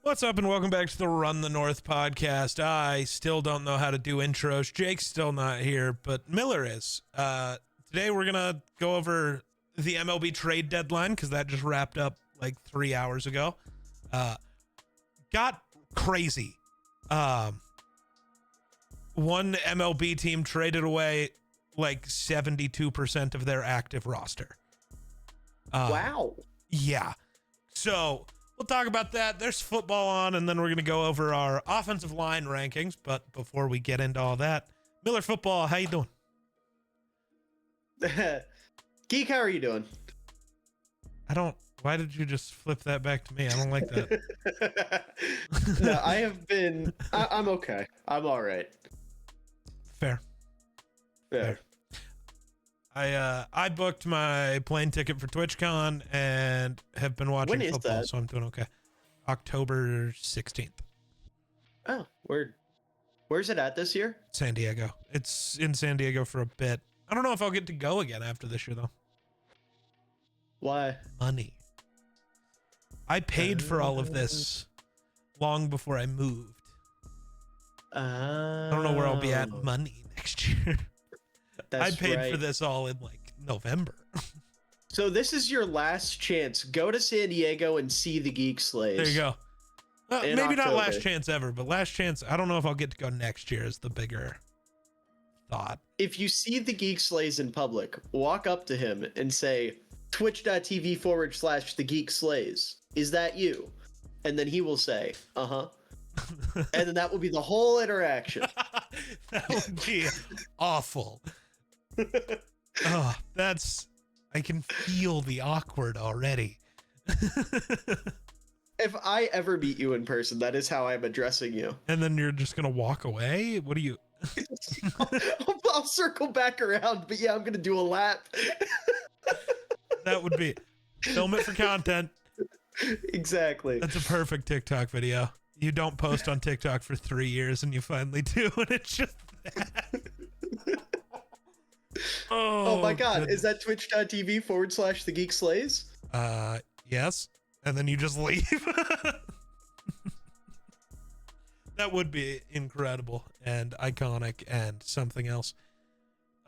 What's up and welcome back to the Run the North podcast. I still don't know how to do intros. Jake's still not here, but Miller is. Today we're going to go over the MLB trade deadline because that just wrapped up like 3 hours ago. Got crazy. One MLB team traded away like 72% of their active roster. Wow. Yeah. So we'll talk about that. There's football on, and then we're going to go over our offensive line rankings. But before we get into all that, Miller Football, how you doing? Geek, how are you doing? Why did you just flip that back to me? I don't like that. No, I have been, I'm okay. I'm all right. Fair. I booked my plane ticket for TwitchCon and have been watching When is football, that? so I'm doing okay. October 16th. Oh, where's it at this year? San Diego. It's in San Diego for a bit. I don't know if I'll get to go again after this year, though. Why? Money. I paid for all of this long before I moved. I don't know where I'll be at money next year. I paid for this all in like November. So this is your last chance. Go to San Diego and see the Geek Slays. There you go. In Maybe not October. last chance ever, but last chance. I don't know if I'll get to go next year is the bigger thought. If you see the Geek Slays in public, walk up to him and say, twitch.tv/the Geek Slays. Is that you? And then he will say, uh-huh. And then that will be the whole interaction. That would be awful. Oh, I can feel the awkward already. If I ever meet you in person, that is how I'm addressing you. And then you're just going to walk away? What do you... I'll circle back around, but yeah, I'm going to do a lap. That would be... Film it for content. Exactly. That's a perfect TikTok video. You don't post on TikTok for 3 years and you finally do, and it's just that. Oh my God. goodness. Is that twitch.tv/the Geek Slays? Yes. And then you just leave. That would be incredible and iconic and something else.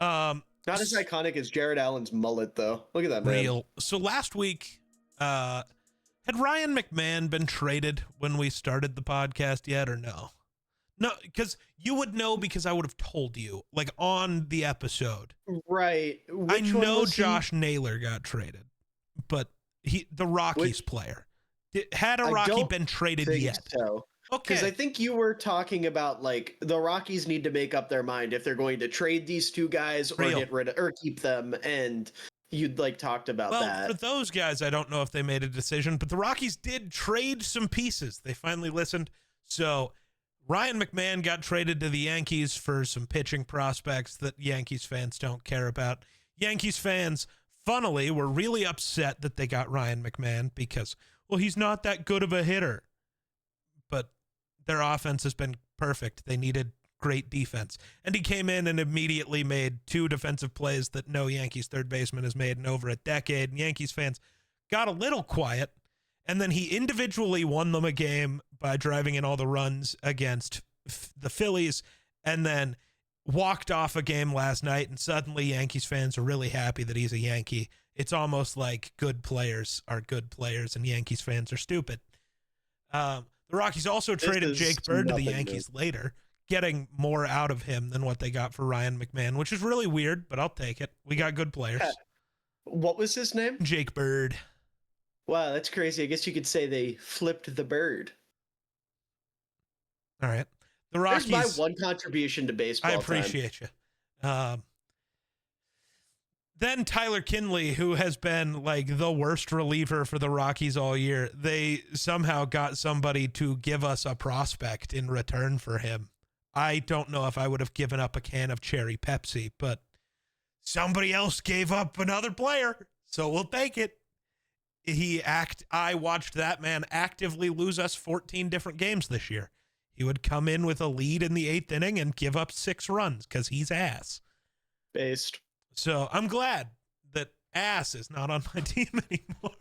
Not as iconic as Jared Allen's mullet, though. Look at that, man. Real. So last week, had Ryan McMahon been traded when we started the podcast yet or no? No, because you would know because I would have told you, like on the episode. Right. I know Josh Naylor got traded, but the Rockies player. Had a Rocky been traded yet? So. Okay. Because I think you were talking about like the Rockies need to make up their mind if they're going to trade these two guys or get rid of or keep them, and you'd like talked about that. For those guys, I don't know if they made a decision, but the Rockies did trade some pieces. They finally listened. So Ryan McMahon got traded to the Yankees for some pitching prospects that Yankees fans don't care about. Yankees fans, funnily, were really upset that they got Ryan McMahon because, well, he's not that good of a hitter. But their offense has been perfect. They needed great defense. And he came in and immediately made 2 defensive plays that no Yankees third baseman has made in over a decade. And Yankees fans got a little quiet. And then he individually won them a game by driving in all the runs against the Phillies, and then walked off a game last night. And suddenly Yankees fans are really happy that he's a Yankee. It's almost like good players are good players and Yankees fans are stupid. The Rockies also traded Jake Bird to the Yankees later, getting more out of him than what they got for Ryan McMahon, which is really weird, but I'll take it. We got good players. What was his name? Jake Bird. Wow, that's crazy. I guess you could say they flipped the bird. All right. The Rockies. There's my one contribution to baseball. I appreciate you. Then Tyler Kinley, who has been like the worst reliever for the Rockies all year, they somehow got somebody to give us a prospect in return for him. I don't know if I would have given up a can of cherry Pepsi, but somebody else gave up another player, so we'll take it. I watched that man actively lose us 14 different games this year. He would come in with a lead in the 8th inning and give up 6 runs because he's ass. Based. So I'm glad that ass is not on my team anymore.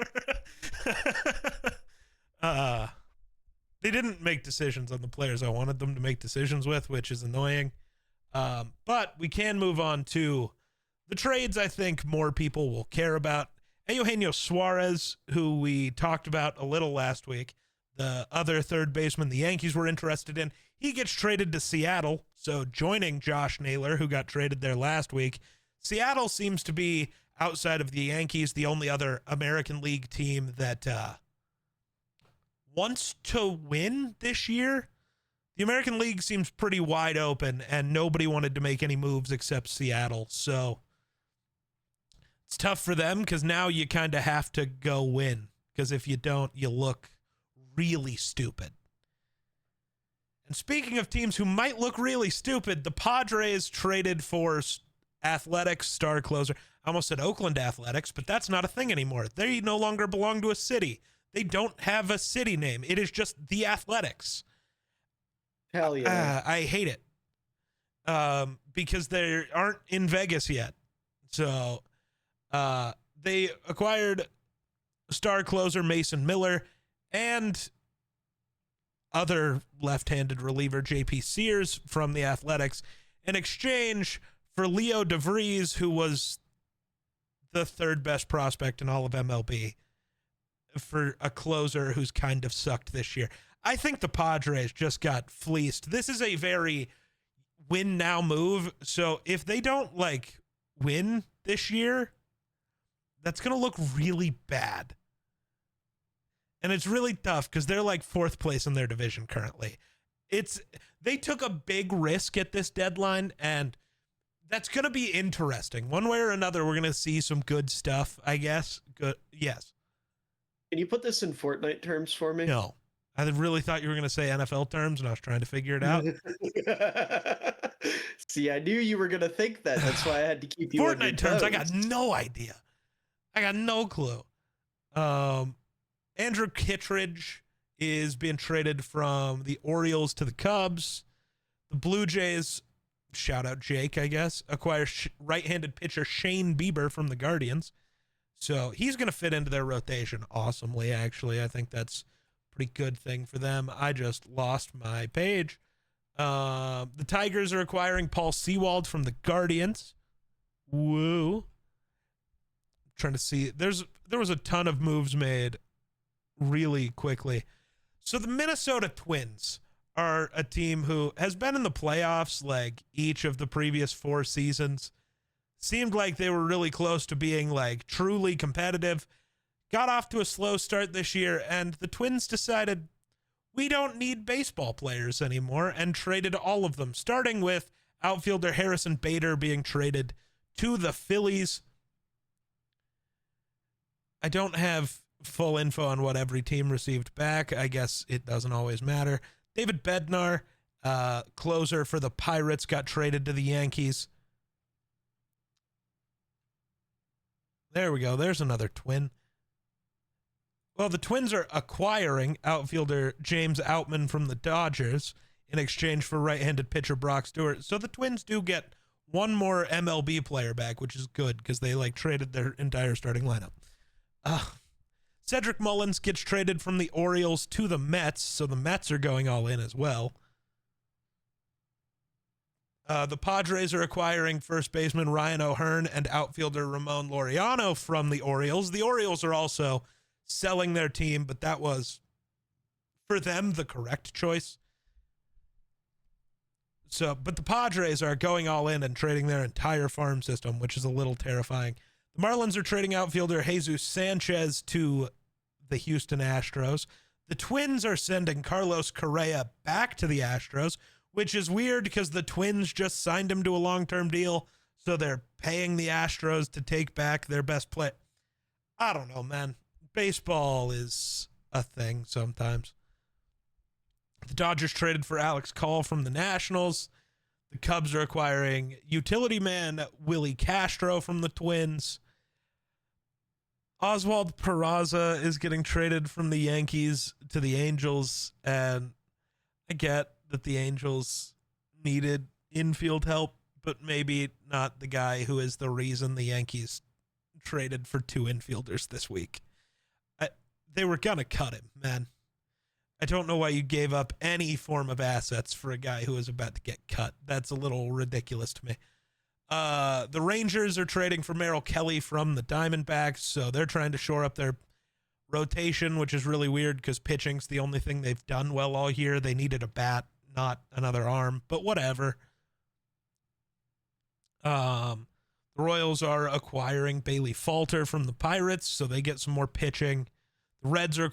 they didn't make decisions on the players I wanted them to make decisions with, which is annoying. But we can move on to the trades I think more people will care about. Eugenio Suarez, who we talked about a little last week, the other third baseman the Yankees were interested in, he gets traded to Seattle. So joining Josh Naylor, who got traded there last week, Seattle seems to be, outside of the Yankees, the only other American League team that wants to win this year. The American League seems pretty wide open, and nobody wanted to make any moves except Seattle. So it's tough for them because now you kind of have to go win, because if you don't, you look really stupid. And speaking of teams who might look really stupid, the Padres traded for Athletics star closer. I almost said Oakland Athletics, but that's not a thing anymore. They no longer belong to a city. They don't have a city name. It is just the Athletics. Hell yeah. I hate it because they aren't in Vegas yet. So they acquired star closer Mason Miller and other left-handed reliever JP Sears from the Athletics in exchange for Leo DeVries, who was the third best prospect in all of MLB, for a closer who's kind of sucked this year. I think the Padres just got fleeced. This is a very win now move. So if they don't win this year, that's going to look really bad. And it's really tough because they're fourth place in their division currently. They took a big risk at this deadline, and that's going to be interesting. One way or another, we're going to see some good stuff, I guess. Good. Yes. Can you put this in Fortnite terms for me? No. I really thought you were going to say NFL terms, and I was trying to figure it out. See, I knew you were going to think that. That's why I had to keep you Fortnite terms, I got no idea. I got no clue. Andrew Kittredge is being traded from the Orioles to the Cubs. The Blue Jays, shout out Jake, I guess, acquire right-handed pitcher Shane Bieber from the Guardians. So he's going to fit into their rotation awesomely, actually. I think that's a pretty good thing for them. I just lost my page. The Tigers are acquiring Paul Sewald from the Guardians. Woo. Trying to see. There was a ton of moves made really quickly. So the Minnesota Twins are a team who has been in the playoffs each of the previous 4 seasons. Seemed like they were really close to being truly competitive. Got off to a slow start this year, and the Twins decided we don't need baseball players anymore and traded all of them, starting with outfielder Harrison Bader being traded to the Phillies. I don't have full info on what every team received back. I guess it doesn't always matter. David Bednar, closer for the Pirates, got traded to the Yankees. There we go. There's another Twin. Well, the Twins are acquiring outfielder James Outman from the Dodgers in exchange for right-handed pitcher Brock Stewart. So the Twins do get one more MLB player back, which is good because they traded their entire starting lineup. Cedric Mullins gets traded from the Orioles to the Mets, so the Mets are going all in as well. The Padres are acquiring first baseman Ryan O'Hearn and outfielder Ramon Laureano from the Orioles. The Orioles are also selling their team, but that was, for them, the correct choice. But the Padres are going all in and trading their entire farm system, which is a little terrifying. The Marlins are trading outfielder Jesus Sanchez to the Houston Astros. The Twins are sending Carlos Correa back to the Astros, which is weird because the Twins just signed him to a long-term deal, so they're paying the Astros to take back their best player. I don't know, man. Baseball is a thing sometimes. The Dodgers traded for Alex Call from the Nationals. The Cubs are acquiring utility man Willie Castro from the Twins. Oswald Peraza is getting traded from the Yankees to the Angels, and I get that the Angels needed infield help, but maybe not the guy who is the reason the Yankees traded for 2 infielders this week. They were going to cut him, man. I don't know why you gave up any form of assets for a guy who is about to get cut. That's a little ridiculous to me. The Rangers are trading for Merrill Kelly from the Diamondbacks, so they're trying to shore up their rotation, which is really weird because pitching's the only thing they've done well all year. They needed a bat, not another arm, but whatever. The Royals are acquiring Bailey Falter from the Pirates, so they get some more pitching. The Reds are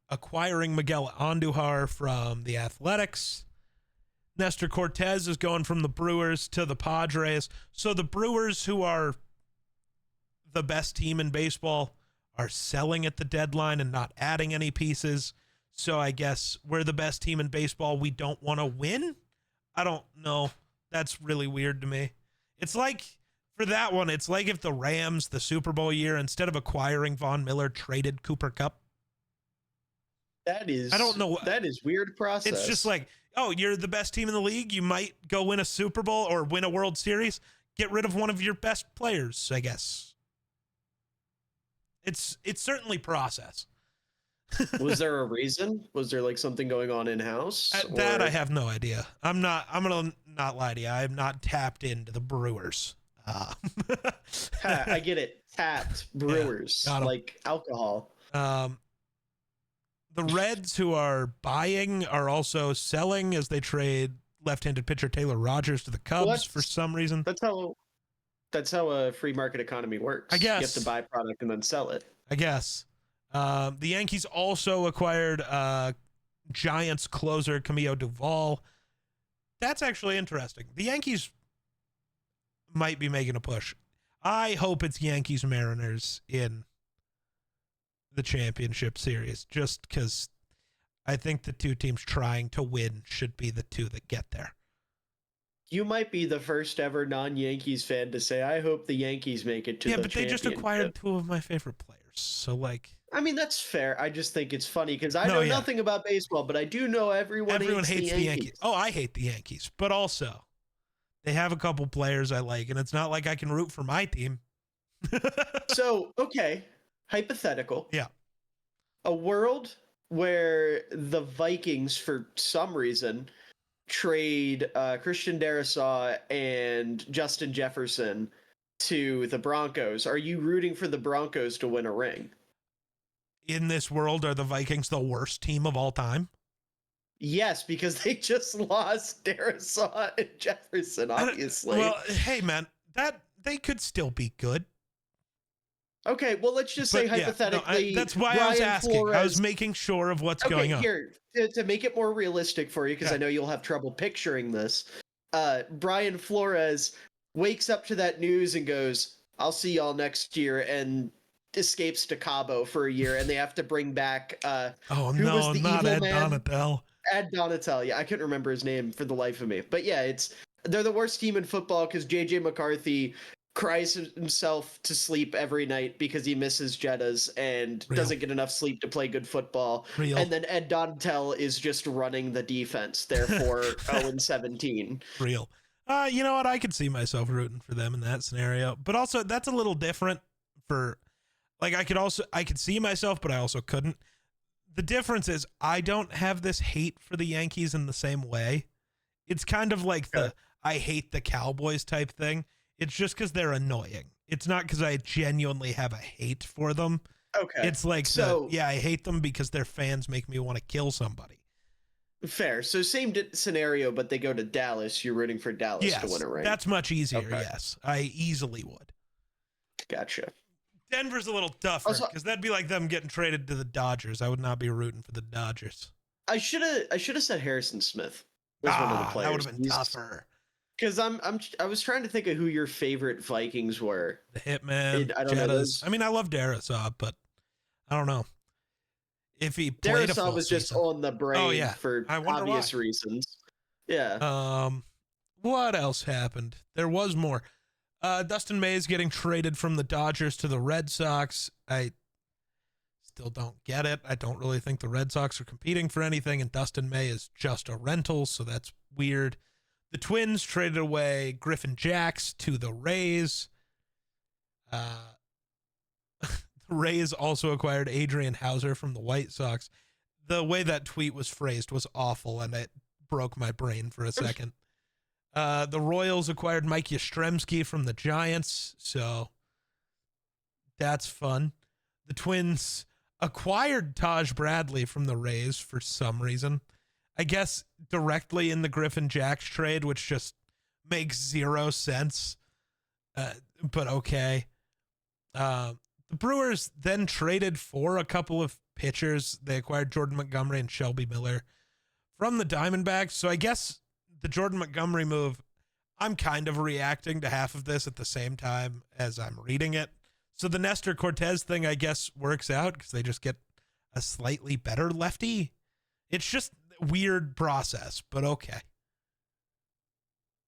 acquiring Miguel Andujar from the Athletics. Nestor Cortez is going from the Brewers to the Padres. So the Brewers, who are the best team in baseball, are selling at the deadline and not adding any pieces. So I guess we're the best team in baseball. We don't want to win? I don't know. That's really weird to me. It's like, for that one, it's like if the Rams, the Super Bowl year, instead of acquiring Von Miller, traded Cooper Kupp. That is, I don't know. That is weird process. It's just like, oh, you're the best team in the league. You might go win a Super Bowl or win a World Series. Get rid of one of your best players, I guess. It's certainly process. Was there a reason? Was there like something going on in house? That I have no idea. I'm gonna not lie to you. I am not tapped into the Brewers. I get it. Tapped Brewers, yeah, like alcohol. The Reds, who are buying, are also selling as they trade left-handed pitcher Taylor Rogers to the Cubs for some reason. That's how a free market economy works. I guess you have to buy product and then sell it. I guess. The Yankees also acquired Giants closer Camilo Duvall. That's actually interesting. The Yankees might be making a push. I hope it's Yankees Mariners in the championship series, just because I think the two teams trying to win should be the two that get there. You might be the first ever non-Yankees fan to say, I hope the Yankees make it to the championship. Yeah, but they just acquired two of my favorite players. So, like... I mean, that's fair. I just think it's funny because I know nothing about baseball, but I do know everyone hates the Yankees. Oh, I hate the Yankees. But also, they have a couple players I like, and it's not like I can root for my team. So, okay. Hypothetical. Yeah. A world where the Vikings, for some reason, trade Christian Darrisaw and Justin Jefferson to the Broncos. Are you rooting for the Broncos to win a ring? In this world, are the Vikings the worst team of all time? Yes, because they just lost Darrisaw and Jefferson, obviously. Well, hey, man, that they could still be good. Okay, well, let's just say hypothetically. That's why I was asking. Flores, I was making sure of what's going on. Here, to make it more realistic for you, because I know you'll have trouble picturing this. Brian Flores wakes up to that news and goes, I'll see y'all next year, and escapes to Cabo for a year, and they have to bring back not Ed Donatel. Ed Donatel, yeah, I couldn't remember his name for the life of me. But yeah, they're the worst team in football because JJ McCarthy cries himself to sleep every night because he misses Jettas and doesn't get enough sleep to play good football. And then Ed Donatel is just running the defense, therefore 0-17. Real. You know what? I could see myself rooting for them in that scenario. But also, that's a little different for... Like, I could see myself, but I also couldn't. The difference is I don't have this hate for the Yankees in the same way. It's kind of like the I hate the Cowboys type thing. It's just because they're annoying. It's not because I genuinely have a hate for them. Okay. It's like, I hate them because their fans make me want to kill somebody. Fair. So same scenario, but they go to Dallas. You're rooting for Dallas to win a ring. That's much easier, yes. I easily would. Gotcha. Denver's a little tougher because that'd be like them getting traded to the Dodgers. I would not be rooting for the Dodgers. I should have said Harrison Smith was one of the players. That would have been tougher. Because I was trying to think of who your favorite Vikings were. The Hitman, I don't know. I mean, I love Darrisaw, but I don't know if he played a full was season. Just on the brain for obvious reasons. Yeah. What else happened? There was more. Dustin May is getting traded from the Dodgers to the Red Sox. I still don't get it. I don't really think the Red Sox are competing for anything, and Dustin May is just a rental, so that's weird. The Twins traded away Griffin Jax to the Rays. The Rays also acquired Adrian Hauser from the White Sox. the way that tweet was phrased was awful, and it broke my brain for a second. The Royals acquired Mike Yastrzemski from the Giants, so that's fun. The Twins acquired Taj Bradley from the Rays for some reason. I guess directly in the Griffin Jacks trade, which just makes zero sense. But okay. The Brewers then traded for a couple of pitchers. They acquired Jordan Montgomery and Shelby Miller from the Diamondbacks. So I guess the Jordan Montgomery move, I'm kind of reacting to half of this at the same time as I'm reading it. So the Nestor Cortez thing, I guess, works out because they just get a slightly better lefty. It's just a weird process, but okay.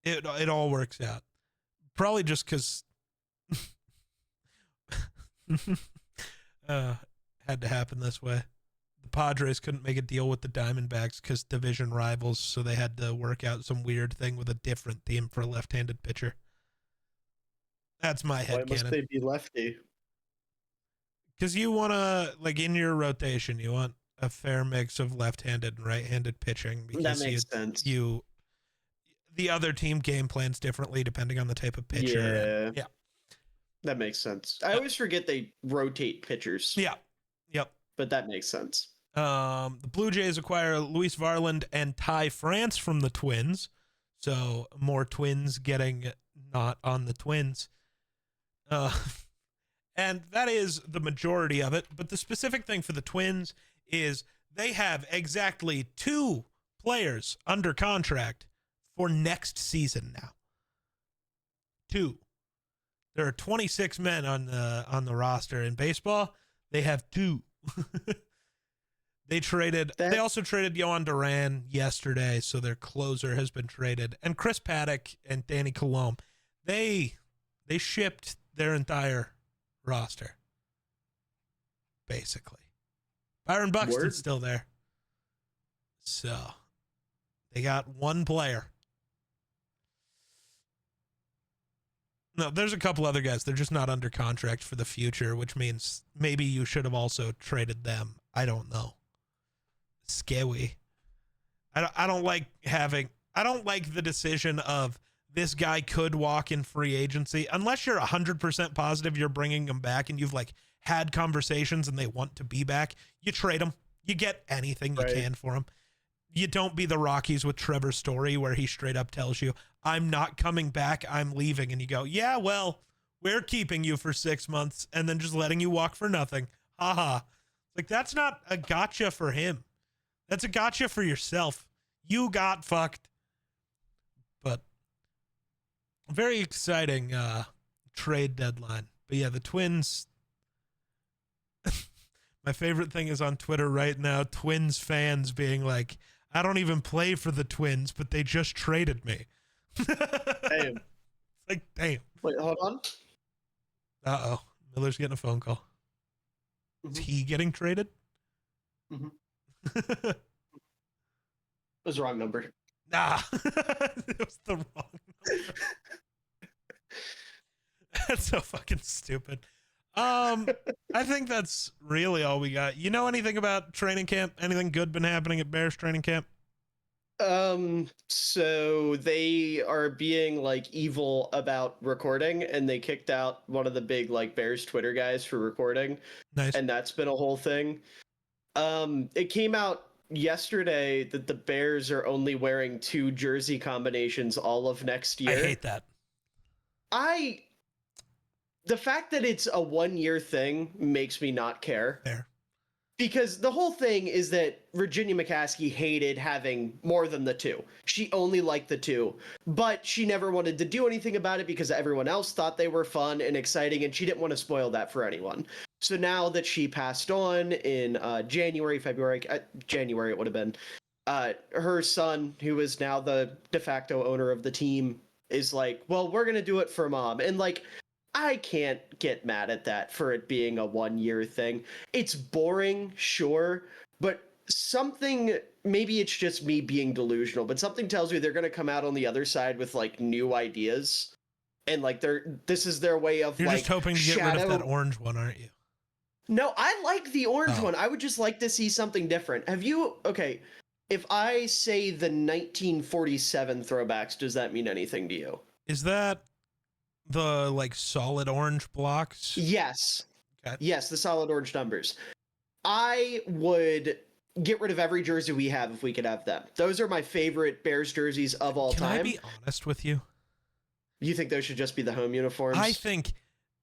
It all works out. Probably just because had to happen this way. The Padres couldn't make a deal with the Diamondbacks because division rivals, so they had to work out some weird thing with a different team for a left-handed pitcher. That's my headcanon. Why must they be lefty? Because you want to, like, in your rotation, you want a fair mix of left-handed and right-handed pitching. Because that makes sense. The other team game plans differently depending on the type of pitcher. Yeah. That makes sense. I always forget they rotate pitchers. Yeah. Yep. But that makes sense. The Blue Jays acquire Luis Varland and Ty France from the Twins. So more Twins getting not on the Twins. And that is the majority of it. But the specific thing for the Twins is they have exactly 2 players under contract for next season now. 2. There are 26 men on the roster in baseball. They have 2. They also traded Yohan Duran yesterday, so their closer has been traded. And Chris Paddock and Danny Colomb, they shipped their entire roster, basically. Byron Buxton's still there. So they got 1 player. No, there's a couple other guys. They're just not under contract for the future, which means maybe you should have also traded them. I don't know. Scary. I don't like the decision of this guy could walk in free agency unless you're 100% positive you're bringing him back and you've like had conversations and they want to be back. You trade him. You get anything you can for him. You don't be the Rockies with Trevor Story where he straight up tells you, I'm not coming back, I'm leaving. And you go, yeah, well, we're keeping you for 6 months and then just letting you walk for nothing. Haha. Like, that's not a gotcha for him. That's a gotcha for yourself. You got fucked. But very exciting trade deadline. But yeah, the Twins. My favorite thing is on Twitter right now, Twins fans being like, I don't even play for the Twins, but they just traded me. Damn. Like, damn. Wait, hold on. Uh-oh. Miller's getting a phone call. Is he getting traded? It was the wrong number. Nah. It was the wrong number. That's so fucking stupid. I think that's really all we got. You know anything about training camp? Anything good been happening at Bears training camp? So they are being like evil about recording, and they kicked out one of the big like Bears Twitter guys for recording. Nice. And that's been a whole thing. It came out yesterday that the Bears are only wearing 2 jersey combinations all of next year. I hate that. The fact that it's a 1-year thing makes me not care. Fair. Because the whole thing is that Virginia McCaskey hated having more than the 2. She only liked the 2. But she never wanted to do anything about it because everyone else thought they were fun and exciting, and she didn't want to spoil that for anyone. So now that she passed on in January it would have been, her son, who is now the de facto owner of the team, is like, well, we're going to do it for Mom. And like, I can't get mad at that for it being a 1-year thing. It's boring, sure, but something, maybe it's just me being delusional, but something tells me they're going to come out on the other side with like new ideas. And like this is their way of You're like just hoping to get rid of that orange one, aren't you? No, I like the orange Oh. one. I would just like to see something different. Have you? Okay, if I say the 1947 throwbacks, does that mean anything to you? Is that the like solid orange blocks? Yes. Okay. Yes, the solid orange numbers. I would get rid of every jersey we have if we could have them. Those are my favorite Bears jerseys of all Can time. I be honest with you? You think those should just be the home uniforms? I think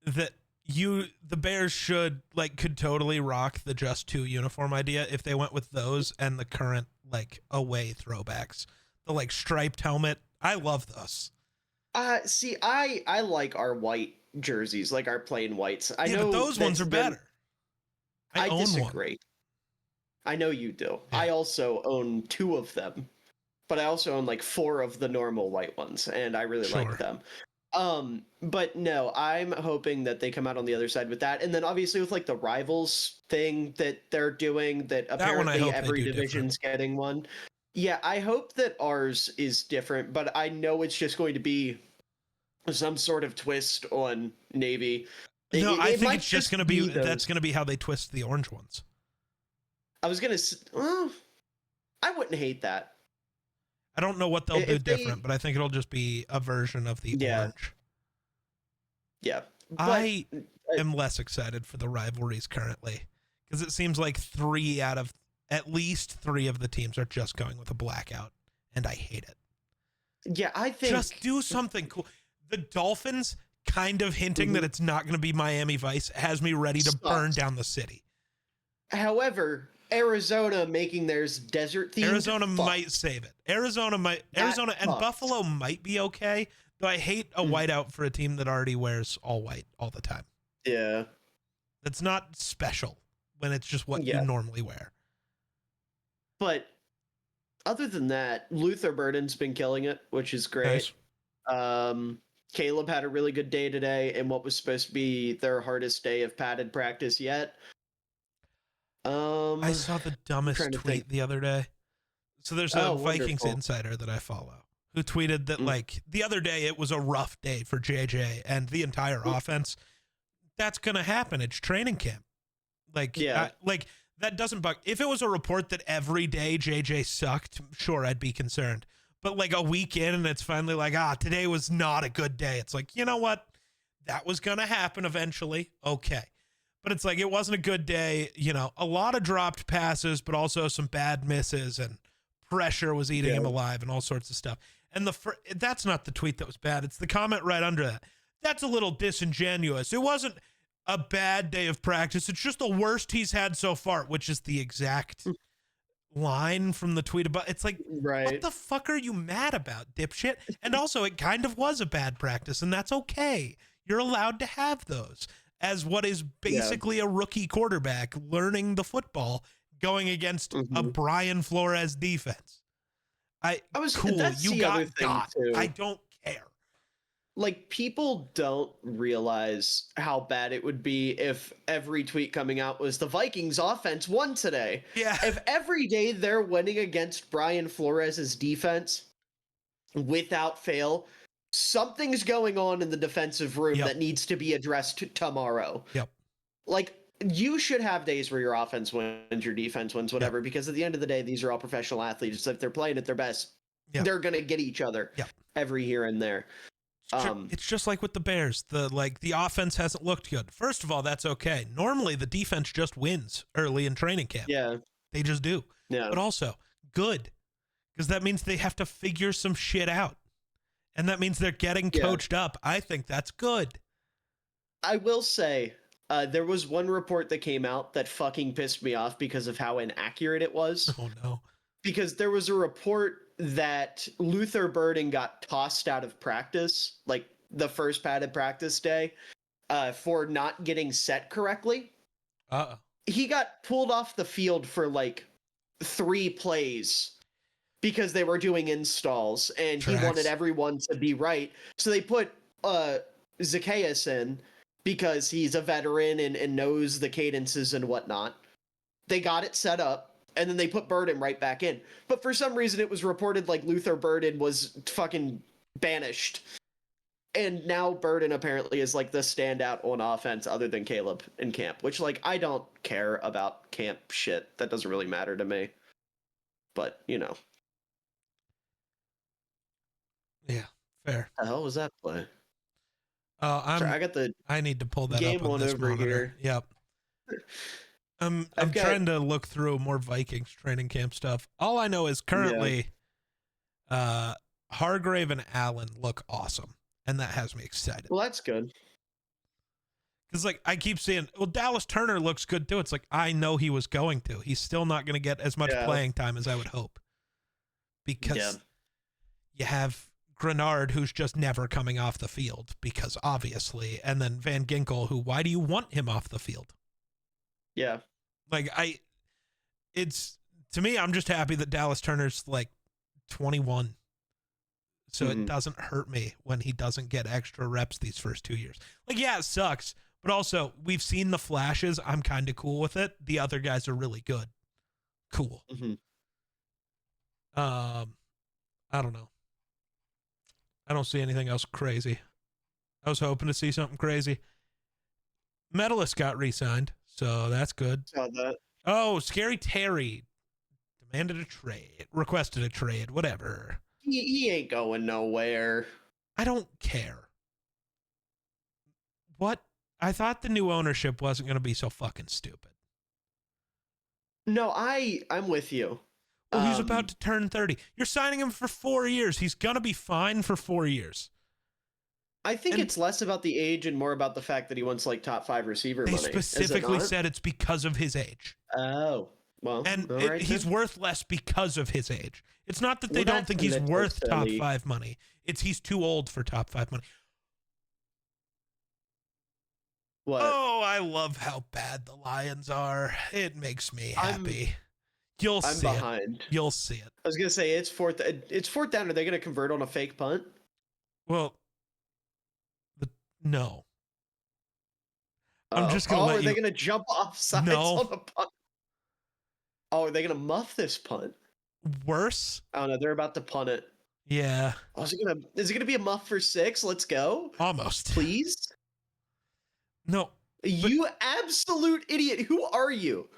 that the Bears could totally rock the just two uniform idea if they went with those and the current like away throwbacks. The like striped helmet. I love those. See, I like our white jerseys, like our plain whites. I know but those ones are better. I own disagree. one. I know you do. Yeah. I also own 2 of them, but I also own like 4 of the normal white ones, and I really like them. But no, I'm hoping that they come out on the other side with that, and then obviously with like the rivals thing that they're doing, that apparently every division's getting one. Yeah, I hope that ours is different, but I know it's just going to be some sort of twist on Navy. No, I think it's just going to be those. that's going to be how they twist the orange ones. I was going to I wouldn't hate that. I don't know what they'll do different, but I think it'll just be a version of the orange. Yeah. I am less excited for the rivalries currently because it seems like at least three of the teams are just going with a blackout, and I hate it. Yeah, I think just do something cool. The Dolphins kind of hinting that it's not going to be Miami Vice has me ready to burn down the city. However, Arizona making theirs desert themed. Arizona might save it. Arizona and Buffalo might be okay, though I hate a whiteout for a team that already wears all white all the time. Yeah. That's not special when it's just what you normally wear. But other than that, Luther Burden's been killing it, which is great. Nice. Caleb had a really good day today in what was supposed to be their hardest day of padded practice yet. I saw the dumbest tweet the other day. So there's a Vikings insider that I follow who tweeted that like the other day it was a rough day for JJ and the entire offense. That's going to happen. It's training camp. Like, that doesn't bug. If it was a report that every day JJ sucked, sure, I'd be concerned. But like a week in and it's finally like, today was not a good day. It's like, you know what? That was going to happen eventually. Okay. But it's like, it wasn't a good day. You know, a lot of dropped passes, but also some bad misses and pressure was eating him alive and all sorts of stuff. And that's not the tweet that was bad. It's the comment right under that. That's a little disingenuous. It wasn't a bad day of practice. It's just the worst he's had so far, which is the exact line from the tweet about. It's like, what the fuck are you mad about, dipshit? And also, it kind of was a bad practice, and that's okay. You're allowed to have those as what is basically a rookie quarterback learning the football going against a Brian Flores defense. Cool. You got. I don't care. Like, people don't realize how bad it would be if every tweet coming out was the Vikings offense won today. Yeah. If every day they're winning against Brian Flores' defense without fail, something's going on in the defensive room that needs to be addressed tomorrow. Yep. Like, you should have days where your offense wins, your defense wins, whatever, because at the end of the day, these are all professional athletes. If they're playing at their best, they're going to get each other every here and there. It's just like with the Bears. The offense hasn't looked good. First of all, that's okay. Normally, the defense just wins early in training camp. Yeah. They just do. Yeah. But also, good. Because that means they have to figure some shit out. And that means they're getting coached up. I think that's good. I will say, there was one report that came out that fucking pissed me off because of how inaccurate it was. Oh, no. Because there was a report that Luther Burden got tossed out of practice, like the first padded practice day, for not getting set correctly. He got pulled off the field for like 3 plays because they were doing installs and he wanted everyone to be right. So they put Zacchaeus in because he's a veteran and knows the cadences and whatnot. They got it set up. And then they put Burden right back in. But for some reason, it was reported like Luther Burden was fucking banished And now Burden apparently is like the standout on offense other than Caleb in camp, which like I don't care about camp shit. That doesn't really matter to me. But, Yeah, fair. the hell was that play? I'm. Sorry, I got the I need to pull that game up on on this over monitor. here. Yep. I'm I've got trying to look through more Vikings training camp stuff. All I know is currently, Hargrave and Allen look awesome, and that has me excited. Well, that's good. Because like I keep saying, well, Dallas Turner looks good too. It's like I know he was going to. He's still not going to get as much playing time as I would hope. Because you have Grenard, who's just never coming off the field, because obviously, and then Van Ginkel, who why do you want him off the field? Yeah. Like it's to me, I'm just happy that Dallas Turner's like 21. So it doesn't hurt me when he doesn't get extra reps these first 2 years. Like, yeah, it sucks. But also, we've seen the flashes. I'm kind of cool with it. The other guys are really good. Cool. I don't know. I don't see anything else crazy. I was hoping to see something crazy. Medalist got re-signed, so that's good. Saw that. Oh, Scary Terry requested a trade, whatever. He ain't going nowhere. I don't care. What? I thought the new ownership wasn't going to be so fucking stupid. No, I'm with you. Well, he's about to turn 30. You're signing him for 4 years. He's going to be fine for 4 years. I think it's less about the age and more about the fact that he wants like top 5 receiver money. They specifically said it's because of his age. Oh, well, and he's worth less because of his age. It's not that they don't think he's worth top 5 money. It's he's too old for top 5 money. What? Oh, I love how bad the Lions are. It makes me happy. You'll see behind. it. You'll see it. I was gonna say it's fourth down. Are they gonna convert on a fake punt? Well, no. I'm just gonna let are they gonna jump off sides on the punt? Oh, are they gonna muff this punt? Worse? I don't know. They're about to punt it. Yeah. Oh, is it gonna be a muff for 6? Let's go. Almost. Please. No. You absolute idiot. Who are you?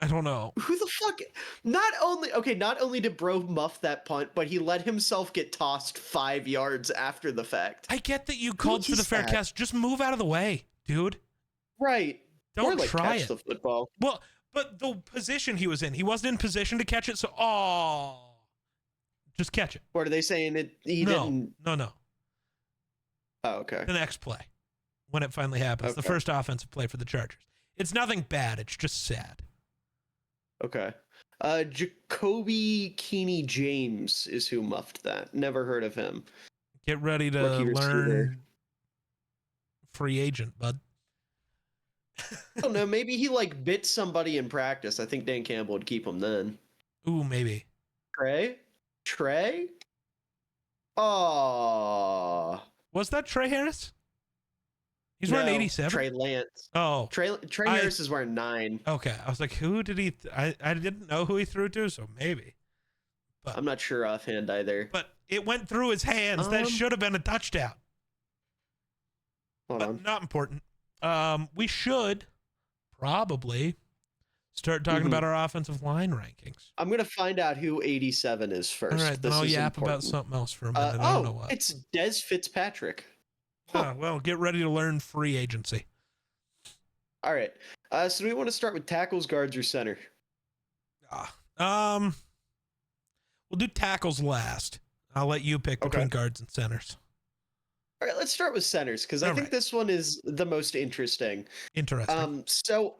I don't know. Who the fuck? Not only did Bro muff that punt, but he let himself get tossed 5 yards after the fact. I get that you called for the fair catch. Just move out of the way, dude. Right. Don't or like try catch it. the football. Well, but the position he was in, he wasn't in position to catch it, so just catch it. Or are they saying that he didn't? No. Oh, okay. The next play, when it finally happens, the first offensive play for the Chargers. It's nothing bad. It's just sad. Okay. Jacoby Keeney James is who muffed that. Never heard of him. Get ready to learn free agent, bud. I don't know. Maybe he like bit somebody in practice. I think Dan Campbell would keep him then. Ooh, maybe. Trey? Oh. Was that Trey Harris? He's wearing 87. Trey Lance. Oh. Trey Harris is wearing 9. Okay. I was like, who did he... I didn't know who he threw to, so maybe. But, I'm not sure offhand either. But it went through his hands. That should have been a touchdown. Hold on. Not important. We should probably start talking about our offensive line rankings. I'm going to find out who 87 is first. All right, then I'll yap about something else for a minute. I don't know what. It's Des Fitzpatrick. Huh. Well, get ready to learn free agency. All right. So do we want to start with tackles, guards, or center? We'll do tackles last. I'll let you pick between guards and centers. All right, let's start with centers because I think this one is the most interesting. So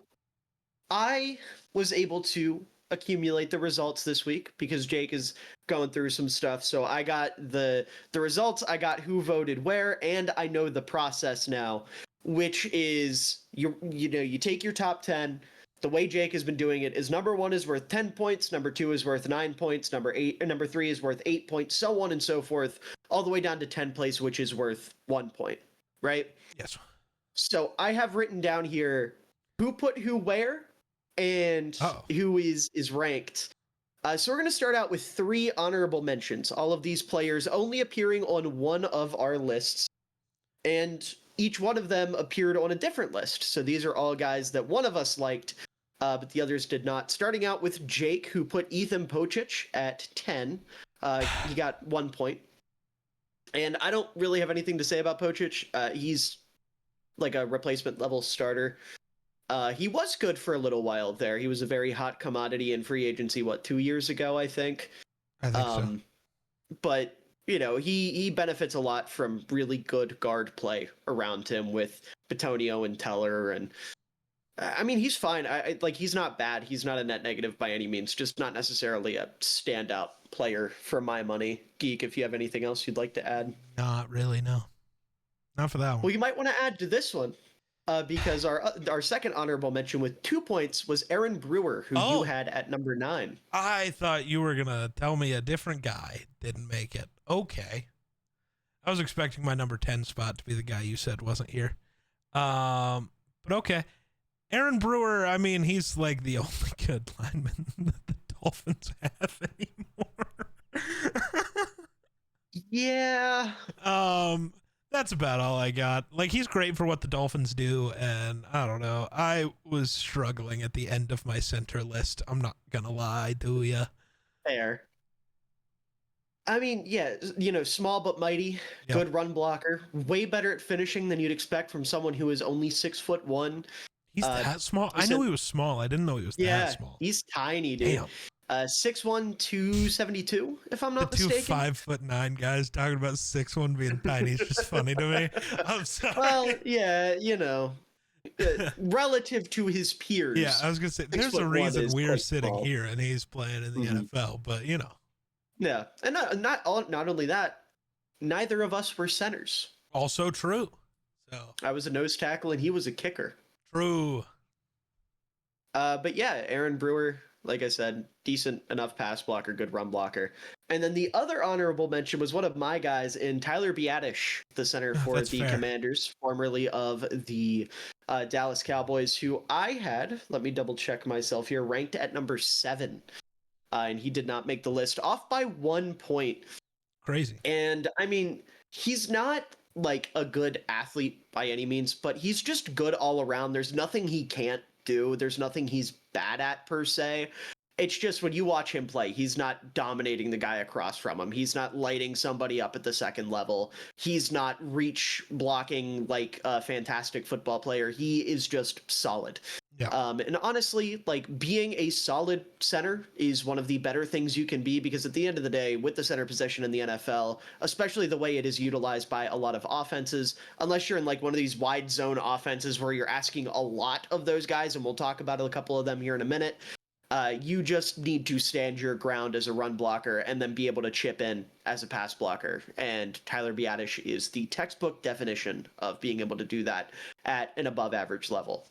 I was able to accumulate the results this week because Jake is going through some stuff. So I got the results, I got who voted where, and I know the process now, which is you take your top 10. The way Jake has been doing it is number 1 is worth 10 points, number 2 is worth 9 points, number 3 is worth 8 points, so on and so forth, all the way down to 10th place, which is worth 1 point, right? Yes. So I have written down here who put who where and who is ranked. So we're going to start out with 3 honorable mentions. All of these players only appearing on one of our lists. and each one of them appeared on a different list. So these are all guys that one of us liked, but the others did not. Starting out with Jake, who put Ethan Pocic at 10. He got 1 point. And I don't really have anything to say about Pocic. He's like a replacement level starter. He was good for a little while there. He was a very hot commodity in free agency, 2 years ago, I think? I think so. But, he benefits a lot from really good guard play around him with Batonio and Teller. And I mean, he's fine. He's not bad. He's not a net negative by any means, just not necessarily a standout player for my money. Geek, if you have anything else you'd like to add. Not really, no. Not for that one. Well, you might want to add to this one. Because our second honorable mention with 2 points was Aaron Brewer, who you had at number 9. I thought you were going to tell me a different guy didn't make it. Okay. I was expecting my number 10 spot to be the guy you said wasn't here. But okay. Aaron Brewer, I mean, he's like the only good lineman that the Dolphins have anymore. Yeah. That's about all I got. Like, he's great for what the Dolphins do, and I don't know. I was struggling at the end of my center list. I'm not gonna lie to you. Fair. I mean, yeah, small but mighty, good run blocker, way better at finishing than you'd expect from someone who is only 6'1". He's that small? I knew he was small. I didn't know he was that small. He's tiny, dude. Damn. 6'1", 272, if I'm not mistaken. 2 5'9" guys talking about 6'1" being tiny is just funny to me. I'm sorry. Well, yeah, relative to his peers. Yeah, I was gonna say there's a reason we're sitting here and he's playing in the NFL, but Yeah, and not only that, neither of us were centers. Also true. So I was a nose tackle and he was a kicker. True. But yeah, Aaron Brewer, like I said, decent enough pass blocker, good run blocker. And then the other honorable mention was one of my guys in Tyler Biadasz, the center for the Commanders, formerly of the Dallas Cowboys, who I had, let me double check myself here, ranked at number 7. And he did not make the list, off by 1 point. Crazy. And I mean, he's not like a good athlete by any means, but he's just good all around. There's nothing he can't do. There's nothing he's bad at per se. It's just when you watch him play, he's not dominating the guy across from him. He's not lighting somebody up at the second level. He's not reach blocking like a fantastic football player. He is just solid. Yeah. And honestly, like, being a solid center is one of the better things you can be, because at the end of the day, with the center position in the NFL, especially the way it is utilized by a lot of offenses, unless you're in like one of these wide zone offenses where you're asking a lot of those guys, and we'll talk about a couple of them here in a minute, you just need to stand your ground as a run blocker and then be able to chip in as a pass blocker. And Tyler Biadasz is the textbook definition of being able to do that at an above average level.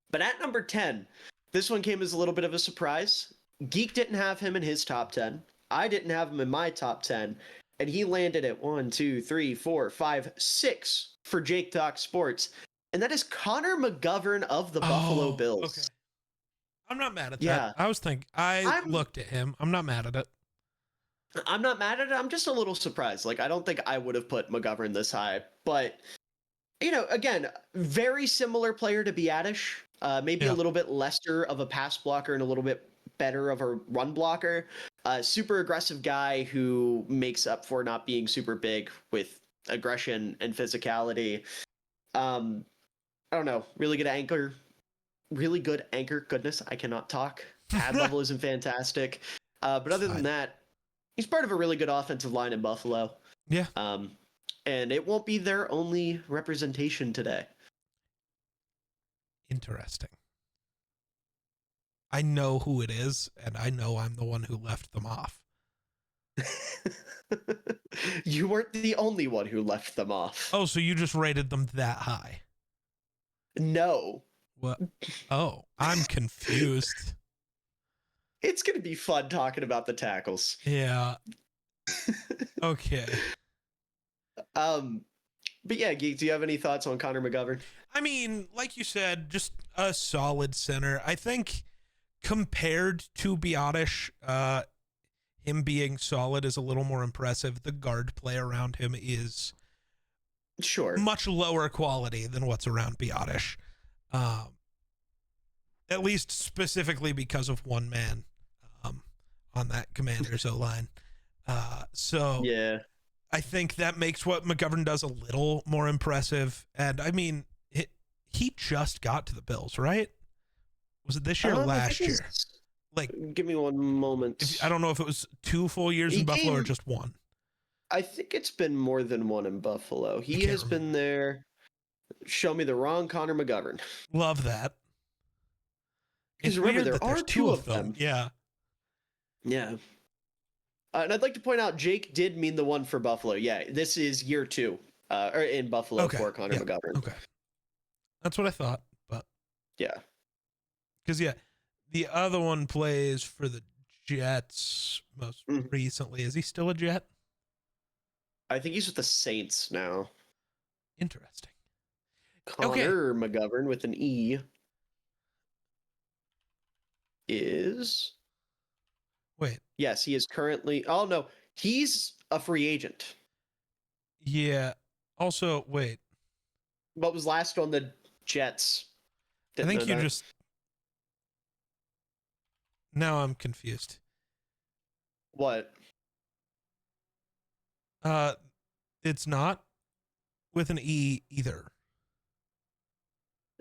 But at number 10, this one came as a little bit of a surprise. Geek didn't have him in his top 10. I didn't have him in my top 10. And he landed at 1, 2, 3, 4, 5, 6 for Jake Talk Sports. And that is Connor McGovern of the Buffalo Bills. Okay. I'm not mad at that. I looked at him. I'm not mad at it. I'm not mad at it. I'm just a little surprised. Like, I don't think I would have put McGovern this high. But, again, very similar player to Biadasz. Maybe a little bit lesser of a pass blocker and a little bit better of a run blocker. Super aggressive guy who makes up for not being super big with aggression and physicality. I don't know. Really good anchor. Goodness, I cannot talk. Pad level isn't fantastic. But other than that, he's part of a really good offensive line in Buffalo. Yeah. And it won't be their only representation today. Interesting. I know who it is, and I know I'm the one who left them off. You weren't the only one who left them off. Oh, so you just rated them that high? No. What? Oh, I'm confused. It's going to be fun talking about the tackles. Yeah. Okay. But yeah, Geek, do you have any thoughts on Connor McGovern? I mean, like you said, just a solid center. I think compared to Biadasz, him being solid is a little more impressive. The guard play around him is Sure. much lower quality than what's around Biotish. At least specifically because of one man on that Commander's O-line. So Yeah. I think that makes what McGovern does a little more impressive. And I mean, he just got to the Bills, right? Was it this year or last year? Like, give me one moment. I don't know if it was 2 full years in Buffalo or just 1. I think it's been more than 1 in Buffalo. He has been there. Show me the wrong Connor McGovern. Love that. Because remember, there are 2 of them. Yeah. Yeah. And I'd like to point out, Jake did mean the one for Buffalo. Yeah, this is year 2 or in Buffalo for Connor McGovern. Okay. That's what I thought. But yeah. Because, the other one plays for the Jets most recently. Is he still a Jet? I think he's with the Saints now. Interesting. Connor McGovern with an E is... Wait. Yes, he is currently... Oh, no. He's a free agent. Yeah. Also, wait. What was last on the Jets? I think you just... Now I'm confused. What? It's not with an E either.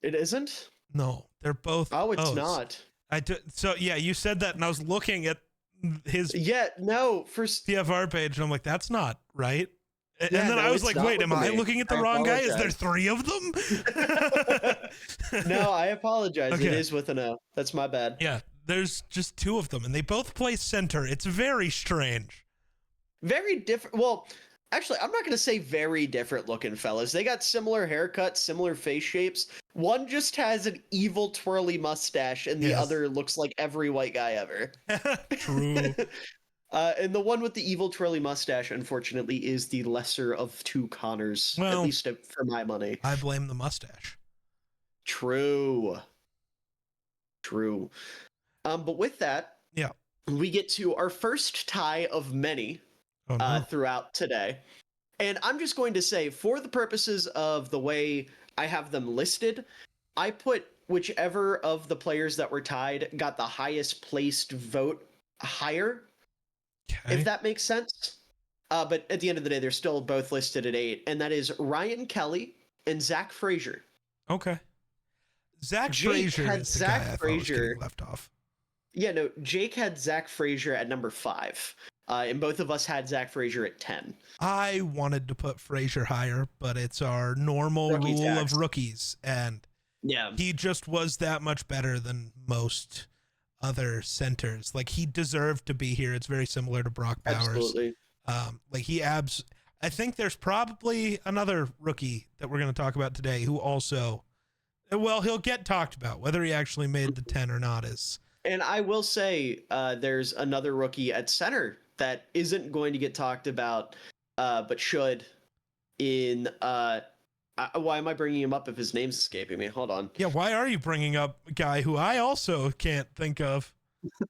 It isn't? No, they're both. Oh, it's O's. not. So yeah, you said that, and I was looking at his TFR page, and I'm like, that's not right. And then I was like, wait, am I looking at the wrong guy? Is there 3 of them? No, I apologize. Okay. It is with an O. That's my bad. Yeah, there's just 2 of them, and they both play center. It's very strange. Very different. Well, actually, I'm not going to say very different looking fellas. They got similar haircuts, similar face shapes. One just has an evil twirly mustache, and the other looks like every white guy ever. True. And the one with the evil twirly mustache, unfortunately, is the lesser of 2 Connors, at least for my money. I blame the mustache. True. But with that, we get to our first tie of many throughout today. And I'm just going to say, for the purposes of the way I have them listed, I put whichever of the players that were tied got the highest placed vote higher. If that makes sense. But at the end of the day, they're still both listed at 8, and that is Ryan Kelly and Zach Frazier. Okay. Zach Frazier is the guy I thought was getting left off. Yeah, no, Jake had Zach Frazier at number 5, and both of us had Zach Frazier at 10. I wanted to put Frazier higher, but it's our normal rule of rookies, and he just was that much better than most other centers. Like, he deserved to be here. It's very similar to Brock Bowers. Absolutely. I think there's probably another rookie that we're going to talk about today who also, he'll get talked about. Whether he actually made the 10 or not is. And I will say there's another rookie at center that isn't going to get talked about, but should in why am I bringing him up if his name's escaping me? Hold on. Yeah, why are you bringing up a guy who I also can't think of?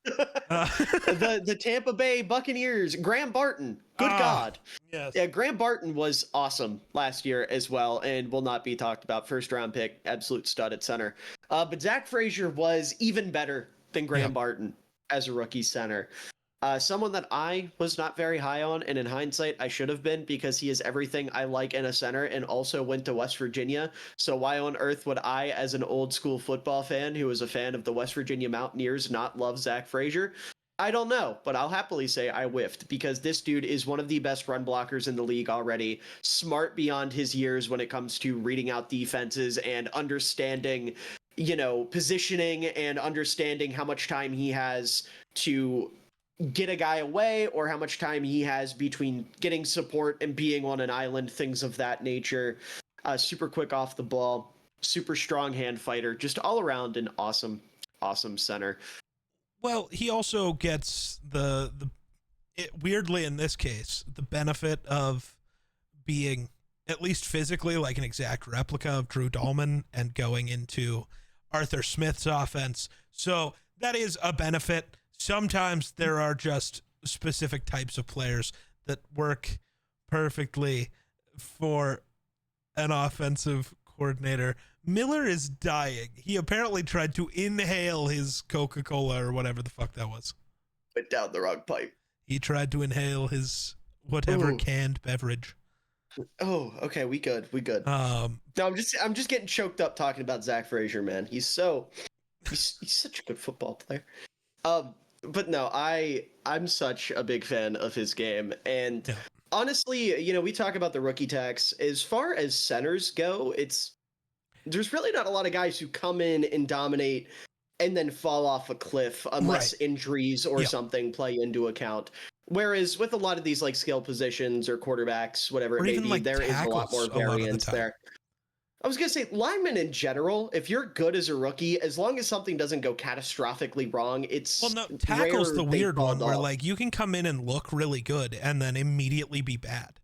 The Tampa Bay Buccaneers, Graham Barton. Good God. Yes. Yeah, Graham Barton was awesome last year as well and will not be talked about. First round pick, absolute stud at center. But Zach Frazier was even better than Graham Barton as a rookie center. Someone that I was not very high on, and in hindsight, I should have been, because he is everything I like in a center and also went to West Virginia. So why on earth would I, as an old school football fan who is a fan of the West Virginia Mountaineers, not love Zach Frazier? I don't know, but I'll happily say I whiffed, because this dude is one of the best run blockers in the league already. Smart beyond his years when it comes to reading out defenses and understanding, positioning and understanding how much time he has to get a guy away or how much time he has between getting support and being on an island, things of that nature. Super quick off the ball, super strong hand fighter, just all around an awesome center. Well, he also gets weirdly in this case, the benefit of being at least physically like an exact replica of Drew Dahlman and going into Arthur Smith's offense. So that is a benefit. Sometimes there are just specific types of players that work perfectly for an offensive coordinator. Miller is dying. He apparently tried to inhale his Coca-Cola or whatever the fuck that was. Went down the wrong pipe. He tried to inhale his whatever Ooh. canned beverage. Oh, okay, we good. No, I'm just getting choked up talking about Zach Frazier, man. He's such a good football player. But no, I'm such a big fan of his game, and honestly, we talk about the rookie tax. As far as centers go, there's really not a lot of guys who come in and dominate and then fall off a cliff unless injuries or something play into account. Whereas with a lot of these like skill positions or quarterbacks, whatever it may be, there is a lot more variance there. I was going to say, linemen in general, if you're good as a rookie, as long as something doesn't go catastrophically wrong, tackle's the weird one where like you can come in and look really good and then immediately be bad.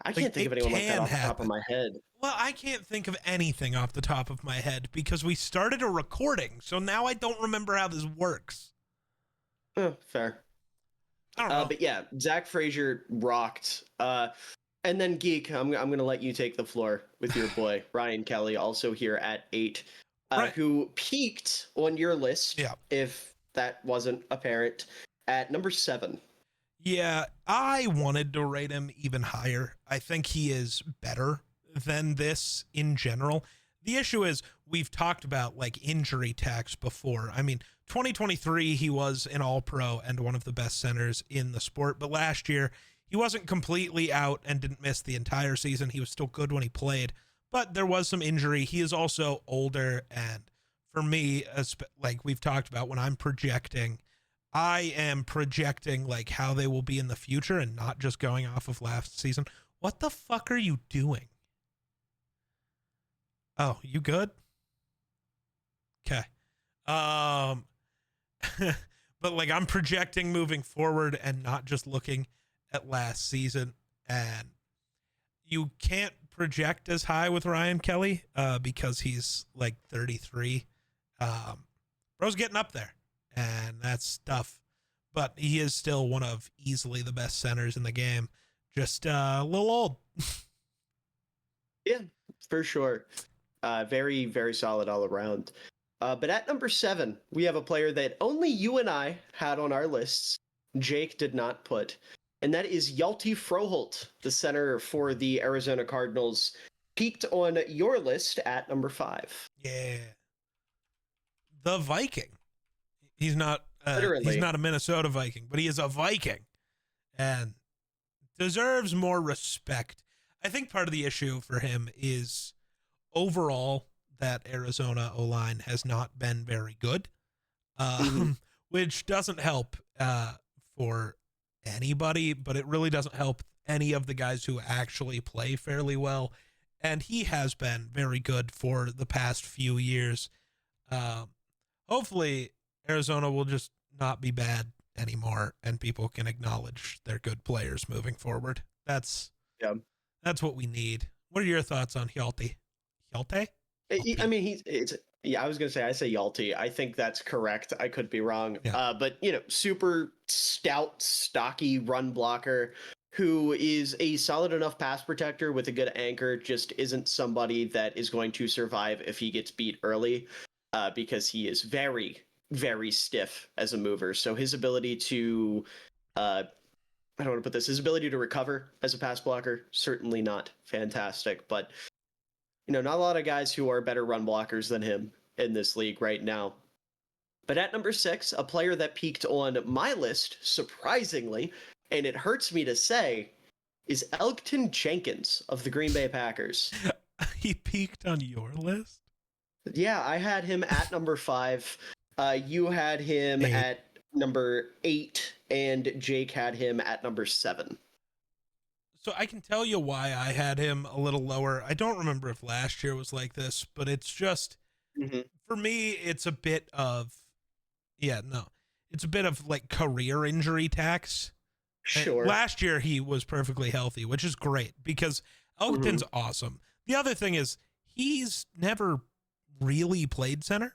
I can't think of anyone like that off the top of my head. Well, I can't think of anything off the top of my head because we started a recording, so now I don't remember how this works. Fair. I don't know. But yeah, Zach Frazier rocked. And then Geek, I'm going to let you take the floor with your boy, Ryan Kelly, also here at 8, who peaked on your list, if that wasn't apparent, at number 7. Yeah, I wanted to rate him even higher. I think he is better than this in general. The issue is we've talked about like injury tax before. I mean, 2023, he was an all-pro and one of the best centers in the sport. But last year, he wasn't completely out and didn't miss the entire season. He was still good when he played, but there was some injury. He is also older. And for me, like we've talked about, when I'm projecting, I am projecting like how they will be in the future and not just going off of last season. What the fuck are you doing? Oh, you good? Okay. But like I'm projecting moving forward and not just looking at last season. And you can't project as high with Ryan Kelly because he's like 33. Bro's getting up there. And that's tough. But he is still one of easily the best centers in the game. Just a little old. Yeah, for sure. Very, very solid all around. But at number 7, we have a player that only you and I had on our lists. Jake did not put. And that is Hjalte Froholt, the center for the Arizona Cardinals. Peaked on your list at number 5. Yeah. The Viking. He's not Literally. He's not a Minnesota Viking, but he is a Viking and deserves more respect. I think part of the issue for him is overall that Arizona O-line has not been very good, which doesn't help for anybody, but it really doesn't help any of the guys who actually play fairly well. And he has been very good for the past few years. Hopefully Arizona will just not be bad anymore and people can acknowledge their good players moving forward. That's what we need. What are your thoughts on Hjalte? Hjalte? I mean, I was going to say, I say Hjalte. I think that's correct. I could be wrong. Yeah. But, super stout, stocky run blocker who is a solid enough pass protector with a good anchor, just isn't somebody that is going to survive if he gets beat early because he is very, very stiff as a mover. So his ability to, I don't want to put this, his ability to recover as a pass blocker, certainly not fantastic. But, not a lot of guys who are better run blockers than him in this league right now. But at number 6, a player that peaked on my list, surprisingly, and it hurts me to say, is Elgton Jenkins of the Green Bay Packers. He peaked on your list? Yeah, I had him at number 5. You had him 8. at number 8, and Jake had him at number 7. So I can tell you why I had him a little lower. I don't remember if last year was like this, but it's just, for me, it's a bit of, it's a bit of like career injury tax. Sure. And last year he was perfectly healthy, which is great because Elkton's awesome. The other thing is he's never really played center.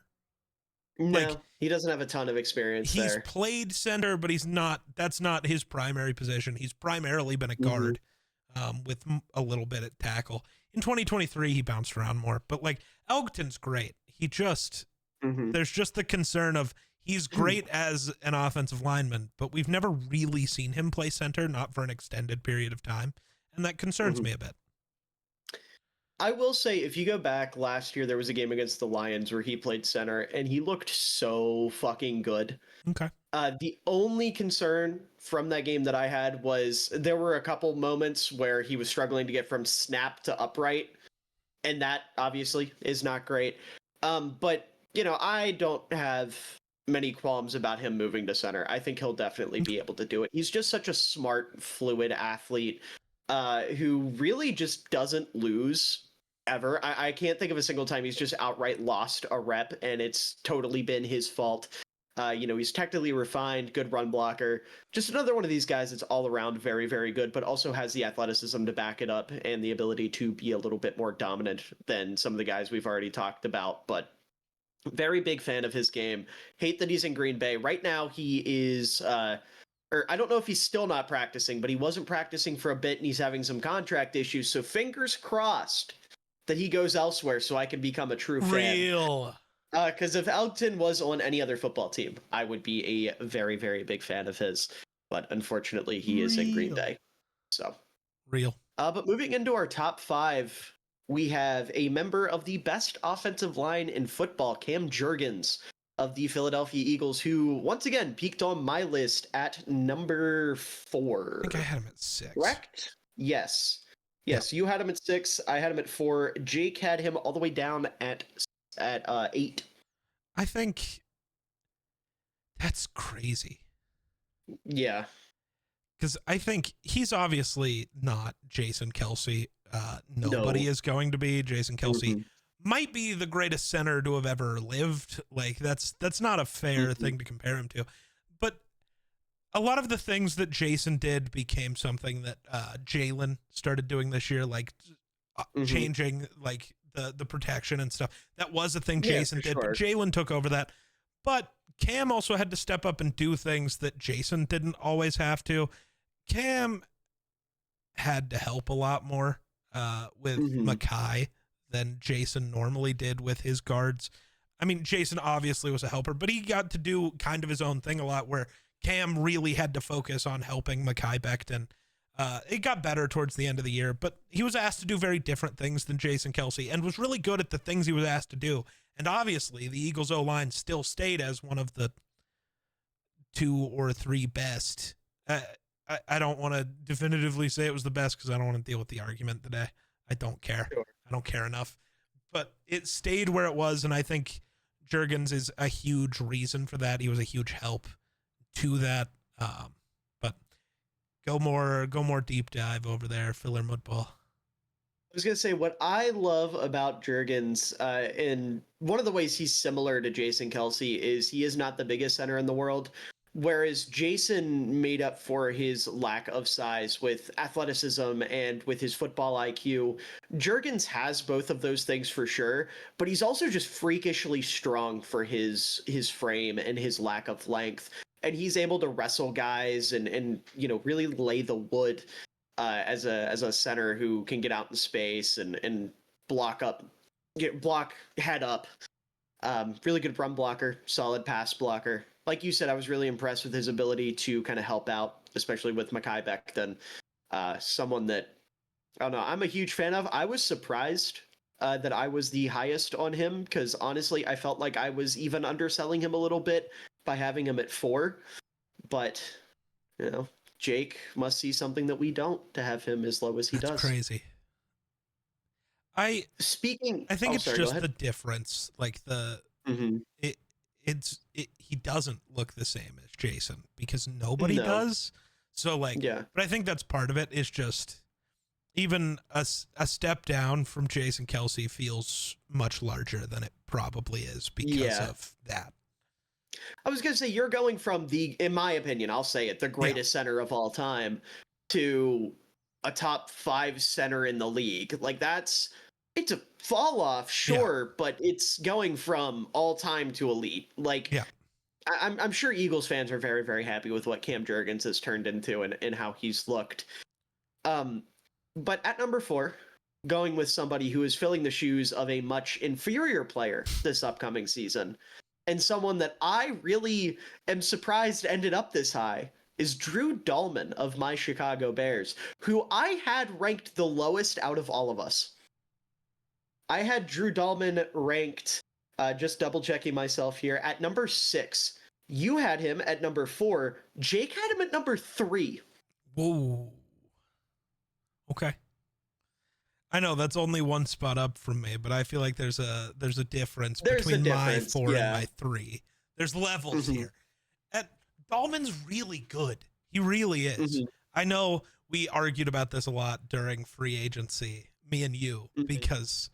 No, he doesn't have a ton of experience there. He's played center, but that's not his primary position. He's primarily been a guard. with a little bit at tackle. In 2023, he bounced around more, but like Elgton's great. He just, there's just the concern of he's great as an offensive lineman, but we've never really seen him play center, not for an extended period of time. And that concerns me a bit. I will say, if you go back last year, there was a game against the Lions where he played center, and he looked so fucking good. Okay. The only concern from that game that I had was there were a couple moments where he was struggling to get from snap to upright, and that obviously is not great. But, you know, I don't have many qualms about him moving to center. I think he'll definitely be able to do it. He's just such a smart, fluid athlete who really just doesn't lose ever. I can't think of a single time he's just outright lost a rep, and it's totally been his fault. You know, he's technically refined, good run blocker. Just another one of these guys that's all around very, very good, but also has the athleticism to back it up and the ability to be a little bit more dominant than some of the guys we've already talked about. But very big fan of his game. Hate that he's in Green Bay. Right now, he is... or I don't know if he's still not practicing, but he wasn't practicing for a bit, and he's having some contract issues. So fingers crossed that he goes elsewhere so I can become a true fan. Real. Because if Elgton was on any other football team, I would be a very, very big fan of his. But unfortunately, he is in Green Bay. So real. But moving into our top 5, we have a member of the best offensive line in football, Cam Jurgens of the Philadelphia Eagles, who once again peaked on my list at number 4. I think I had him at 6. Correct? Yes. Yes, you had him at 6. I had him at 4. Jake had him all the way down at 8. I think that's crazy. Yeah. Because I think he's obviously not Jason Kelce. Nobody is going to be. Jason Kelce might be the greatest center to have ever lived. Like, that's not a fair thing to compare him to. But a lot of the things that Jason did became something that Jalen started doing this year, like changing like the protection and stuff. That was a thing Jason did, but Jalen took over that. But Cam also had to step up and do things that Jason didn't always have to. Cam had to help a lot more with Makai than Jason normally did with his guards. I mean, Jason obviously was a helper, but he got to do kind of his own thing a lot, where Cam really had to focus on helping Makai Becton. It got better towards the end of the year, but he was asked to do very different things than Jason Kelce and was really good at the things he was asked to do. And obviously, the Eagles' O-line still stayed as one of the 2 or 3 best. I don't want to definitively say it was the best because I don't want to deal with the argument today. I don't care. Sure. I don't care enough. But it stayed where it was, and I think Jurgens is a huge reason for that. He was a huge help to that. But go more deep dive over there, Filler Mudball. I was going to say, what I love about Jurgens, and one of the ways he's similar to Jason Kelce is he is not the biggest center in the world, whereas Jason made up for his lack of size with athleticism and with his football IQ. Jurgens has both of those things for sure, but he's also just freakishly strong for his frame and his lack of length. And he's able to wrestle guys and you know, really lay the wood as a center who can get out in space and block head up. Really good run blocker, solid pass blocker. Like you said, I was really impressed with his ability to kind of help out, especially with Makai Becton, someone that, I don't know, I'm a huge fan of. I was surprised that I was the highest on him because honestly, I felt like I was even underselling him a little bit by having him at 4. But, you know, Jake must see something that we don't to have him as low as he does. That's crazy. I think it's just the difference. Like he doesn't look the same as Jason because nobody does. So like, but I think that's part of it is just even a step down from Jason Kelce feels much larger than it probably is because of that. I was going to say, you're going from in my opinion, I'll say it, the greatest center of all time to a top 5 center in the league. Like it's a fall off, sure, but it's going from all time to elite. Like, I'm sure Eagles fans are very, very happy with what Cam Jurgens has turned into and how he's looked. But at number 4, going with somebody who is filling the shoes of a much inferior player this upcoming season, and someone that I really am surprised ended up this high, is Drew Dahlman of my Chicago Bears, who I had ranked the lowest out of all of us. I had Drew Dahlman ranked, just double checking myself here, at number 6. You had him at number 4. Jake had him at number 3. Whoa. Okay. I know that's only one spot up from me, but I feel like there's a difference between my 4 and my 3. There's levels here. Dahlman's really good. He really is. I know we argued about this a lot during free agency, me and you, because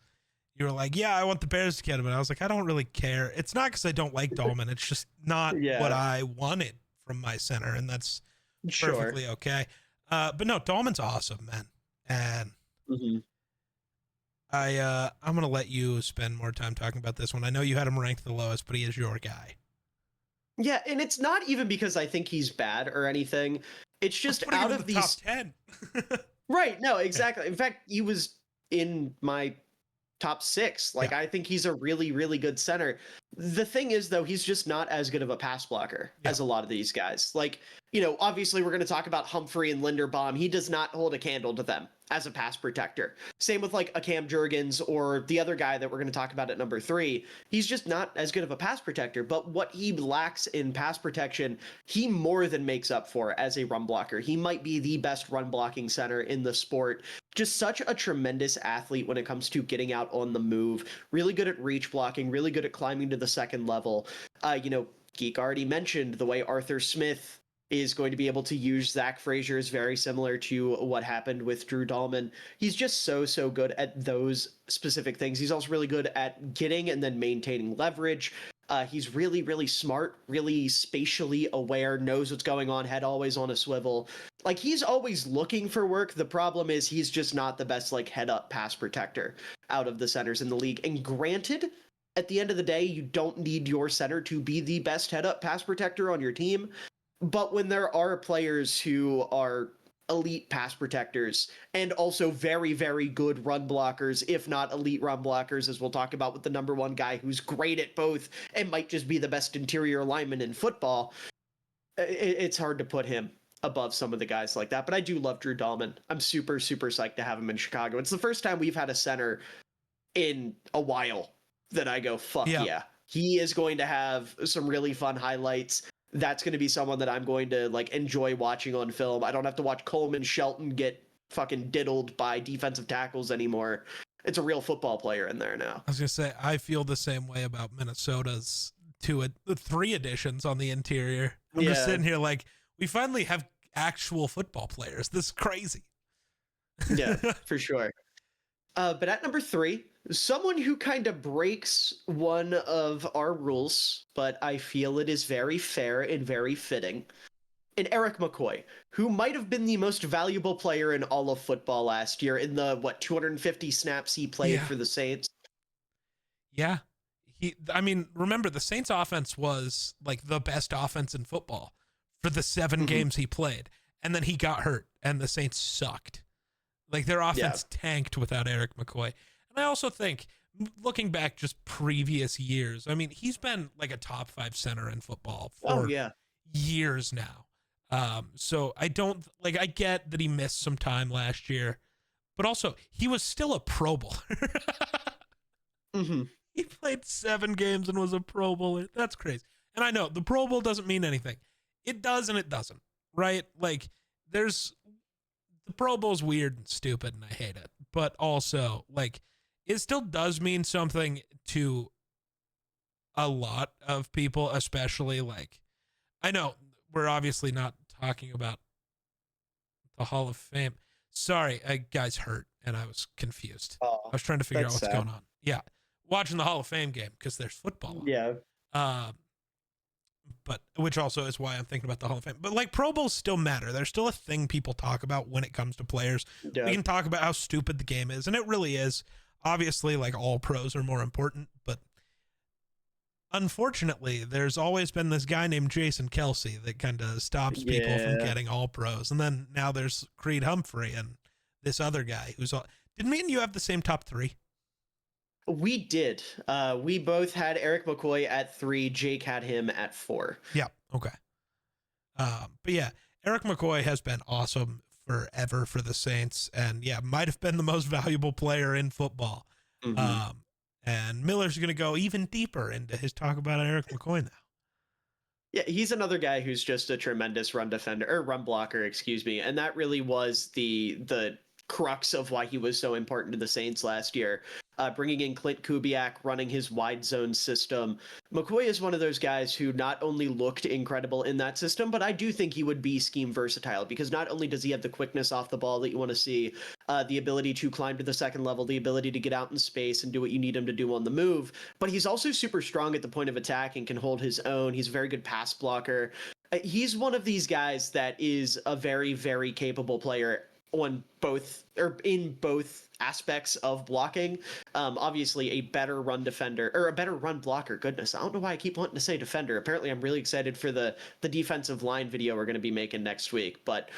you were like, yeah, I want the Bears to get him. And I was like, I don't really care. It's not because I don't like Dahlman. It's just not what I wanted from my center, and that's perfectly okay. But no, Dahlman's awesome, man. And I'm gonna let you spend more time talking about this one. I know you had him ranked the lowest, but he is your guy. Yeah, and it's not even because I think he's bad or anything. It's just out of these top 10. Right, no, exactly. In fact, he was in my top 6. Like, I think he's a really, really good center. The thing is, though, he's just not as good of a pass blocker as a lot of these guys. Like, you know, obviously we're going to talk about Humphrey and Linderbaum. He does not hold a candle to them as a pass protector. Same with like a Cam Jurgens or the other guy that we're going to talk about at number 3. He's just not as good of a pass protector, but what he lacks in pass protection, he more than makes up for as a run blocker. He might be the best run blocking center in the sport. Just such a tremendous athlete when it comes to getting out on the move. Really good at reach blocking, really good at climbing to the second level. You know, Geek already mentioned the way Arthur Smith is going to be able to use Zach Frazier is very similar to what happened with Drew Dahlman. He's just so good at those specific things. He's also really good at getting and then maintaining leverage. He's really, really smart, really spatially aware, knows what's going on, head always on a swivel. Like, he's always looking for work. The problem is he's just not the best, like, head-up pass protector out of the centers in the league. And granted, at the end of the day, you don't need your center to be the best head-up pass protector on your team. But when there are players who are elite pass protectors and also very, very good run blockers, if not elite run blockers, as we'll talk about with the number 1 guy who's great at both and might just be the best interior lineman in football, it's hard to put him above some of the guys like that. But I do love Drew Dahlman. I'm super, super psyched to have him in Chicago. It's the first time we've had a center in a while that I go, fuck yeah. He is going to have some really fun highlights. That's going to be someone that I'm going to like enjoy watching on film. I don't have to watch Coleman Shelton get fucking diddled by defensive tackles anymore. It's a real football player in there now. I was going to say, I feel the same way about Minnesota's 3 additions on the interior. I'm just sitting here like, we finally have actual football players. This is crazy. Yeah, for sure. But at number 3, someone who kind of breaks one of our rules, but I feel it is very fair and very fitting. And Eric McCoy, who might have been the most valuable player in all of football last year in the, 250 snaps he played for the Saints. Yeah. I mean, remember, the Saints offense was like the best offense in football for the 7 games he played. And then he got hurt and the Saints sucked. Like, their offense tanked without Eric McCoy. And I also think, looking back just previous years, I mean, he's been like a top 5 center in football for years now. So I don't, like, I get that he missed some time last year, but also he was still a Pro Bowler. He played 7 games and was a Pro Bowler. That's crazy. And I know the Pro Bowl doesn't mean anything. It does and it doesn't, right? Like, the Pro Bowl's weird and stupid and I hate it. But also, like, it still does mean something to a lot of people, especially, like, I know we're obviously not talking about the Hall of Fame. Sorry, a guy's hurt and I was confused. I was trying to figure out what's going on. Yeah. Watching the Hall of Fame game because there's football on. Yeah. But which also is why I'm thinking about the Hall of Fame. But like, Pro Bowls still matter. They're still a thing people talk about when it comes to players. Yeah. We can talk about how stupid the game is, and it really is. Obviously, like, all pros are more important, but unfortunately, there's always been this guy named Jason Kelsey that kind of stops people from getting all pros. And then now there's Creed Humphrey, and this other guy who's all. Did me and you have the same top three? We did. We both had Eric McCoy at 3. Jake had him at 4. Yeah. Okay. But yeah, Eric McCoy has been awesome forever for the Saints, and yeah, might have been the most valuable player in football. Mm-hmm. And Miller's going to go even deeper into his talk about Eric McCoy now. Yeah, he's another guy who's just a tremendous run defender or run blocker, excuse me. And that really was the crux of why he was so important to the Saints last year. Bringing in Clint Kubiak, running his wide zone system. McCoy is one of those guys who not only looked incredible in that system, but I do think he would be scheme versatile because not only does he have the quickness off the ball that you want to see, the ability to climb to the second level, the ability to get out in space and do what you need him to do on the move, but he's also super strong at the point of attack and can hold his own. He's a very good pass blocker. He's one of these guys that is a very, very capable player on both or in both aspects of blocking. Obviously a better run defender or a better run blocker. Goodness, I don't know why I keep wanting to say defender. Apparently I'm really excited for the defensive line video we're going to be making next week, but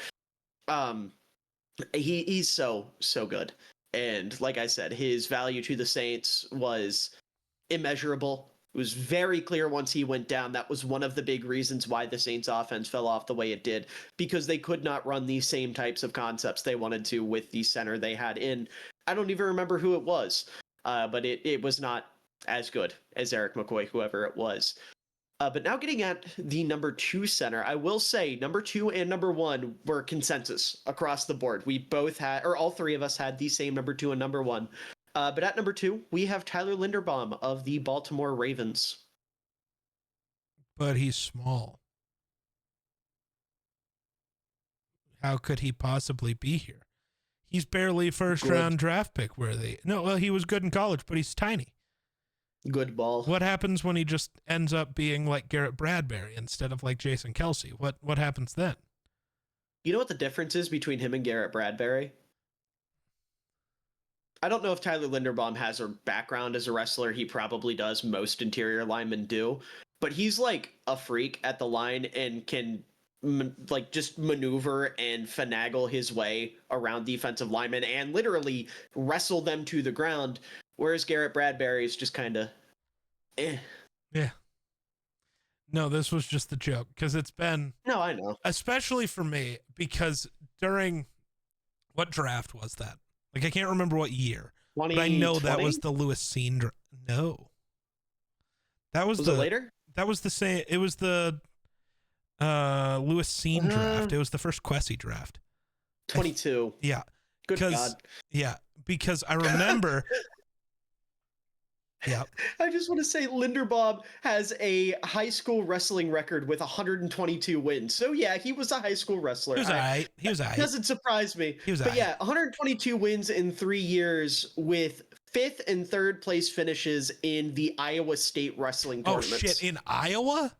he's so good. And like I said, his value to the Saints was immeasurable. It was very clear once he went down. That was one of the big reasons why the Saints offense fell off the way it did, because they could not run these same types of concepts they wanted to with the center they had in. I don't even remember who it was, but it was not as good as Eric McCoy, whoever it was. But now getting at the number 2 center, I will say number 2 and number 1 were consensus across the board. We both had, or all three of us had the same number 2 and number 1. But at number 2, we have Tyler Linderbaum of the Baltimore Ravens. But he's small. How could he possibly be here? He's barely first-round draft pick worthy. No, well, he was good in college, but he's tiny. Good ball. What happens when he just ends up being like Garrett Bradbury instead of like Jason Kelsey? What happens then? You know what the difference is between him and Garrett Bradbury? I don't know if Tyler Linderbaum has a background as a wrestler. He probably does. Most interior linemen do. But he's like a freak at the line and can like just maneuver and finagle his way around defensive linemen and literally wrestle them to the ground. Whereas Garrett Bradbury is just kind of Yeah. No, this was just the joke because it's been. No, I know. Especially for me, because during what draft was that? Like, I can't remember what year, but I know that was the Lewis Cine draft. No. That was it later? That was the same. It was the Lewis Cine draft. It was the first Quessy draft. 22. Yeah. Good God. Yeah, because I remember. Yeah. I just want to say Linderbaum has a high school wrestling record with 122 wins. So yeah, he was a high school wrestler. He was all right. He was all right. Doesn't surprise me. But yeah, 122 wins in 3 years with 5th and 3rd place finishes in the Iowa State wrestling tournaments. Oh shit, in Iowa?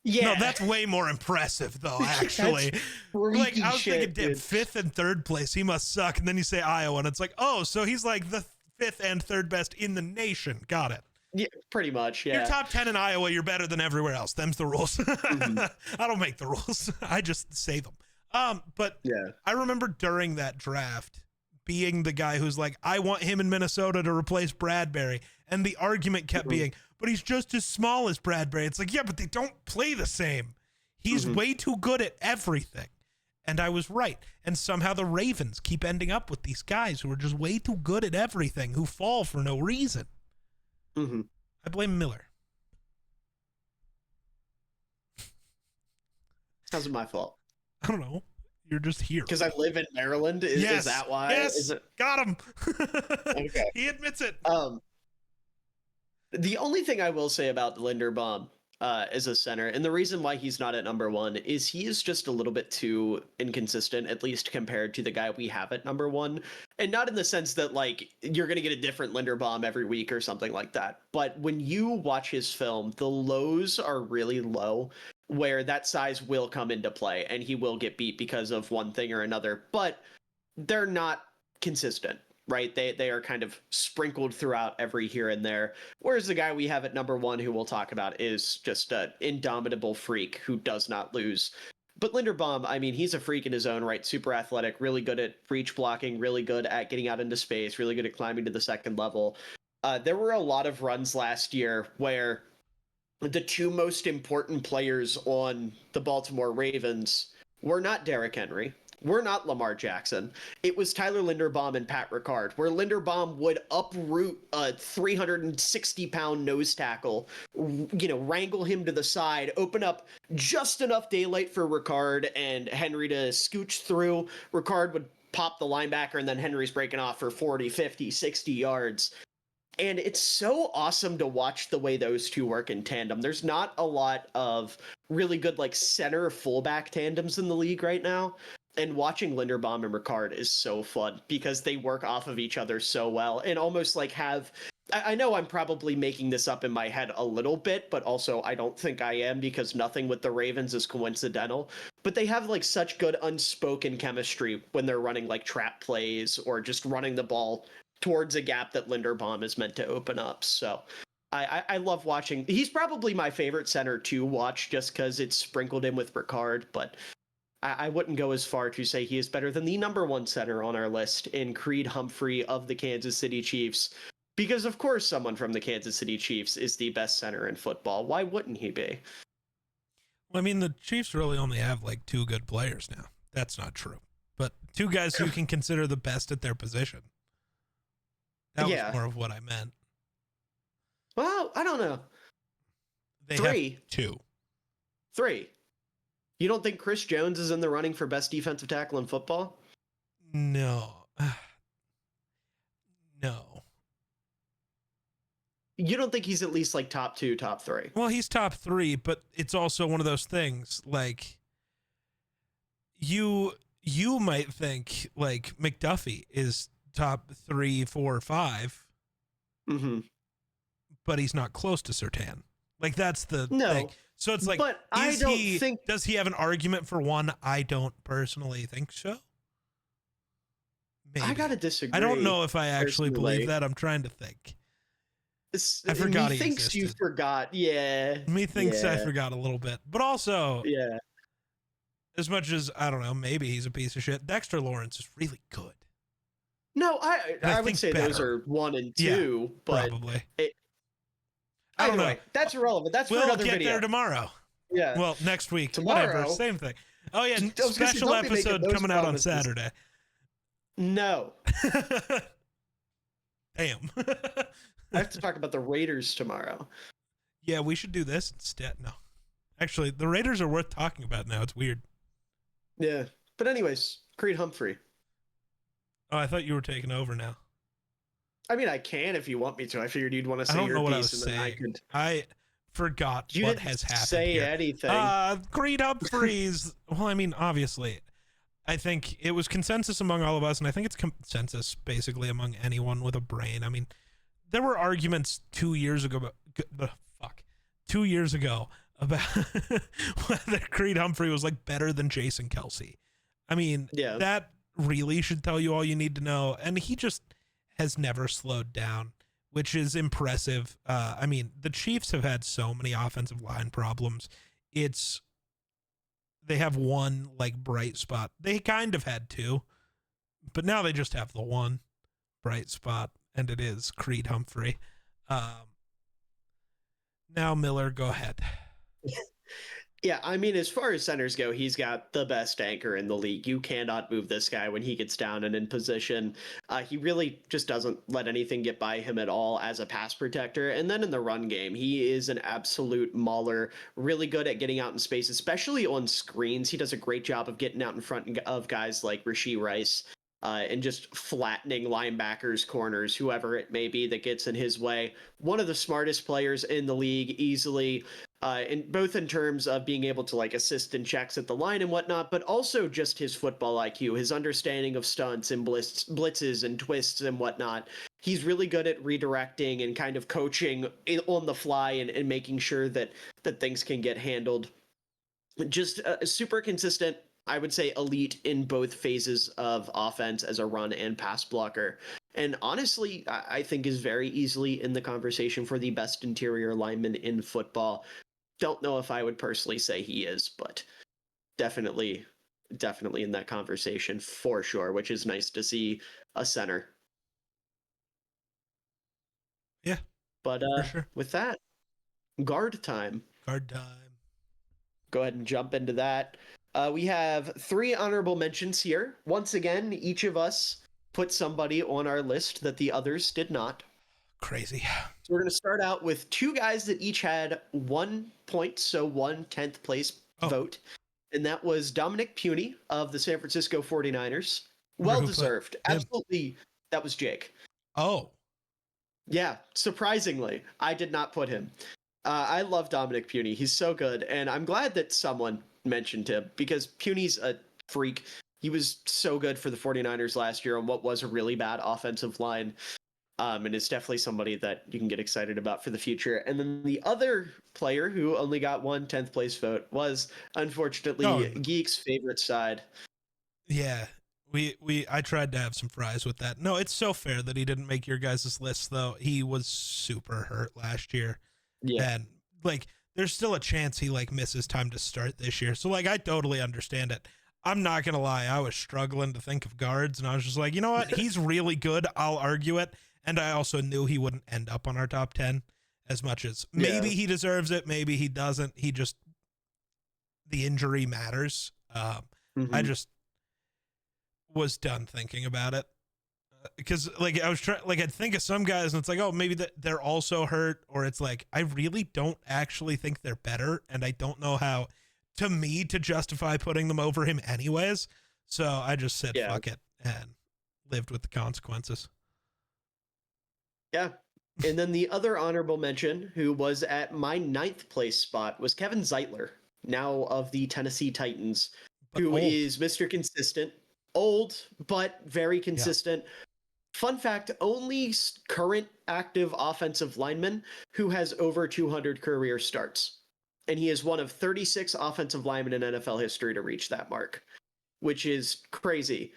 Yeah. No, that's way more impressive though, actually. Like I was thinking, damn, 5th and 3rd place, he must suck. And then you say Iowa, and it's like, oh, so he's like the 5th and 3rd best in the nation. Got it. Yeah, pretty much. Yeah. You're top 10 in Iowa. You're better than everywhere else. Them's the rules. Mm-hmm. I don't make the rules. I just say them. But yeah, I remember during that draft being the guy who's like, I want him in Minnesota to replace Bradbury. And the argument kept being, but he's just as small as Bradbury. It's like, yeah, but they don't play the same. He's way too good at everything. And I was right. And somehow the Ravens keep ending up with these guys who are just way too good at everything, who fall for no reason. I blame Miller. How's it my fault? I don't know. You're just here. Because I live in Maryland? Is that why? Yes, got him. Okay. He admits it. The only thing I will say about Linderbaum as a center, and the reason why he's not at number 1 is he is just a little bit too inconsistent, at least compared to the guy we have at number 1. And not in the sense that like you're going to get a different Linderbaum every week or something like that. But when you watch his film, the lows are really low, where that size will come into play and he will get beat because of one thing or another, but they're not consistent. Right, they are kind of sprinkled throughout every here and there. Whereas the guy we have at number 1, who we'll talk about, is just an indomitable freak who does not lose. But Linderbaum, I mean, he's a freak in his own right. Super athletic, really good at breach blocking, really good at getting out into space, really good at climbing to the second level. There were a lot of runs last year where the two most important players on the Baltimore Ravens were not Derrick Henry, were not Lamar Jackson. It was Tyler Linderbaum and Pat Ricard, where Linderbaum would uproot a 360-pound nose tackle, wrangle him to the side, open up just enough daylight for Ricard and Henry to scooch through. Ricard would pop the linebacker, and then Henry's breaking off for 40, 50, 60 yards. And it's so awesome to watch the way those two work in tandem. There's not a lot of really good like center fullback tandems in the league right now. And watching Linderbaum and Ricard is so fun because they work off of each other so well and almost like have. I know I'm probably making this up in my head a little bit, but also I don't think I am because nothing with the Ravens is coincidental. But they have like such good unspoken chemistry when they're running like trap plays or just running the ball towards a gap that Linderbaum is meant to open up. So I love watching. He's probably my favorite center to watch just because it's sprinkled in with Ricard, but I wouldn't go as far to say he is better than the number one center on our list in Creed Humphrey of the Kansas City Chiefs. Because, of course, someone from the Kansas City Chiefs is the best center in football. Why wouldn't he be? Well, I mean, the Chiefs really only have like two good players now. That's not true. But two guys who can consider the best at their position. That was more of what I meant. Well, I don't know. They have two. Three. You don't think Chris Jones is in the running for best defensive tackle in football? No. No. You don't think he's at least like top two, top three? Well, he's top three, but it's also one of those things like you might think like McDuffie is top 3, 4, 5. Mm-hmm. But he's not close to Surtain. Like that's the thing. So it's like, but I don't think. Does he have an argument for one? I don't personally think so. Maybe. I gotta disagree. I don't know if I actually believe that. I'm trying to think. I forgot he thinks existed. You forgot. Yeah. Me thinks I forgot a little bit, but also as much as I don't know, maybe he's a piece of shit. Dexter Lawrence is really good. No, I would say those are 1 and 2, but probably. I don't know. That's irrelevant. That's for another video. We'll get there tomorrow. Yeah. Well, next week. Tomorrow. Whatever. Same thing. Oh yeah, special episode coming out on Saturday. No. Damn. I have to talk about the Raiders tomorrow. Yeah, we should do this instead. No. Actually, the Raiders are worth talking about now. It's weird. Yeah. But anyways, Creed Humphrey. Oh, I thought you were taking over now. I mean, I can if you want me to. I figured you'd want to say your piece, and then I could. I forgot what has happened. Say here. Anything. Creed Humphreys. Well, I mean, obviously, I think it was consensus among all of us, and I think it's consensus basically among anyone with a brain. I mean, there were arguments 2 years ago. 2 years ago about whether Creed Humphrey was like better than Jason Kelce. I mean, that really should tell you all you need to know, and he just has never slowed down, which is impressive. I mean, the Chiefs have had so many offensive line problems. They have one like bright spot. They kind of had two, but now they just have the one bright spot, and it is Creed Humphrey. Now, Miller, go ahead. Yeah, I mean, as far as centers go, he's got the best anchor in the league. You cannot move this guy when he gets down and in position. He really just doesn't let anything get by him at all as a pass protector. And then in the run game, he is an absolute mauler, really good at getting out in space, especially on screens. He does a great job of getting out in front of guys like Rashee Rice and just flattening linebackers, corners, whoever it may be that gets in his way. One of the smartest players in the league, easily. Both in terms of being able to like assist in checks at the line and whatnot, but also just his football IQ, his understanding of stunts and blitzes and twists and whatnot. He's really good at redirecting and kind of coaching on the fly and making sure that things can get handled. Just super consistent, I would say elite in both phases of offense as a run and pass blocker. And honestly, I think is very easily in the conversation for the best interior lineman in football. Don't know if I would personally say he is, but definitely in that conversation for sure, which is nice to see a center. Yeah, But for sure. with that, guard time. Guard time. Go ahead and jump into that. We have 3 honorable mentions here. Once again, each of us put somebody on our list that the others did not. Crazy. So we're going to start out with 2 guys that each had 1 point, so 1 10th place vote. And that was Dominic Puny of the San Francisco 49ers. Well deserved. Absolutely. That was Jake. Oh. Yeah, surprisingly, I did not put him. I love Dominic Puny. He's so good, and I'm glad that someone mentioned him because Puny's a freak. He was so good for the 49ers last year on what was a really bad offensive line, and is definitely somebody that you can get excited about for the future. And then the other player who only got 1 10th place vote was, unfortunately, Geek's favorite side. Yeah. I tried to have some fries with that. No, it's so fair that he didn't make your guys' list, though. He was super hurt last year. Yeah. And, like, there's still a chance he, like, misses time to start this year. So, like, I totally understand it. I'm not going to lie. I was struggling to think of guards, and I was just like, you know what? He's really good. I'll argue it. And I also knew he wouldn't end up on our top 10 as much as maybe he deserves it. Maybe he doesn't. He just, the injury matters. I just was done thinking about it because like I was trying, like I'd think of some guys and it's like, oh, maybe that they're also hurt, or it's like I really don't actually think they're better, and I don't know how to justify putting them over him anyways. So I just said fuck it and lived with the consequences. Yeah. And then the other honorable mention, who was at my 9th place spot, was Kevin Zeitler, now of the Tennessee Titans, who is Mr. Consistent. Old, but very consistent. Yeah. Fun fact, only current active offensive lineman who has over 200 career starts. And he is one of 36 offensive linemen in NFL history to reach that mark, which is crazy.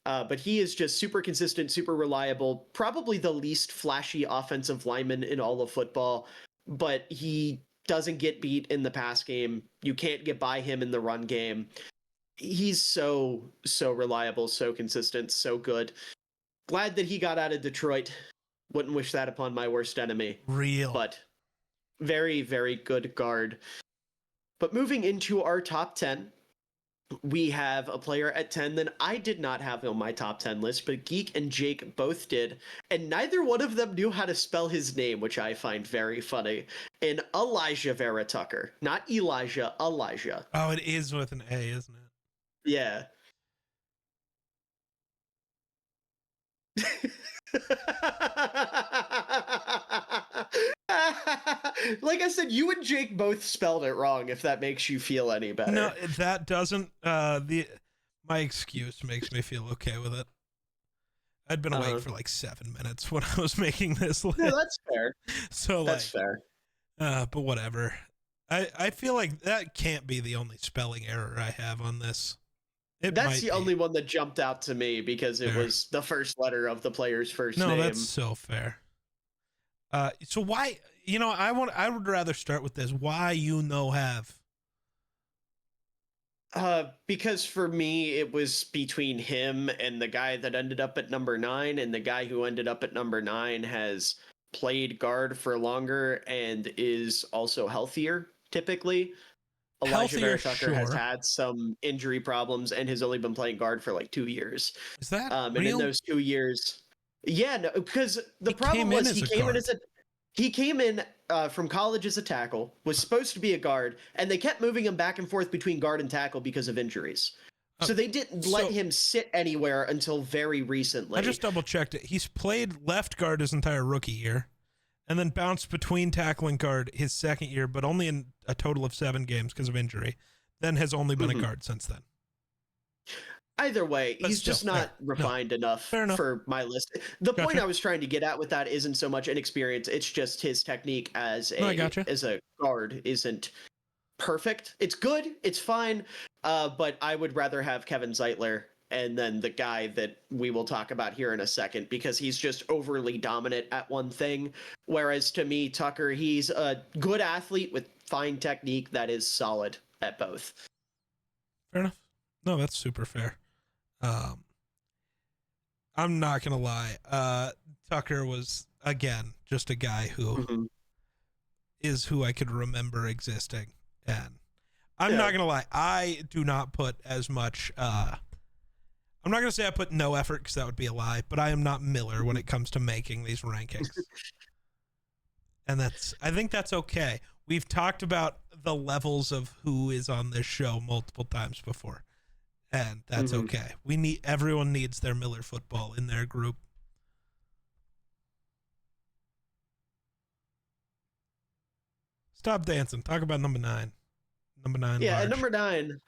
But he is just super consistent, super reliable, probably the least flashy offensive lineman in all of football, but he doesn't get beat in the pass game. You can't get by him in the run game. He's so reliable, so consistent, so good. Glad that he got out of Detroit. Wouldn't wish that upon my worst enemy. Real. But very, very good guard. But moving into our top 10, we have a player at 10 that I did not have on my top 10 list, but Geek and Jake both did. And neither one of them knew how to spell his name, which I find very funny. And Elijah Vera Tucker. Not Elijah, Elijah. Oh, it is with an A, isn't it? Yeah. Like I said, you and Jake both spelled it wrong, if that makes you feel any better. No, that doesn't. My excuse makes me feel okay with it. I'd been awake for like 7 minutes when I was making this list. Yeah, that's fair. So that's fair. But whatever. I feel like that can't be the only spelling error I have on this. That's the only one that jumped out to me because it was the first letter of the player's first name. No, that's so fair. So why, I would rather start with this. Why have? Because for me, it was between him and the guy that ended up at number 9, and the guy who ended up at number 9 has played guard for longer and is also healthier, typically. Elijah Vera Tucker has had some injury problems and has only been playing guard for like 2 years. Is that and in those 2 years, because the problem was he came in from college as a tackle, was supposed to be a guard, and they kept moving him back and forth between guard and tackle because of injuries. So they didn't let him sit anywhere until very recently. I just double checked it. He's played left guard his entire rookie year, and then bounced between tackle and guard his second year, but only in a total of 7 games because of injury. Then has only been a guard since then. Either way, he's just not refined enough for my list. The point I was trying to get at with that isn't so much inexperience. It's just his technique as a guard isn't perfect. It's good. It's fine. But I would rather have Kevin Zeitler and then the guy that we will talk about here in a second, because he's just overly dominant at one thing. Whereas to me, Tucker, he's a good athlete with fine technique that is solid at both. Fair enough. No, that's super fair. Um, I'm not gonna lie. Tucker was again just a guy who Mhm. is who I could remember existing, and I'm Yeah. not gonna lie. I do not put as much. I'm not gonna say I put no effort because that would be a lie, but I am not Miller when Mhm. it comes to making these rankings, and I think that's okay. We've talked about the levels of who is on this show multiple times before, and that's Mhm. okay. Everyone needs their Miller football in their group. Stop dancing. Talk about number 9. Number 9, Yeah, at Marge. number 9,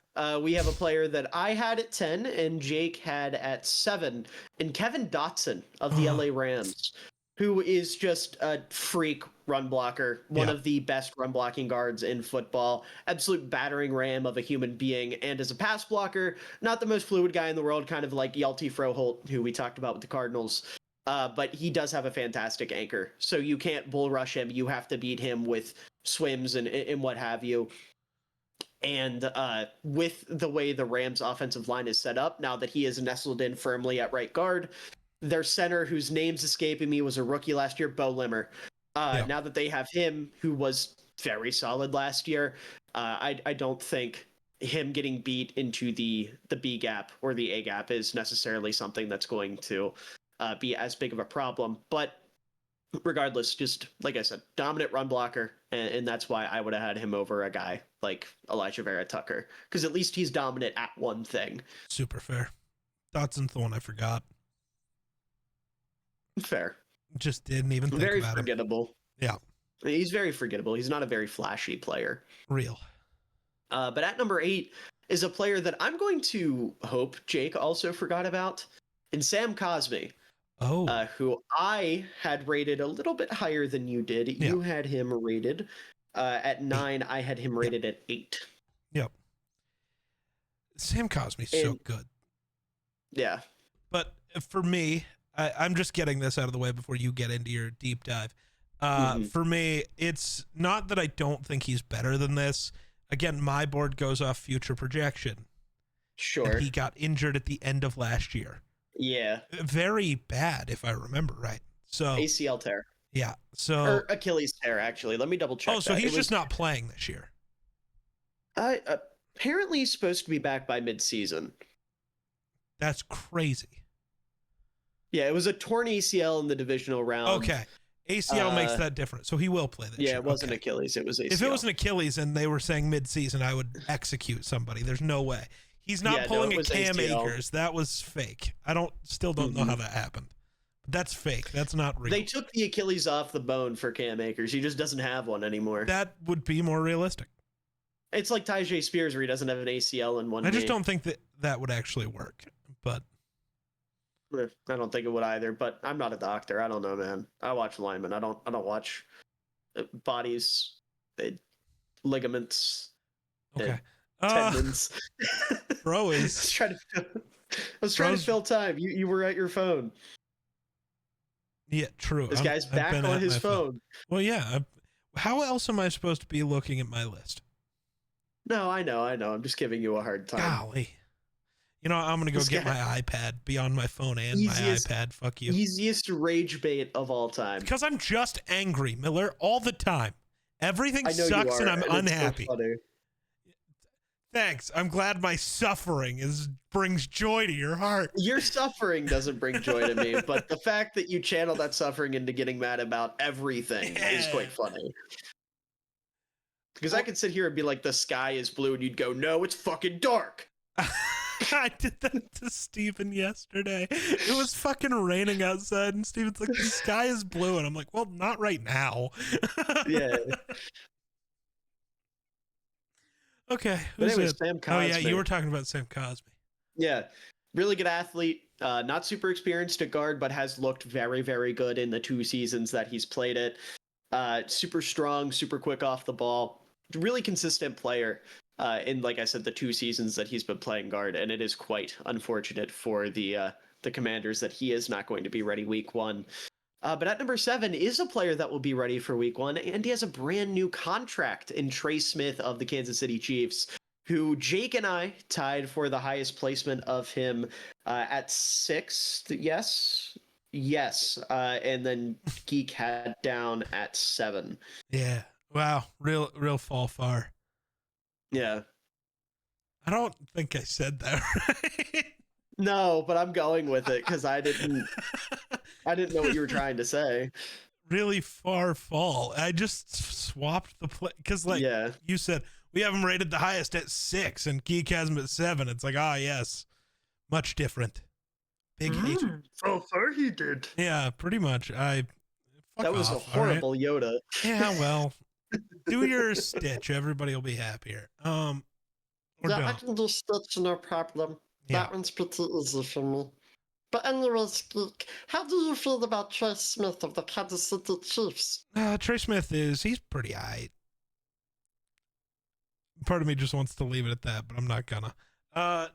we have a player that I had at 10 and Jake had at 7, and Kevin Dotson of the Oh, LA Rams, who is just a freak run blocker, one yeah, of the best run blocking guards in football, absolute battering ram of a human being, and as a pass blocker, not the most fluid guy in the world, kind of like Yelty Froholt, who we talked about with the Cardinals. But he does have a fantastic anchor, so you can't bull rush him. You have to beat him with swims and what have you. And with the way the Rams' offensive line is set up, now that he is nestled in firmly at right guard, their center, whose name's escaping me, was a rookie last year, Bo Limmer. yeah, Now that they have him, who was very solid last year, I don't think him getting beat into the B gap or the A gap is necessarily something that's going to be as big of a problem. But regardless, just like I said, dominant run blocker, and that's why I would have had him over a guy like Elijah Vera Tucker, because at least he's dominant at one thing. super fair. Dotson's the one I forgot. Fair. Just didn't even think Very about him. forgettable. Yeah, He's very forgettable. He's not a very flashy player. real. But at number 8 is a player that I'm going to hope Jake also forgot about, and Sam Cosmi, Oh, who I had rated a little bit higher than you did. yeah, You had him rated at 8. 9. I had him Yep, rated at 8. yep. Sam Cosmi's so And good. yeah. But for me, I'm just getting this out of the way before you get into your deep dive. Mhm. For me, it's not that I don't think he's better than this. Again, my board goes off future projection, and Sure. he got injured at the end of last year. Yeah. Very bad, if I remember right. So, ACL tear yeah. or So, Achilles tear. Actually, let me double oh, check so that. It he's just was not playing this year. apparently he's supposed to be back by mid-season. That's crazy. Yeah, it was a torn ACL in the divisional round. Okay. ACL makes that different. So he will play this Yeah, year. it wasn't Okay. Achilles. It was ACL. If it was an Achilles and they were saying mid-season, I would execute somebody. There's no way. He's not Yeah, no, pulling it a was Cam ACL. Akers. That was fake. I still don't know how that happened. But that's fake. That's not real. They took the Achilles off the bone for Cam Akers. He just doesn't have one anymore. That would be more realistic. It's like Tyjae Spears, where he doesn't have an ACL in one I just knee. don't think that would actually work. But I don't think it would either. But I'm not a doctor. I don't know, man. I watch Lineman. I don't watch bodies, ligaments, okay. tendons. Bro I is was trying to fill time. You were at your phone. yeah, true. This guy's I've back been on at his my phone. Well, yeah. How else am I supposed to be looking at my list? No, I know. I'm just giving you a hard time. Golly. You know, I'm going to go This get guy- my iPad, be on my phone and my iPad. Fuck you. Easiest rage bait of all time. Because I'm just angry, Miller, all the time. Everything I know sucks you are, and I'm it's so unhappy. funny. Thanks. I'm glad my suffering brings joy to your heart. Your suffering doesn't bring joy to me, but the fact that you channel that suffering into getting mad about everything is quite funny. Because I could sit here and be like, the sky is blue, and you'd go, no, it's fucking dark. I did that to Steven yesterday. It was fucking raining outside, and Steven's like, the sky is blue. And I'm like, well, not right now. Yeah. Okay. But Who's anyways, it? Sam Oh, yeah. Cosmi. You were talking about Sam Cosmi. Yeah. Really good athlete. Not super experienced at guard, but has looked very, very good in the 2 seasons that he's played it. Super strong, super quick off the ball. Really consistent player in, like I said, the 2 seasons that he's been playing guard. And it is quite unfortunate for the Commanders that he is not going to be ready week 1. But at number 7 is a player that will be ready for week 1, and he has a brand new contract in Trey Smith of the Kansas City Chiefs. who Jake and I tied for the highest placement of him at 6th. Yes. And then Geek had down at 7. Yeah. Wow. Real fall far. Yeah. I don't think I said that right. No, but I'm going with it because I didn't know what you were trying to say. Really far fall. I just swapped the play because, like, Yeah. you said we have him rated the highest at 6, and Geek has him at 7. It's like, yes, much different. Big H. So far he did. Yeah, pretty much. That was a horrible Yoda. Yeah, well, do your Stitch. Everybody will be happier. Or Yeah, I don't. can do Stitch, no problem. Yeah. That one's pretty easy for me. But anyways, Geek, how do you feel about Trey Smith of the Kansas City Chiefs? Trey Smith he's pretty aight. Part of me just wants to leave it at that, but I'm not gonna.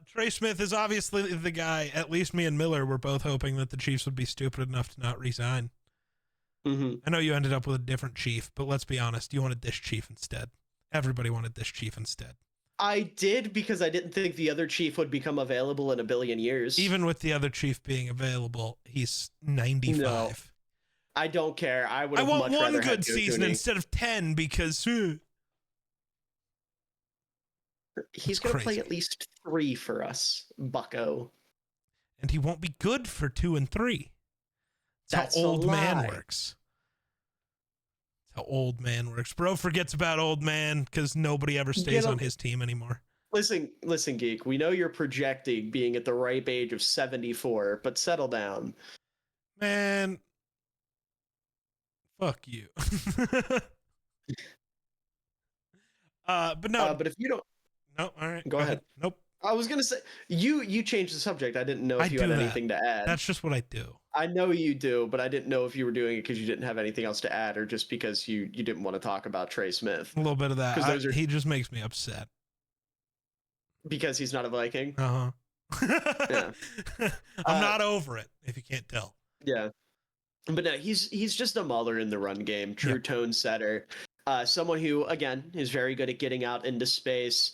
Trey Smith is obviously the guy, at least me and Miller were both hoping that the Chiefs would be stupid enough to not resign. Mm-hmm. I know you ended up with a different chief, but let's be honest, you wanted this chief instead. Everybody wanted this chief instead. I did because I didn't think the other chief would become available in a billion years. Even with the other chief being available, he's 95. No, I don't care. I would. I want much one rather good had Joe season Thuney. instead of 10 because He's That's going to play crazy. at least 3 for us, bucko. and he won't be good for 2 and 3. That's That's how a old man lie. works. That's how old man works. Bro forgets about old man because nobody ever stays on his team anymore. Listen, Geek. We know you're projecting being at the ripe age of 74, but settle down. Man, fuck you. But no. But if you don't, No, all right. Go ahead. Nope. I was gonna say you changed the subject. I didn't know if you had anything to add. That's just what I do. I know you do, but I didn't know if you were doing it because you didn't have anything else to add, or just because you didn't want to talk about Trey Smith. A little bit of that. 'Cause those are- He just makes me upset. Because he's not a Viking. Uh-huh. Yeah. I'm not over it, if you can't tell. Yeah. But no, he's just a mauler in the run game, true Yep. tone setter. Someone who, again, is very good at getting out into space,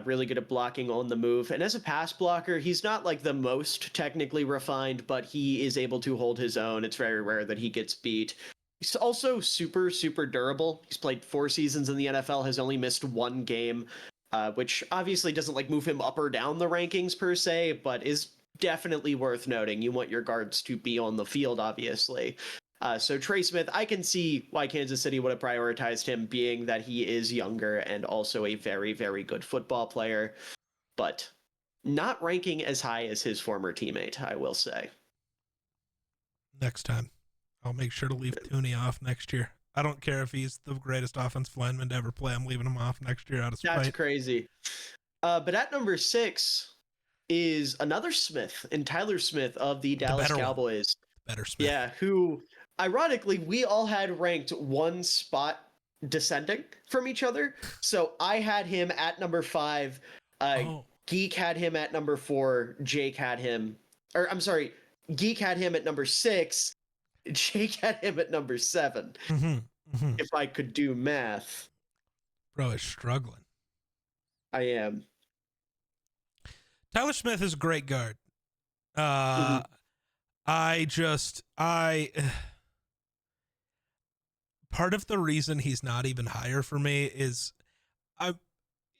really good at blocking on the move. And as a pass blocker, he's not like the most technically refined, but he is able to hold his own. It's very rare that he gets beat. He's also super, super durable. He's played 4 seasons in the NFL, has only missed 1 game, which obviously doesn't like move him up or down the rankings per se, but is definitely worth noting. You want your guards to be on the field, obviously. So Trey Smith, I can see why Kansas City would have prioritized him, being that he is younger and also a very, very good football player, but not ranking as high as his former teammate, I will say. Next time. I'll make sure to leave Tooney off next year. I don't care if he's the greatest offensive lineman to ever play. I'm leaving him off next year out of spite. That's crazy. But at number 6 is another Smith, and Tyler Smith of the Dallas Cowboys. Better Smith. Yeah, who, ironically, we all had ranked 1 spot descending from each other. So I had him at number 5. Geek had him at number 4. Jake had him, or I'm sorry, Geek had him at number 6. Jake had him at number 7. If I could do math. Bro is struggling. I am. Tyler Smith is a great guard. Part of the reason he's not even higher for me is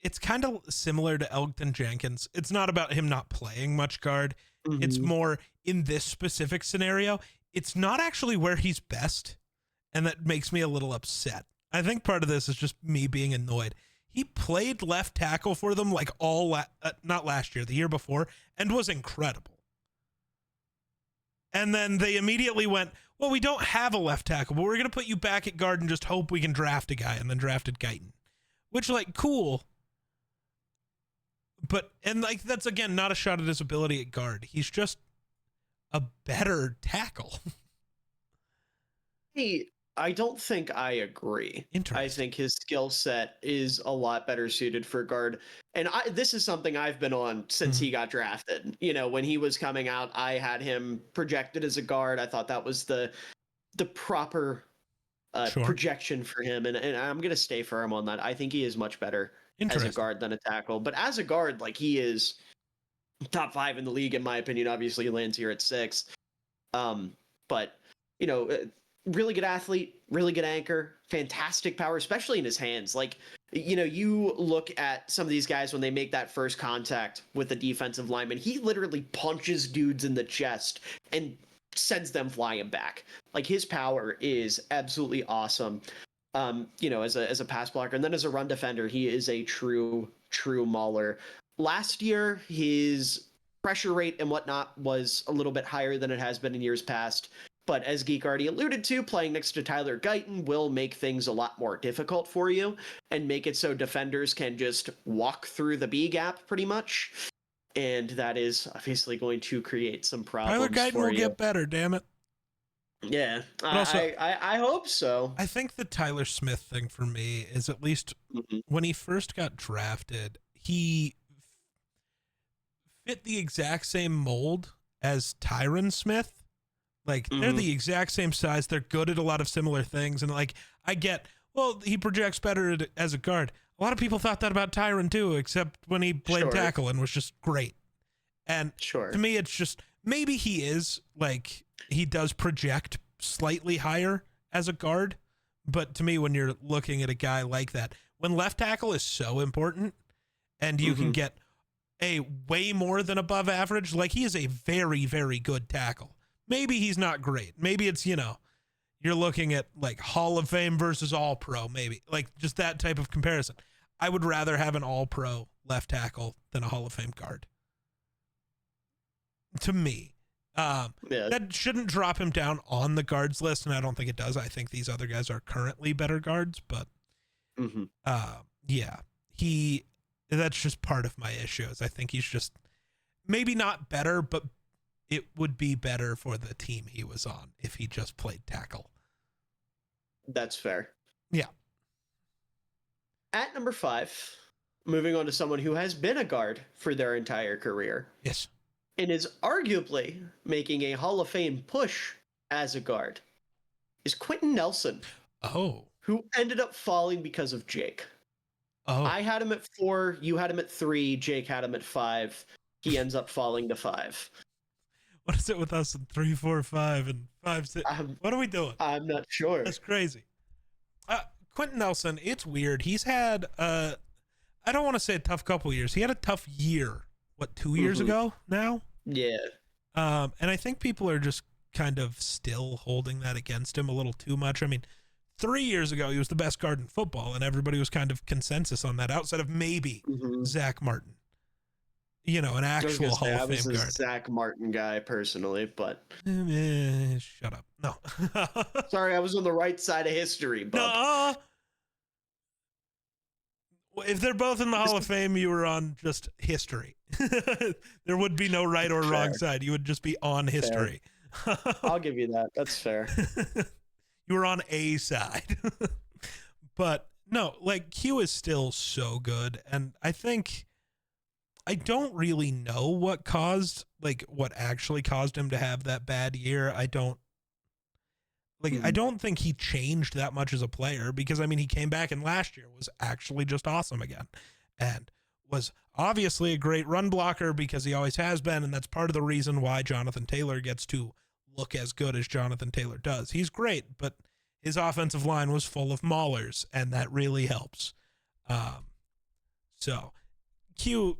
it's kind of similar to Elgton Jenkins. It's not about him not playing much guard. It's more in this specific scenario. It's not actually where he's best. And that makes me a little upset. I think part of this is just me being annoyed. He played left tackle for them like not last year, the year before, and was incredible. And then they immediately went, well, we don't have a left tackle, but we're going to put you back at guard and just hope we can draft a guy, and then drafted Guyton. Which, like, cool. But, and like, that's, again, not a shot at his ability at guard. He's just a better tackle. I don't think I agree. I think his skill set is a lot better suited for guard. And this is something I've been on since he got drafted. You know, when he was coming out, I had him projected as a guard. I thought that was the proper projection for him. And I'm going to stay firm on that. I think he is much better as a guard than a tackle. But as a guard, like, he is top 5 in the league, in my opinion. Obviously, he lands here at 6. But, really good athlete, really good anchor, fantastic power, especially in his hands. Like, you look at some of these guys when they make that first contact with the defensive lineman, he literally punches dudes in the chest and sends them flying back. Like, his power is absolutely awesome. As a pass blocker, and then as a run defender, he is a true mauler. Last year, his pressure rate and whatnot was a little bit higher than it has been in years past. But as Geek already alluded to, playing next to Tyler Guyton will make things a lot more difficult for you and make it so defenders can just walk through the B gap pretty much. And that is obviously going to create some problems. Tyler Guyton will get better, damn it. Yeah, also, I hope so. I think the Tyler Smith thing for me is, at least when he first got drafted, he fit the exact same mold as Tyron Smith. Like, they're the exact same size. They're good at a lot of similar things. And, like, I get, well, he projects better as a guard. A lot of people thought that about Tyron, too, except when he played tackle and was just great. And to me, it's just, maybe he is, like, he does project slightly higher as a guard. But to me, when you're looking at a guy like that, when left tackle is so important and you can get a way more than above average, like, he is a very, very good tackle. Maybe he's not great. Maybe it's, you're looking at, like, Hall of Fame versus All-Pro, maybe. Like, just that type of comparison. I would rather have an All-Pro left tackle than a Hall of Fame guard. To me. That shouldn't drop him down on the guards list, and I don't think it does. I think these other guys are currently better guards, but that's just part of my issues. I think he's just maybe not better, but it would be better for the team he was on if he just played tackle. That's fair. Yeah. At number 5, moving on to someone who has been a guard for their entire career. Yes. And is arguably making a Hall of Fame push as a guard, is Quentin Nelson. Oh. Who ended up falling because of Jake. Oh. I had him at 4, you had him at 3, Jake had him at 5. He ends up falling to 5. What is it with us in 3, 4, 5, and 5, 6? What are we doing? I'm not sure. That's crazy. Quentin Nelson, it's weird. He's had, I don't want to say a tough couple years. He had a tough year. What, 2 years ago now? Yeah. And I think people are just kind of still holding that against him a little too much. I mean, 3 years ago, he was the best guard in football, and everybody was kind of consensus on that, outside of maybe Zach Martin. An actual Hall of Fame guard. I was a Zach Martin guy personally, but shut up. No. Sorry, I was on the right side of history, but if they're both in the Hall of Fame, you were on just history. There would be no right or wrong side. You would just be on history. I'll give you that. That's fair. You were on a side. But no, like, Q is still so good, and I think I don't really know what actually caused him to have that bad year. I don't think he changed that much as a player, because, I mean, he came back and last year was actually just awesome again and was obviously a great run blocker, because he always has been. And that's part of the reason why Jonathan Taylor gets to look as good as Jonathan Taylor does. He's great, but his offensive line was full of maulers, and that really helps. So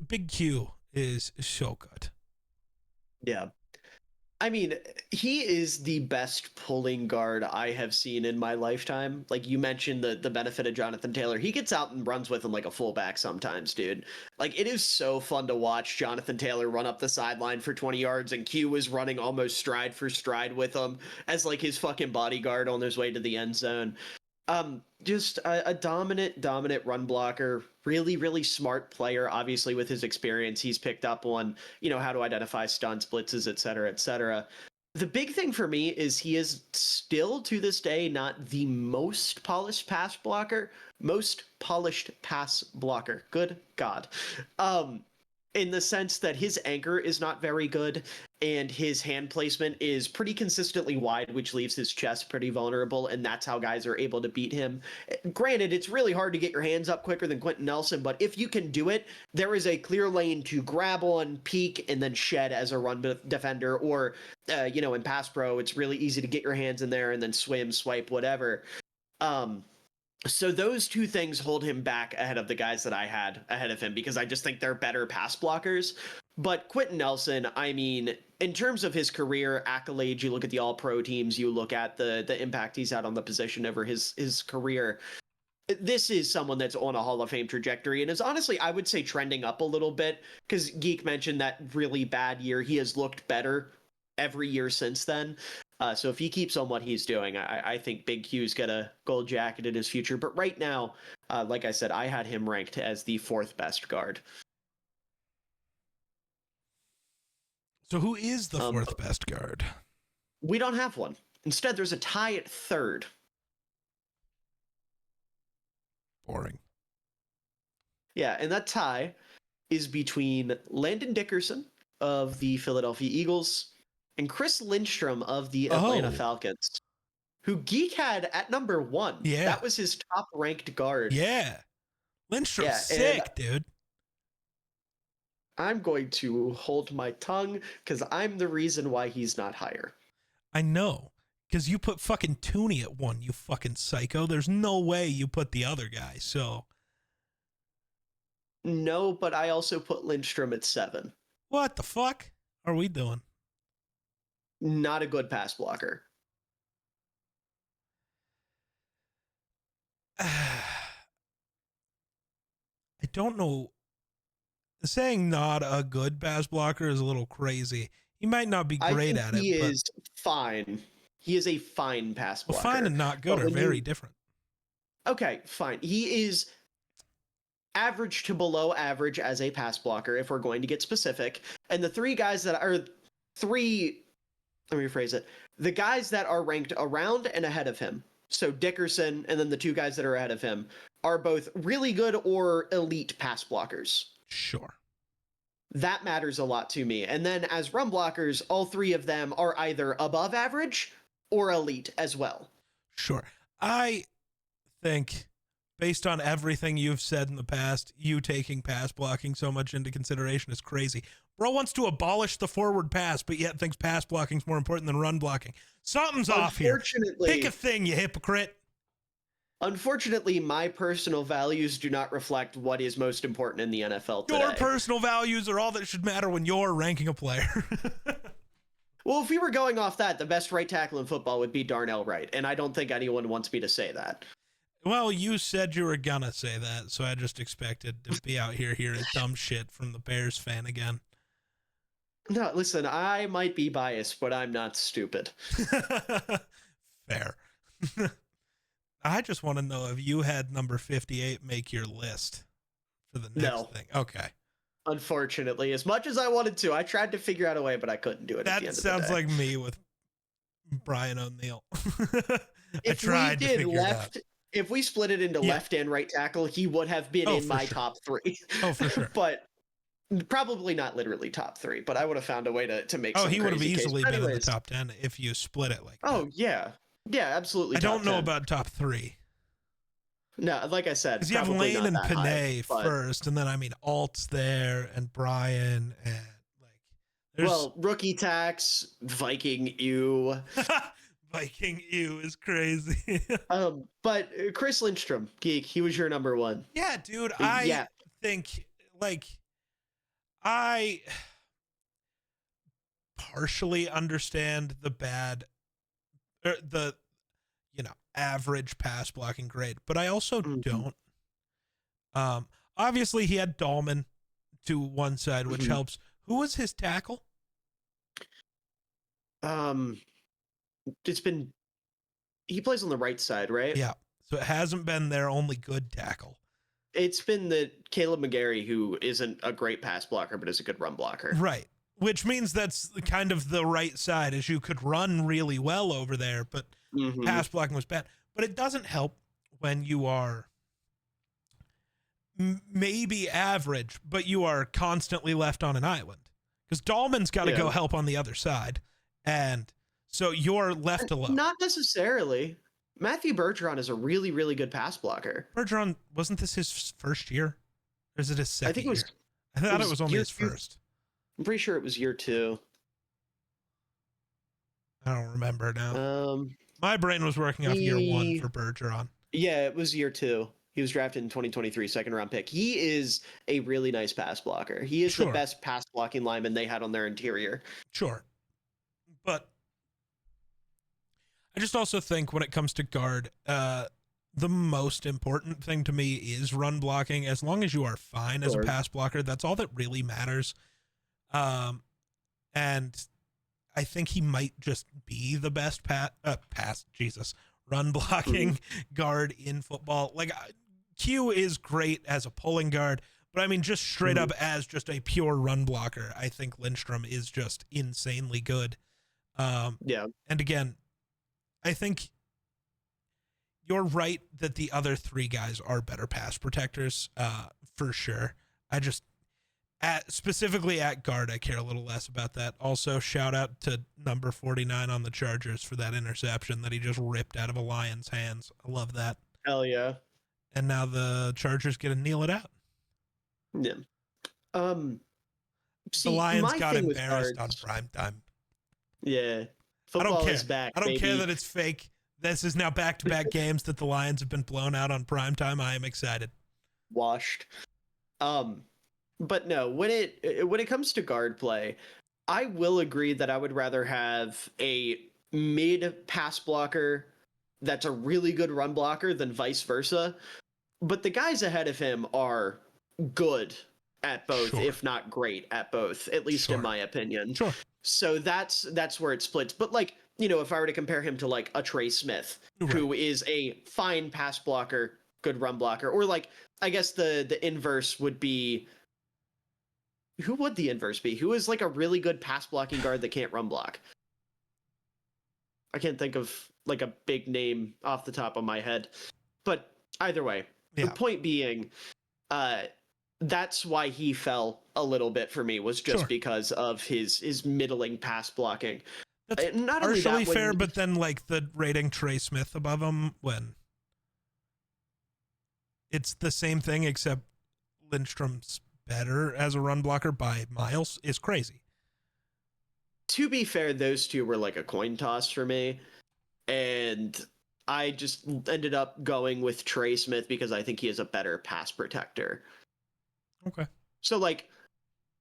Big Q is so good. Yeah. I mean, he is the best pulling guard I have seen in my lifetime. Like, you mentioned the benefit of Jonathan Taylor. He gets out and runs with him like a fullback sometimes, dude. Like, it is so fun to watch Jonathan Taylor run up the sideline for 20 yards, and Q is running almost stride for stride with him as, like, his fucking bodyguard on his way to the end zone. Just a dominant run blocker, really, really smart player. Obviously, with his experience, he's picked up on, how to identify stunts, blitzes, et cetera, et cetera. The big thing for me is he is still, to this day, not the most polished pass blocker. Good God. in the sense that his anchor is not very good and his hand placement is pretty consistently wide, which leaves his chest pretty vulnerable, and that's how guys are able to beat him. Granted, it's really hard to get your hands up quicker than Quentin Nelson, but if you can do it, there is a clear lane to grab on, peek, and then shed as a run defender, or, in pass pro, it's really easy to get your hands in there and then swim, swipe, whatever. So those two things hold him back ahead of the guys that I had ahead of him, because I just think they're better pass blockers. But Quentin Nelson, I mean, in terms of his career accolades, you look at the all-pro teams, you look at the impact he's had on the position over his career. This is someone that's on a Hall of Fame trajectory and is honestly, I would say, trending up a little bit, because Geek mentioned that really bad year. He has looked better every year since then. So if he keeps on what he's doing, I think Big Q's got a gold jacket in his future. But right now, like I said, I had him ranked as the 4th best guard. So who is the 4th best guard? We don't have one. Instead, there's a tie at 3rd. Boring. Yeah, and that tie is between Landon Dickerson of the Philadelphia Eagles and Chris Lindstrom of the Atlanta Falcons, who Geek had at number 1. Yeah. That was his top-ranked guard. Yeah. Lindstrom's sick, dude. I'm going to hold my tongue, because I'm the reason why he's not higher. I know. Because you put fucking Tooney at 1, you fucking psycho. There's no way you put the other guy, so... No, but I also put Lindstrom at 7. What the fuck are we doing? Not a good pass blocker. I don't know. Saying not a good pass blocker is a little crazy. He might not be great at it. He is fine. He is a fine pass blocker. Well, fine and not good are very different. Okay, fine. He is average to below average as a pass blocker, if we're going to get specific. And the three guys that are let me rephrase it. The guys that are ranked around and ahead of him, so Dickerson and then the 2 guys that are ahead of him, are both really good or elite pass blockers. Sure. That matters a lot to me. And then as run blockers, all 3 of them are either above average or elite as well. Sure. I think, based on everything you've said in the past, you taking pass blocking so much into consideration is crazy. Bro wants to abolish the forward pass, but yet thinks pass blocking is more important than run blocking. Something's off here. Pick a thing, you hypocrite. Unfortunately, my personal values do not reflect what is most important in the NFL today. Your personal values are all that should matter when you're ranking a player. Well, if we were going off that, the best right tackle in football would be Darnell Wright, and I don't think anyone wants me to say that. Well, you said you were gonna say that, so I just expected to be out here hearing dumb shit from the Bears fan again. No, listen, I might be biased, but I'm not stupid. Fair. I just want to know if you had number 58 make your list for the next thing. Okay. Unfortunately, as much as I wanted to, I tried to figure out a way, but I couldn't do it. That sounds like me with Brian O'Neill. If we split it into left and right tackle, he would have been in my top 3. Oh, for sure. But probably not literally top 3, but I would have found a way to make some he would have crazy easily case. been in the top 10 if you split it like that. Oh, yeah. Yeah, absolutely. I don't know about top 3. No, like I said, because you have Lane and Panay first, and then Alt's there and Brian and rookie tax, Viking ew. Viking ew is crazy. But Chris Lindstrom, Geek, he was your number 1. Yeah, dude. I think I partially understand the average pass blocking grade, but I also don't. Obviously he had Dahlman to one side, which helps. Who was his tackle? He plays on the right side, right? Yeah. So it hasn't been their only good tackle. It's been the Caleb McGarry, who isn't a great pass blocker, but is a good run blocker. Right. Which means that's kind of the right side, as you could run really well over there, but pass blocking was bad. But it doesn't help when you are maybe average, but you are constantly left on an island because Dahlman's got to go help on the other side. And so you're left alone. Not necessarily. Matthew Bergeron is a really, really good pass blocker. Bergeron, wasn't this his first year? Or is it his second year? I thought it was only his first. I'm pretty sure it was year 2. I don't remember now. My brain was working off year 1 for Bergeron. Yeah, it was year 2. He was drafted in 2023, second round pick. He is a really nice pass blocker. He is the best pass blocking lineman they had on their interior. Sure. But I just also think when it comes to guard, the most important thing to me is run blocking. As long as you are fine as a pass blocker, that's all that really matters. And I think he might just be the best run blocking guard in football. Like Q is great as a pulling guard, but I mean, just straight up as just a pure run blocker, I think Lindstrom is just insanely good. And again, I think you're right that the other 3 guys are better pass protectors, for sure. I just, specifically at guard, I care a little less about that. Also, shout out to number 49 on the Chargers for that interception that he just ripped out of a Lion's hands. I love that. Hell yeah. And now the Chargers get to kneel it out. Yeah. The Lions got embarrassed on primetime. Yeah. Football is back. I don't care that it's fake. This is now back-to-back games that the Lions have been blown out on primetime. I am excited. Washed. But no, when it comes to guard play, I will agree that I would rather have a mid pass blocker that's a really good run blocker than vice versa. But the guys ahead of him are good at both, if not great at both, at least in my opinion. Sure. So that's where it splits. But like, you know, if I were to compare him to like a Trey Smith, who is a fine pass blocker, good run blocker, or like, I guess the inverse would be, who would the inverse be? Who is like a really good pass blocking guard that can't run block? I can't think of like a big name off the top of my head. But either way, the point being, that's why he fell a little bit for me, was just because of his middling pass blocking. That's not partially fair, but then like the rating Trey Smith above him when it's the same thing except Lindstrom's better as a run blocker by miles is crazy. To be fair, those two were like a coin toss for me, and I just ended up going with Trey Smith because I think he is a better pass protector. Okay. So like,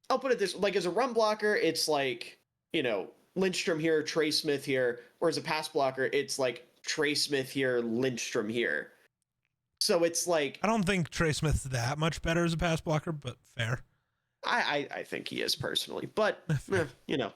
I'll put it this, like as a run blocker, it's like, you know, Lindstrom here, Trey Smith here, or as a pass blocker, it's like Trey Smith here, Lindstrom here. So it's like, I don't think Trey Smith's that much better as a pass blocker, but fair. I think he is personally, but you know,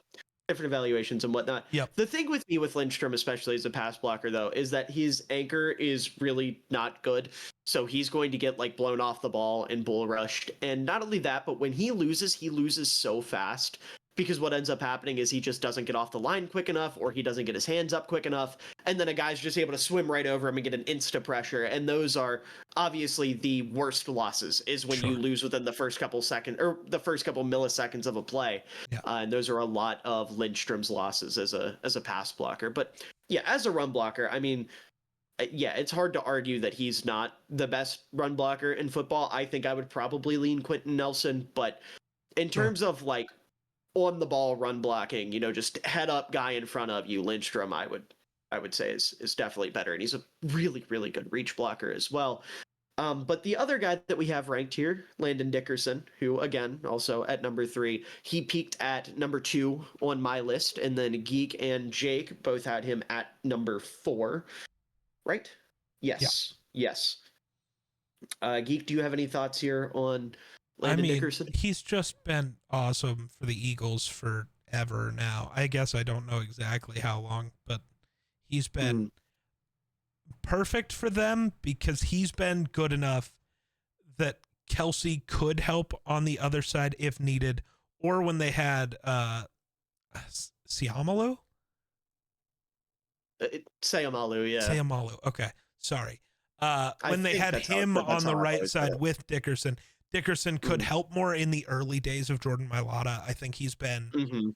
different evaluations and whatnot. Yep. The thing with me with Lindstrom, especially as a pass blocker though, is that his anchor is really not good. So he's going to get like blown off the ball and bull rushed. And not only that, but when he loses so fast, because what ends up happening is he just doesn't get off the line quick enough, or he doesn't get his hands up quick enough, and then a guy's just able to swim right over him and get an insta pressure. And those are obviously the worst losses, is when you lose within the first couple seconds or the first couple milliseconds of a play. And those are a lot of Lindstrom's losses as a pass blocker. But yeah, as a run blocker, I mean, yeah, it's hard to argue that he's not the best run blocker in football. I think I would probably lean Quentin Nelson, but in terms of like on the ball run blocking, you know, just head up guy in front of you, Lindstrom, I would say is definitely better. And he's a really, really good reach blocker as well. But the other guy that we have ranked here, Landon Dickerson, who again, also at number 3, he peaked at number 2 on my list. And then Geek and Jake both had him at number 4, right? Yes. Yeah. Yes. Geek, do you have any thoughts here on Landon Dickerson? He's just been awesome for the Eagles forever now. I guess I don't know exactly how long, but he's been perfect for them because he's been good enough that Kelsey could help on the other side if needed, or when they had Siamalu? Sayamalu, yeah. Sayamalu, okay. Sorry. When they had him on the right side with with Dickerson, Dickerson could help more in the early days of Jordan Mailata. I think he's been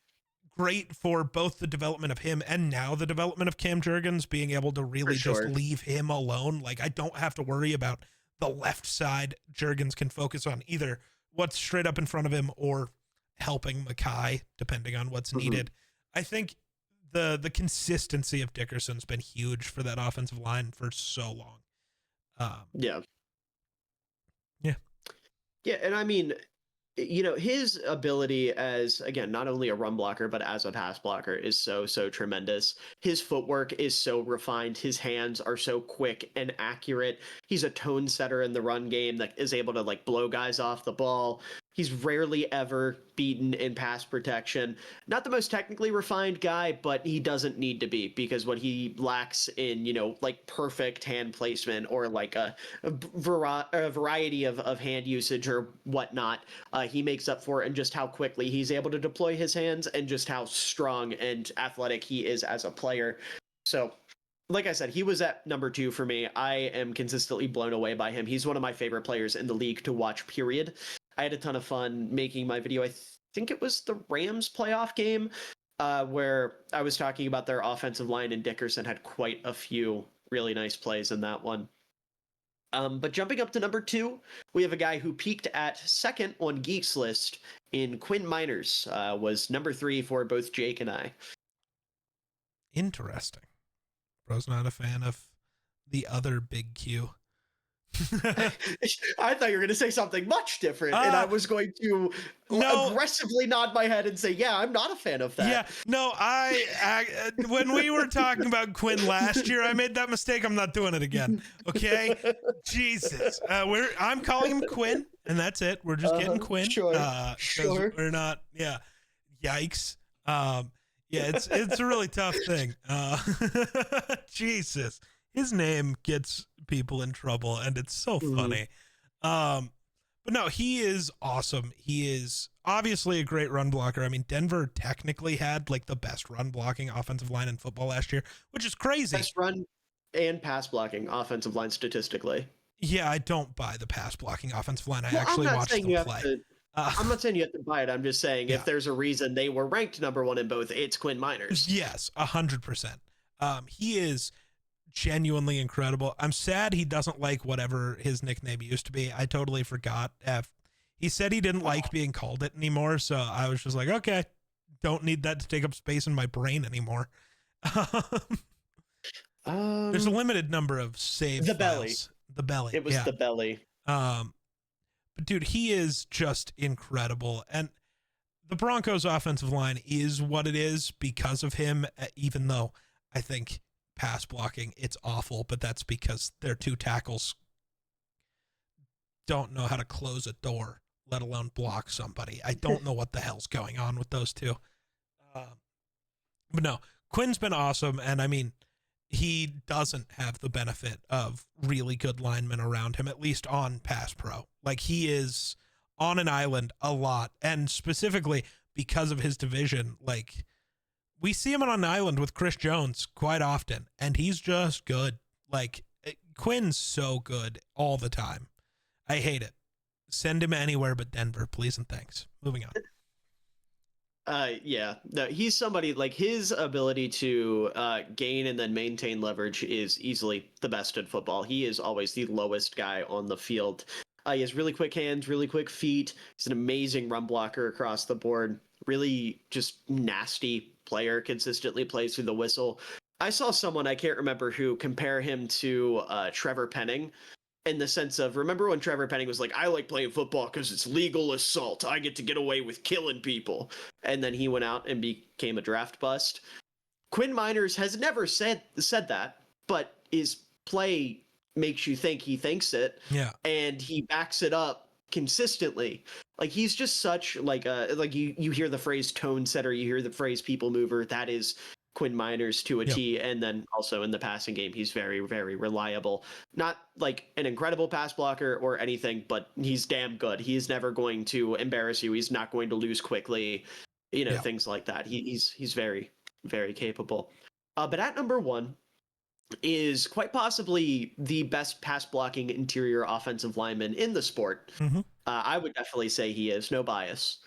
great for both the development of him and now the development of Cam Jurgens, being able to really just leave him alone. Like, I don't have to worry about the left side. Jurgens can focus on either what's straight up in front of him or helping Mackay, depending on what's needed. I think the consistency of Dickerson's been huge for that offensive line for so long. Yeah. Yeah, and I mean, you know, his ability as, again, not only a run blocker, but as a pass blocker is so tremendous. His footwork is so refined. His hands are so quick and accurate. He's a tone setter in the run game that is able to, like, blow guys off the ball. He's rarely ever beaten in pass protection. Not the most technically refined guy, but he doesn't need to be, because what he lacks in, you know, like perfect hand placement or like a variety of hand usage or whatnot, he makes up for it in just how quickly he's able to deploy his hands and just how strong and athletic he is as a player. So, like I said, he was at number 2 for me. I am consistently blown away by him. He's one of my favorite players in the league to watch, period. I had a ton of fun making my video. I think it was the Rams playoff game where I was talking about their offensive line, and Dickerson had quite a few really nice plays in that one. But jumping up to number 2, we have a guy who peaked at second on Geek's list in Quinn Miners, was number 3 for both Jake and I. Interesting. Bro's not a fan of the other big Q. I thought you were going to say something much different, and I was going to aggressively nod my head and say, yeah, I'm not a fan of that. Yeah, no, I when we were talking about Quinn last year, I made that mistake. I'm not doing it again. Okay, Jesus, I'm calling him Quinn, and that's it. We're just getting Quinn. Sure. We're not. Yeah, yikes. Yeah, it's a really tough thing. Jesus, his name gets people in trouble, and it's so funny. But no, he is awesome. He is obviously a great run blocker. I mean, Denver technically had like the best run blocking offensive line in football last year, which is crazy. Best run and pass blocking offensive line statistically. Yeah, I don't buy the pass blocking offensive line. I actually watched them play. I'm not saying you have to buy it. I'm just saying if there's a reason they were ranked number 1 in both, it's Quinn Miners. Yes, 100%. He is genuinely incredible. I'm sad he doesn't like whatever his nickname used to be. I totally forgot. He said he didn't like being called it anymore, so I was just like, okay, don't need that to take up space in my brain anymore. There's a limited number of save files. The belly. It was the belly. But dude, he is just incredible. And the Broncos offensive line is what it is because of him, even though I think pass blocking, it's awful, but that's because their 2 tackles don't know how to close a door, let alone block somebody. I don't know what the hell's going on with those 2. But no, Quinn's been awesome, and I mean, he doesn't have the benefit of really good linemen around him, at least on pass pro. Like, he is on an island a lot, and specifically because of his division, like, we see him on an island with Chris Jones quite often, and he's just good. Like, Quinn's so good all the time. I hate it. Send him anywhere but Denver, please and thanks. Moving on. Yeah, no, he's somebody, like, his ability to gain and then maintain leverage is easily the best in football. He is always the lowest guy on the field. He has really quick hands, really quick feet. He's an amazing run blocker across the board. Really just nasty player, consistently plays through the whistle. I saw someone, I can't remember who, compare him to Trevor Penning, in the sense of, remember when Trevor Penning was like, I like playing football because it's legal assault. I get to get away with killing people. And then he went out and became a draft bust. Quinn Miners has never said that, but his play makes you think he thinks it. Yeah. And he backs it up consistently. Like, he's just such like you hear the phrase tone setter, you hear the phrase people mover. That is Quinn Miners to a T. And then also in the passing game, he's very, very reliable. Not like an incredible pass blocker or anything, but he's damn good. He's never going to embarrass you. He's not going to lose quickly, things like that. He's very, very capable. But at number 1, is quite possibly the best pass blocking interior offensive lineman in the sport. Mm-hmm. I would definitely say he is, no bias.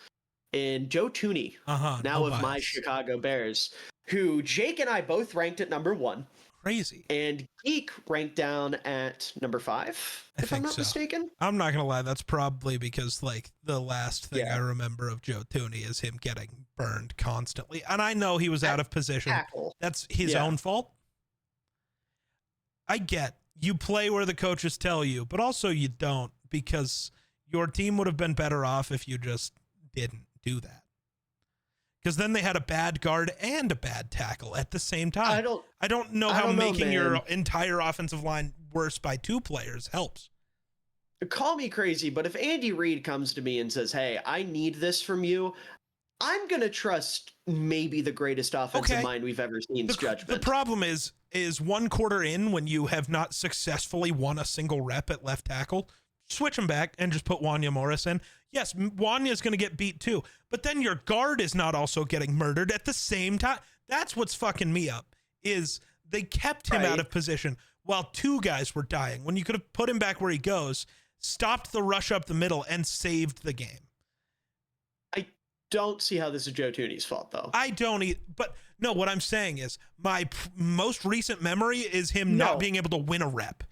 And Joe Tooney, now No of my bias. Chicago Bears, who Jake and I both ranked at number 1. Crazy. And Geek ranked down at number 5, if I'm not mistaken. I'm not gonna lie, that's probably because like the last thing Yeah. I remember of Joe Tooney is him getting burned constantly, and I know he was out of position. Tackle. That's his own fault. I get you play where the coaches tell you, but also you don't, because your team would have been better off if you just didn't do that. Because then they had a bad guard and a bad tackle at the same time. I don't know how making your entire offensive line worse by 2 players helps. Call me crazy, but if Andy Reid comes to me and says, "Hey, I need this from you," I'm going to trust maybe the greatest offensive mind we've ever seen's judgment. The problem is 1 quarter in, when you have not successfully won a single rep at left tackle, switch him back and just put Wanya Morris in. Yes, Wanya's going to get beat too, but then your guard is not also getting murdered at the same time. That's what's fucking me up, is they kept him out of position while 2 guys were dying, when you could have put him back where he goes, stopped the rush up the middle, and saved the game. Don't see how this is Joe Tooney's fault, though. I don't but no, what I'm saying is my most recent memory is him not being able to win a rep.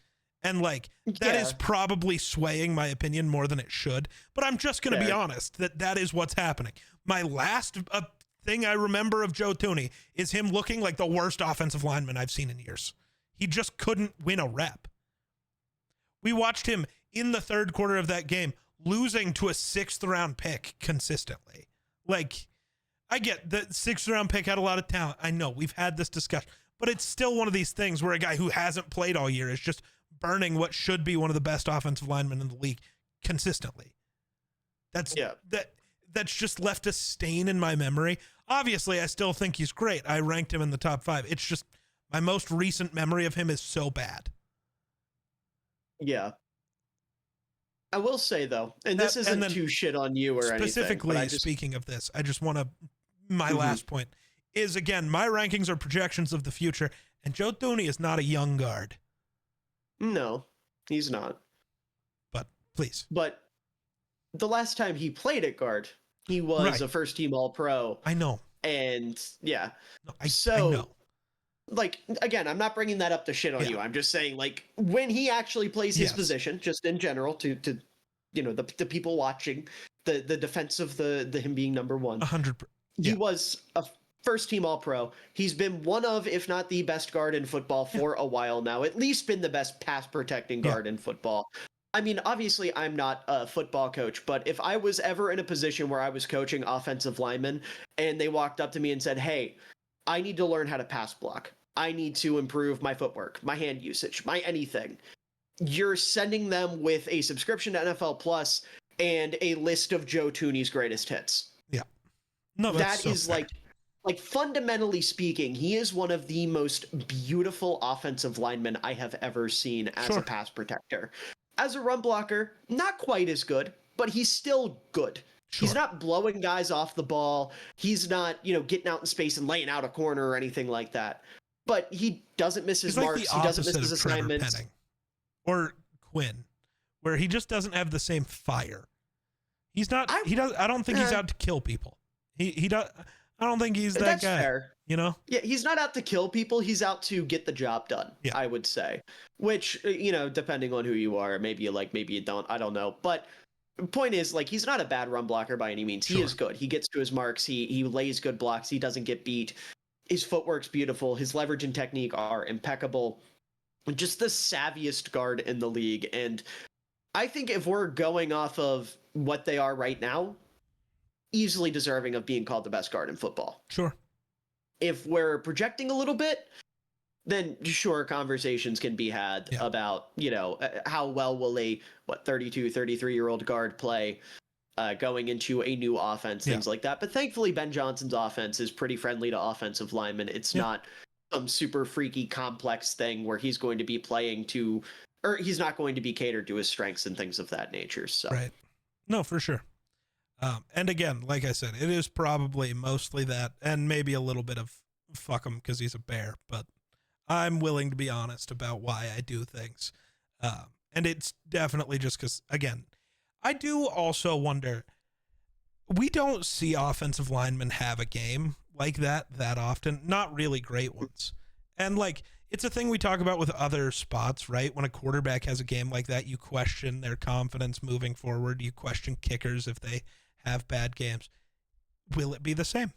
And like, that is probably swaying my opinion more than it should, but I'm just going to be honest that is what's happening. My last thing I remember of Joe Tooney is him looking like the worst offensive lineman I've seen in years. He just couldn't win a rep. We watched him in the 3rd quarter of that game losing to a 6th round pick consistently. Like, I get the 6th round pick had a lot of talent. I know we've had this discussion, but it's still one of these things where a guy who hasn't played all year is just burning what should be one of the best offensive linemen in the league consistently. That's just left a stain in my memory. Obviously, I still think he's great. I ranked him in the top 5. It's just my most recent memory of him is so bad. Yeah. I will say, though, and this isn't too shit on you or specifically anything. Speaking of this, I just want to, my last point is, again, my rankings are projections of the future, and Joe Tooney is not a young guard. No, he's not. But please. But the last time he played at guard, he was a first-team All-Pro. I know. And yeah. No, I know. Like, again, I'm not bringing that up to shit on you. I'm just saying, like, when he actually plays his position, just in general, to you know, the people watching, the defense of the him being number 1. 100%. He was a first-team All-Pro. He's been one of, if not the best guard in football for a while now. At least been the best pass-protecting guard in football. I mean, obviously, I'm not a football coach, but if I was ever in a position where I was coaching offensive linemen and they walked up to me and said, "Hey, I need to learn how to pass block. I need to improve my footwork, my hand usage, my anything," you're sending them with a subscription to NFL Plus and a list of Joe Tooney's greatest hits. Yeah. No, that's that is fair. Like fundamentally speaking, he is one of the most beautiful offensive linemen I have ever seen as a pass protector. As a run blocker, not quite as good, but he's still good. He's not blowing guys off the ball. He's not, getting out in space and laying out a corner or anything like that. But he doesn't miss his marks. He doesn't miss his assignments. Penning or Quinn, where he just doesn't have the same fire. He's not. I don't think he's out to kill people. He does. I don't think he's that that's guy. Fair. Yeah, he's not out to kill people. He's out to get the job done. Yeah. I would say, which depending on who you are, maybe you like, maybe you don't. I don't know, but. Point is, like, he's not a bad run blocker by any means. He is good. He gets to his marks. He lays good blocks. He doesn't get beat. His footwork's beautiful. His leverage and technique are impeccable. Just the savviest guard in the league. And I think if we're going off of what they are right now, easily deserving of being called the best guard in football. Sure. If we're projecting a little bit, then sure, conversations can be had about, how well will a 32, 33-year-old guard play going into a new offense, things like that. But thankfully, Ben Johnson's offense is pretty friendly to offensive linemen. It's not some super freaky, complex thing where he's going to be playing or he's not going to be catered to his strengths and things of that nature. So. Right. No, for sure. And again, like I said, it is probably mostly that, and maybe a little bit of fuck him because he's a bear, but I'm willing to be honest about why I do things. And it's definitely just because, again, I do also wonder, we don't see offensive linemen have a game like that often, not really great ones. And like, it's a thing we talk about with other spots, right? When a quarterback has a game like that, you question their confidence moving forward. You question kickers if they have bad games. Will it be the same?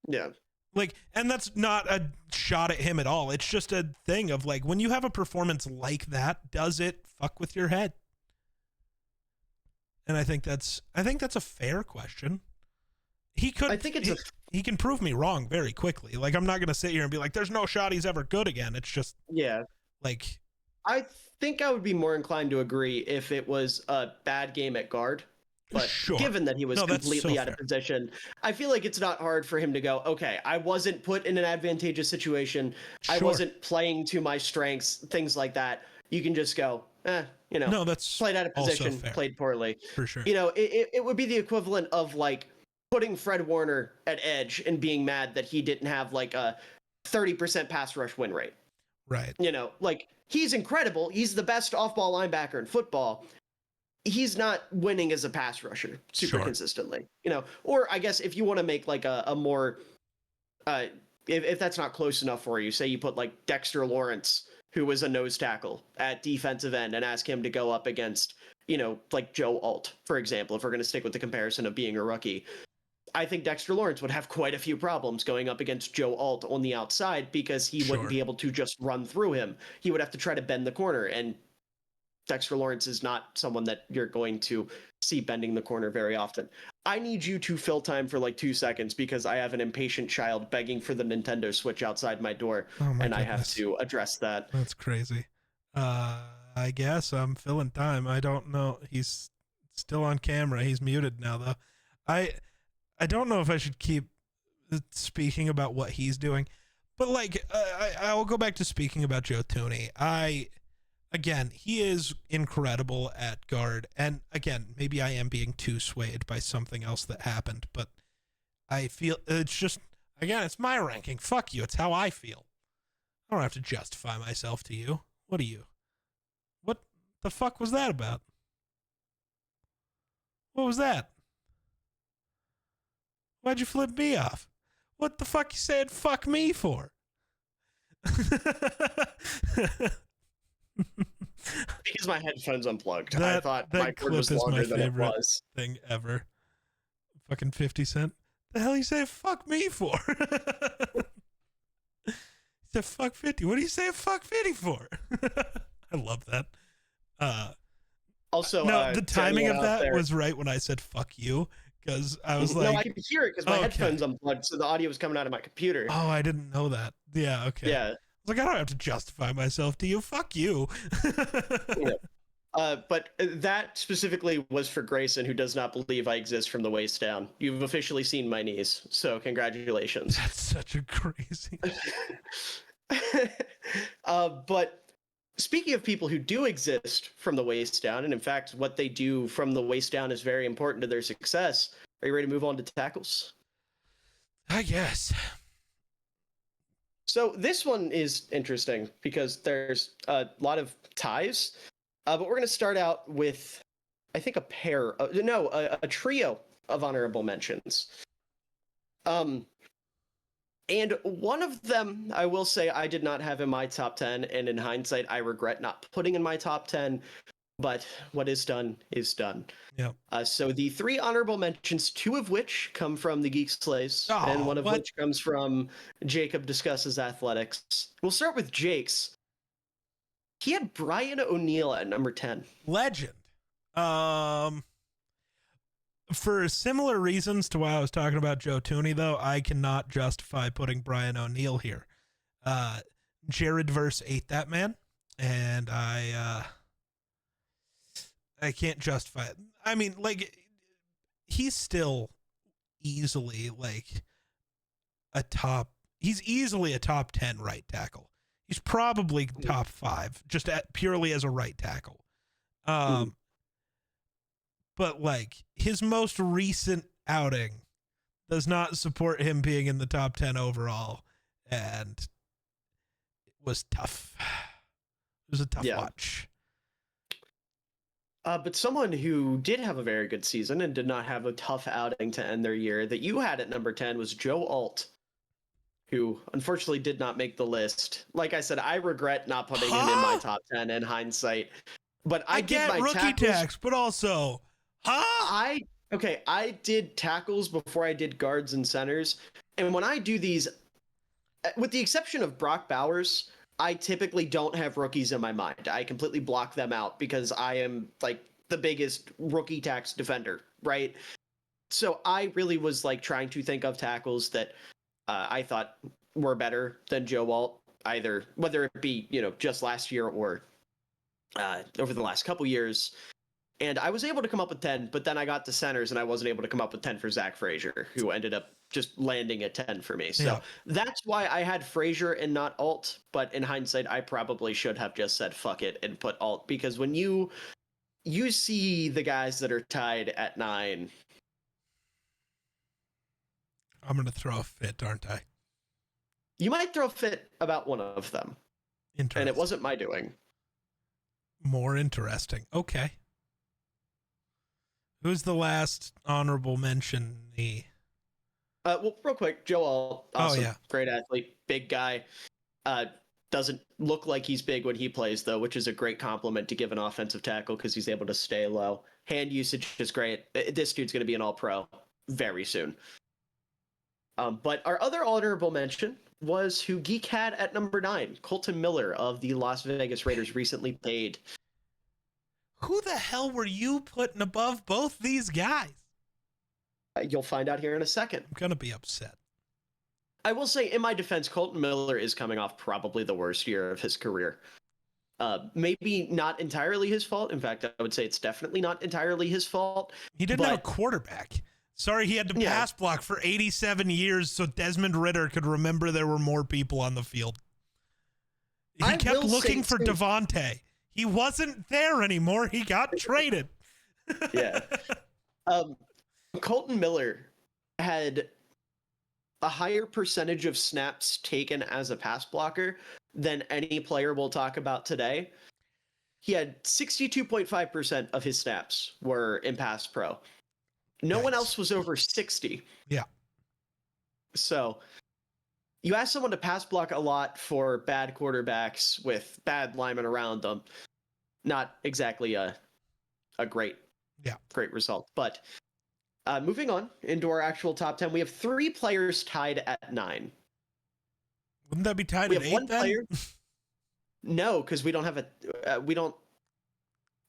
Yeah. Like, and that's not a shot at him at all. It's just a thing of like, when you have a performance like that, does it fuck with your head? And I think that's a fair question. He can prove me wrong very quickly. Like, I'm not going to sit here and be like, there's no shot he's ever good again. It's just, yeah. Like, I think I would be more inclined to agree if it was a bad game at guard. But sure. Given that he was completely so out of position, I feel like it's not hard for him to go, okay, I wasn't put in an advantageous situation. Sure. I wasn't playing to my strengths, things like that. You can just go, no, that's played out of position, played poorly. For sure. It would be the equivalent of like putting Fred Warner at edge and being mad that he didn't have like a 30% pass rush win rate. Right. Like he's incredible. He's the best off-ball linebacker in football. He's not winning as a pass rusher super consistently, or I guess if you want to make like a more, if that's not close enough for you, say you put like Dexter Lawrence, who was a nose tackle at defensive end, and ask him to go up against, like Joe Alt, for example, if we're going to stick with the comparison of being a rookie. I think Dexter Lawrence would have quite a few problems going up against Joe Alt on the outside because he wouldn't be able to just run through him. He would have to try to bend the corner, and Dexter Lawrence is not someone that you're going to see bending the corner very often. I need you to fill time for like 2 seconds because I have an impatient child begging for the Nintendo Switch outside my door, and I have to address that. That's crazy. I guess I'm filling time. I don't know. He's still on camera. He's muted now, though. I don't know if I should keep speaking about what he's doing, but like, I'll go back to speaking about Joe Thuney. Again, he is incredible at guard. And again, maybe I am being too swayed by something else that happened, but I feel it's just, again, it's my ranking. Fuck you. It's how I feel. I don't have to justify myself to you. What the fuck was that about? What was that? Why'd you flip me off? What the fuck you said fuck me for? Because my headphones unplugged. I thought that my cord was longer than it was. Thing ever. Fucking 50 Cent. The hell you say fuck me for? He said fuck 50. What do you say fuck 50 for? I love that. Also, no, the timing of that was right when I said fuck you, because I was like, no, I could hear it because my headphones unplugged, so the audio was coming out of my computer. Oh, I didn't know that. Yeah, okay. Yeah. Like, I don't have to justify myself to you. Fuck you. Yeah. But that specifically was for Grayson, who does not believe I exist from the waist down. You've officially seen my knees, so congratulations. That's such a crazy. But speaking of people who do exist from the waist down, and in fact, what they do from the waist down is very important to their success. Are you ready to move on to tackles? I guess. So this one is interesting because there's a lot of ties, but we're going to start out with, I think, a trio of honorable mentions. And one of them, I will say, I did not have in my top 10, and in hindsight, I regret not putting in my top 10. But what is done is done. Yeah. So the 3 honorable mentions, 2 of which come from the Geek Slays, and one of which comes from Jacob Discusses Athletics. We'll start with Jake's. He had Brian O'Neill at number 10. Legend. For similar reasons to why I was talking about Joe Thuney, though, I cannot justify putting Brian O'Neill here. Jared Verse ate that man, and I can't justify it. I mean, like, he's still easily like he's easily a top 10 right tackle. He's probably top 5 just purely as a right tackle. But like, his most recent outing does not support him being in the top 10 overall. And was tough. It was a tough watch. But someone who did have a very good season and did not have a tough outing to end their year that you had at number 10 was Joe Alt, who unfortunately did not make the list. Like I said, I regret not putting him in my top 10 in hindsight. But I did get my rookie tackles. tax, but also, I did tackles before I did guards and centers. And when I do these, with the exception of Brock Bowers, I typically don't have rookies in my mind. I completely block them out because I am like the biggest rookie tax defender, right? So I really was like trying to think of tackles that I thought were better than Joe Alt, either whether it be, just last year or over the last couple years. And I was able to come up with 10, but then I got to centers and I wasn't able to come up with 10 for Zach Frazier, who ended up just landing at 10 for me. So that's why I had Frazier and not Alt. But in hindsight, I probably should have just said fuck it and put Alt, because when you see the guys that are tied at 9. I'm going to throw a fit, aren't I? You might throw a fit about one of them. And it wasn't my doing. More interesting. Okay. Who's the last honorable mention? Well, real quick, Joe Alt, awesome, great athlete, big guy. Doesn't look like he's big when he plays, though, which is a great compliment to give an offensive tackle because he's able to stay low. Hand usage is great. This dude's going to be an all-pro very soon. But our other honorable mention was who Geek had at number 9, Colton Miller of the Las Vegas Raiders, recently paid. Who the hell were you putting above both these guys? You'll find out here in a second. I'm going to be upset. I will say, in my defense, Colton Miller is coming off probably the worst year of his career. Maybe not entirely his fault. In fact, I would say it's definitely not entirely his fault. He didn't have a quarterback. Sorry, he had to pass block for 87 years so Desmond Ridder could remember there were more people on the field. He kept looking for Devontae. He wasn't there anymore. He got traded. Yeah. Colton Miller had a higher percentage of snaps taken as a pass blocker than any player we'll talk about today. He had 62.5% of his snaps were in pass pro. No one else was over 60. Yeah. So you ask someone to pass block a lot for bad quarterbacks with bad linemen around them. Not exactly a great result. But moving on into our actual top 10, we have 3 players tied at 9. Wouldn't that be tied at 8 one then? player. No, because we don't have we don't.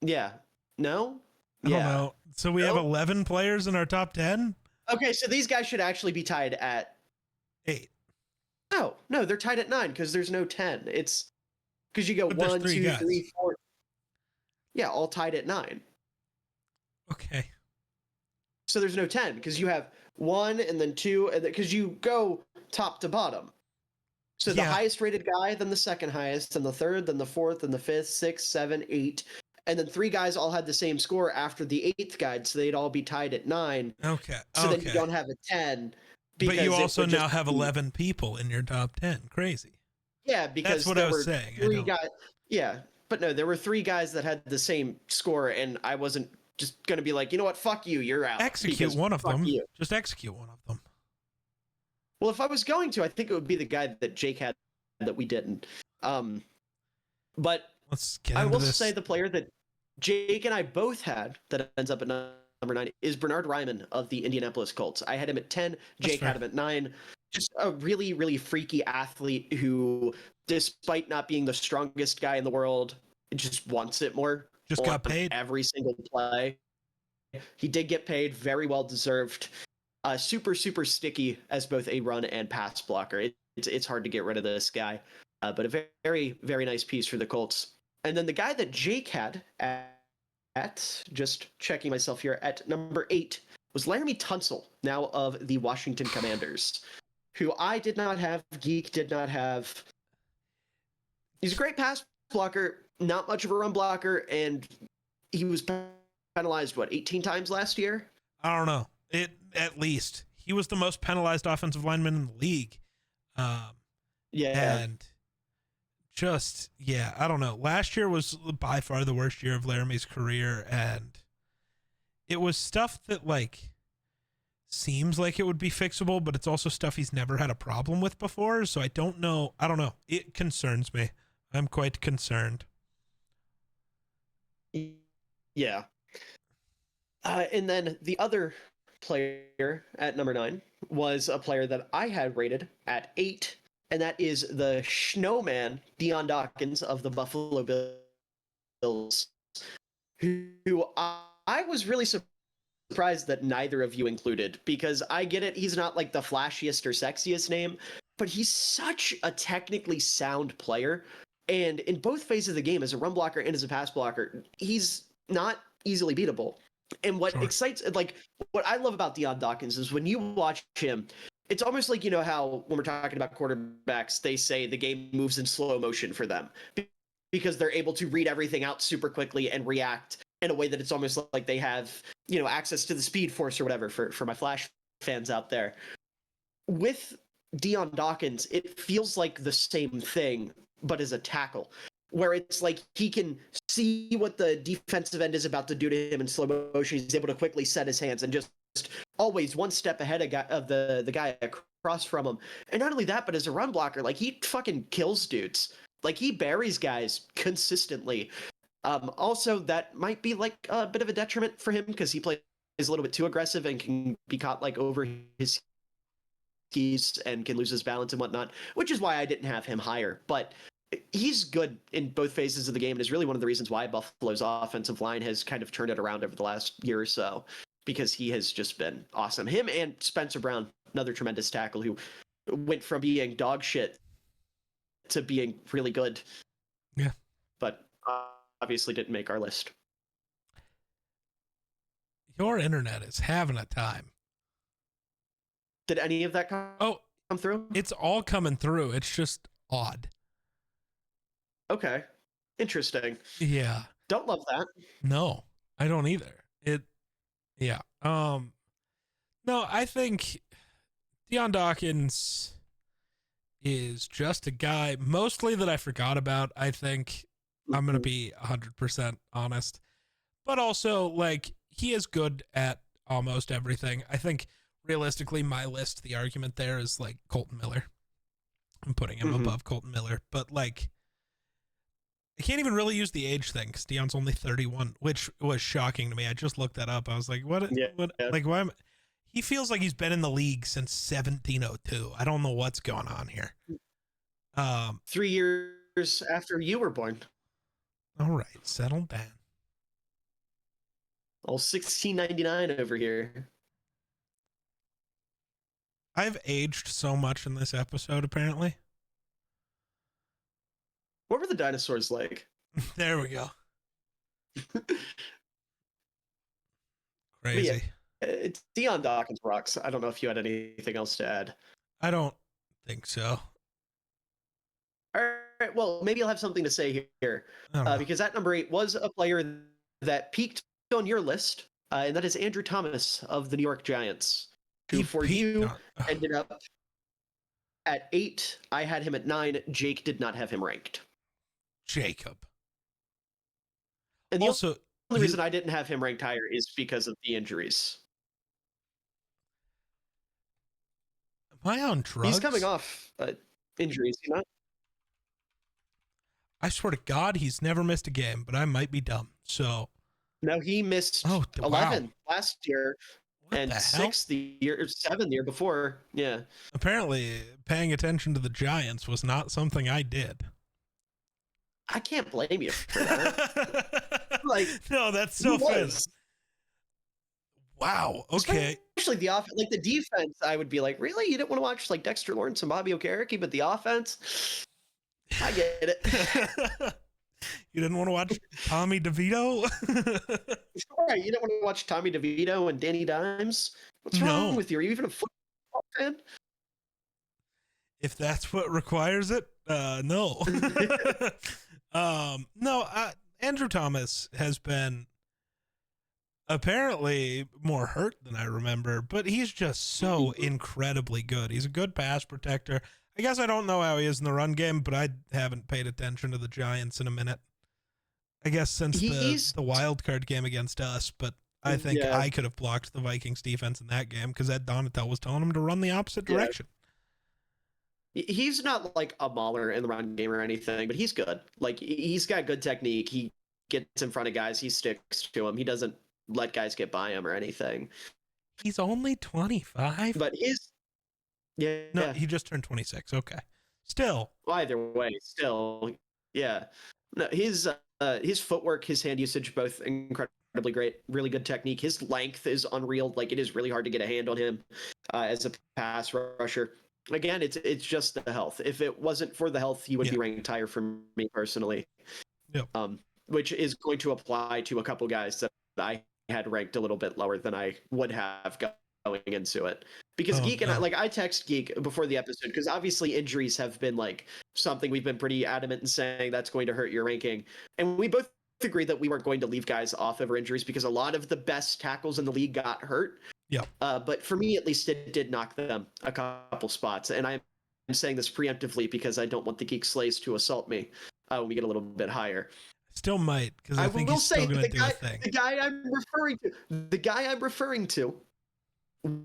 Yeah. No? I don't know. So we have 11 players in our top 10? Okay, so these guys should actually be tied at 8. No, they're tied at 9 because there's no 10. It's because you go 1, 2, 3, 4. Yeah, all tied at 9. Okay. So there's no 10 because you have 1 and then 2, and because you go top to bottom. So the highest rated guy, then the second highest, then the third, then the fourth, then the fifth, 6, 7, 8. And then 3 guys all had the same score after the 8th guy, so they'd all be tied at 9. Okay. So then you don't have a 10. But you also now have 11 people in your top 10. Crazy. Yeah, because that's what I was saying. 3 guys. Yeah, but no, there were 3 guys that had the same score, and I wasn't just going to be like, you know what, fuck you, you're out. Execute one of them. Just execute one of them. Well, if I was going to, I think it would be the guy that Jake had that we didn't. But let's get I into will this. say the player that Jake and I both had that ends up at number 9 is Bernard Ryman of the Indianapolis Colts. I had him at 10. Jake had him at 9. Just a really, really freaky athlete who, despite not being the strongest guy in the world, just wants it more. Just got paid every single play. He did get paid, very well deserved. Super, super sticky as both a run and pass blocker. It's hard to get rid of this guy, but a very, very nice piece for the Colts. And then the guy that Jake had at just checking myself here, at number 8 was Laramie Tunsil, now of the Washington Commanders, who I did not have, Geek did not have. He's a great pass blocker, not much of a run blocker, and he was penalized, 18 times last year? I don't know. At least. He was the most penalized offensive lineman in the league. Yeah. And just, yeah, I don't know. Last year was by far the worst year of Laramie's career, and it was stuff that, like, seems like it would be fixable, but it's also stuff he's never had a problem with before, so I don't know. It concerns me. I'm quite concerned. Yeah. And then the other player at number 9 was a player that I had rated at 8, and that is the snowman, Deion Dawkins of the Buffalo Bills, who I was really surprised that neither of you included, because I get it, he's not like the flashiest or sexiest name, but he's such a technically sound player. And in both phases of the game, as a run blocker and as a pass blocker, he's not easily beatable. And what excites, like, what I love about Deion Dawkins is when you watch him, it's almost like, you know, how when we're talking about quarterbacks, they say the game moves in slow motion for them because they're able to read everything out super quickly and react in a way that it's almost like they have, you know, access to the speed force or whatever for my Flash fans out there. With Deion Dawkins, it feels like the same thing, but as a tackle, where it's like he can see what the defensive end is about to do to him in slow motion. He's able to quickly set his hands and just always one step ahead of the guy across from him. And not only that, but as a run blocker, like, he fucking kills dudes. Like, he buries guys consistently. Also, that might be like a bit of a detriment for him because he plays a little bit too aggressive and can be caught like over his skis and can lose his balance and whatnot, which is why I didn't have him higher. But he's good in both phases of the game and is really one of the reasons why Buffalo's offensive line has kind of turned it around over the last year or so, because he has just been awesome. Him and Spencer Brown, another tremendous tackle who went from being dog shit to being really good. Yeah. But obviously didn't make our list. Your internet is having a time. Did any of that come through? It's all coming through. It's just odd. Okay. Interesting. Yeah. Don't love that. No, I don't either. Yeah. No, I think Deion Dawkins is just a guy mostly that I forgot about. I think I'm going to be 100% honest, but also, like, he is good at almost everything. I think realistically, my list, the argument there is like Colton Miller. I'm putting him above Colton Miller, but like, I can't even really use the age thing because Deion's only 31, which was shocking to me. I just looked that up. I was like, what? Like, why he feels like he's been in the league since 1702. I don't know what's going on here. 3 years after you were born. All right, settle down. Old 1699 over here. I've aged so much in this episode, apparently. What were the dinosaurs like? There we go. Crazy. Yeah, Deion Dawkins rocks. I don't know if you had anything else to add. I don't think so. All right, well, maybe I'll have something to say here. Because at number 8 was a player that peaked on your list, and that is Andrew Thomas of the New York Giants. Who for you ended up at 8. I had him at 9. Jake did not have him ranked. Jacob. And the only reason I didn't have him ranked higher is because of the injuries. Am I on drugs? He's coming off injuries, you know? I swear to God, he's never missed a game, but I might be dumb. So, no, he missed 11 last year. What and 6 the year, 7 the year before. Yeah. Apparently, paying attention to the Giants was not something I did. I can't blame you for that. Like, no, that's so funny. Wow. Okay. Especially the offense, like the defense, I would be like, really? You didn't want to watch like Dexter Lawrence and Bobby Okereke, but the offense, I get it. You didn't want to watch Tommy DeVito? Right, you didn't want to watch Tommy DeVito and Danny Dimes? What's wrong with you? Are you even a football fan? If that's what requires it, no. Andrew Thomas has been apparently more hurt than I remember, but he's just so incredibly good. He's a good pass protector. I guess I don't know how he is in the run game, but I haven't paid attention to the Giants in a minute. I guess since the wild card game against us, but I think I could have blocked the Vikings defense in that game because Ed Donatel was telling him to run the opposite direction. He's not like a mauler in the run game or anything, but he's good. Like, he's got good technique. He gets in front of guys. He sticks to them. He doesn't let guys get by him or anything. He's only 25? But No, he just turned 26. Okay. Still. Well, either way, still, yeah. No, his footwork, his hand usage, both incredibly great. Really good technique. His length is unreal. Like, it is really hard to get a hand on him as a pass rusher. Again, it's just the health. If it wasn't for the health, he would be ranked higher for me personally. Yep. Which is going to apply to a couple guys that I had ranked a little bit lower than I would have going into it. Because Geek and I text Geek before the episode because obviously injuries have been like something we've been pretty adamant in saying that's going to hurt your ranking. And we both agree that we weren't going to leave guys off over injuries because a lot of the best tackles in the league got hurt. Yeah. But for me, at least, it did knock them a couple spots. And I'm saying this preemptively because I don't want the Geek Slays to assault me when we get a little bit higher. Still might, because I think he's still going to do a thing. The guy I'm referring to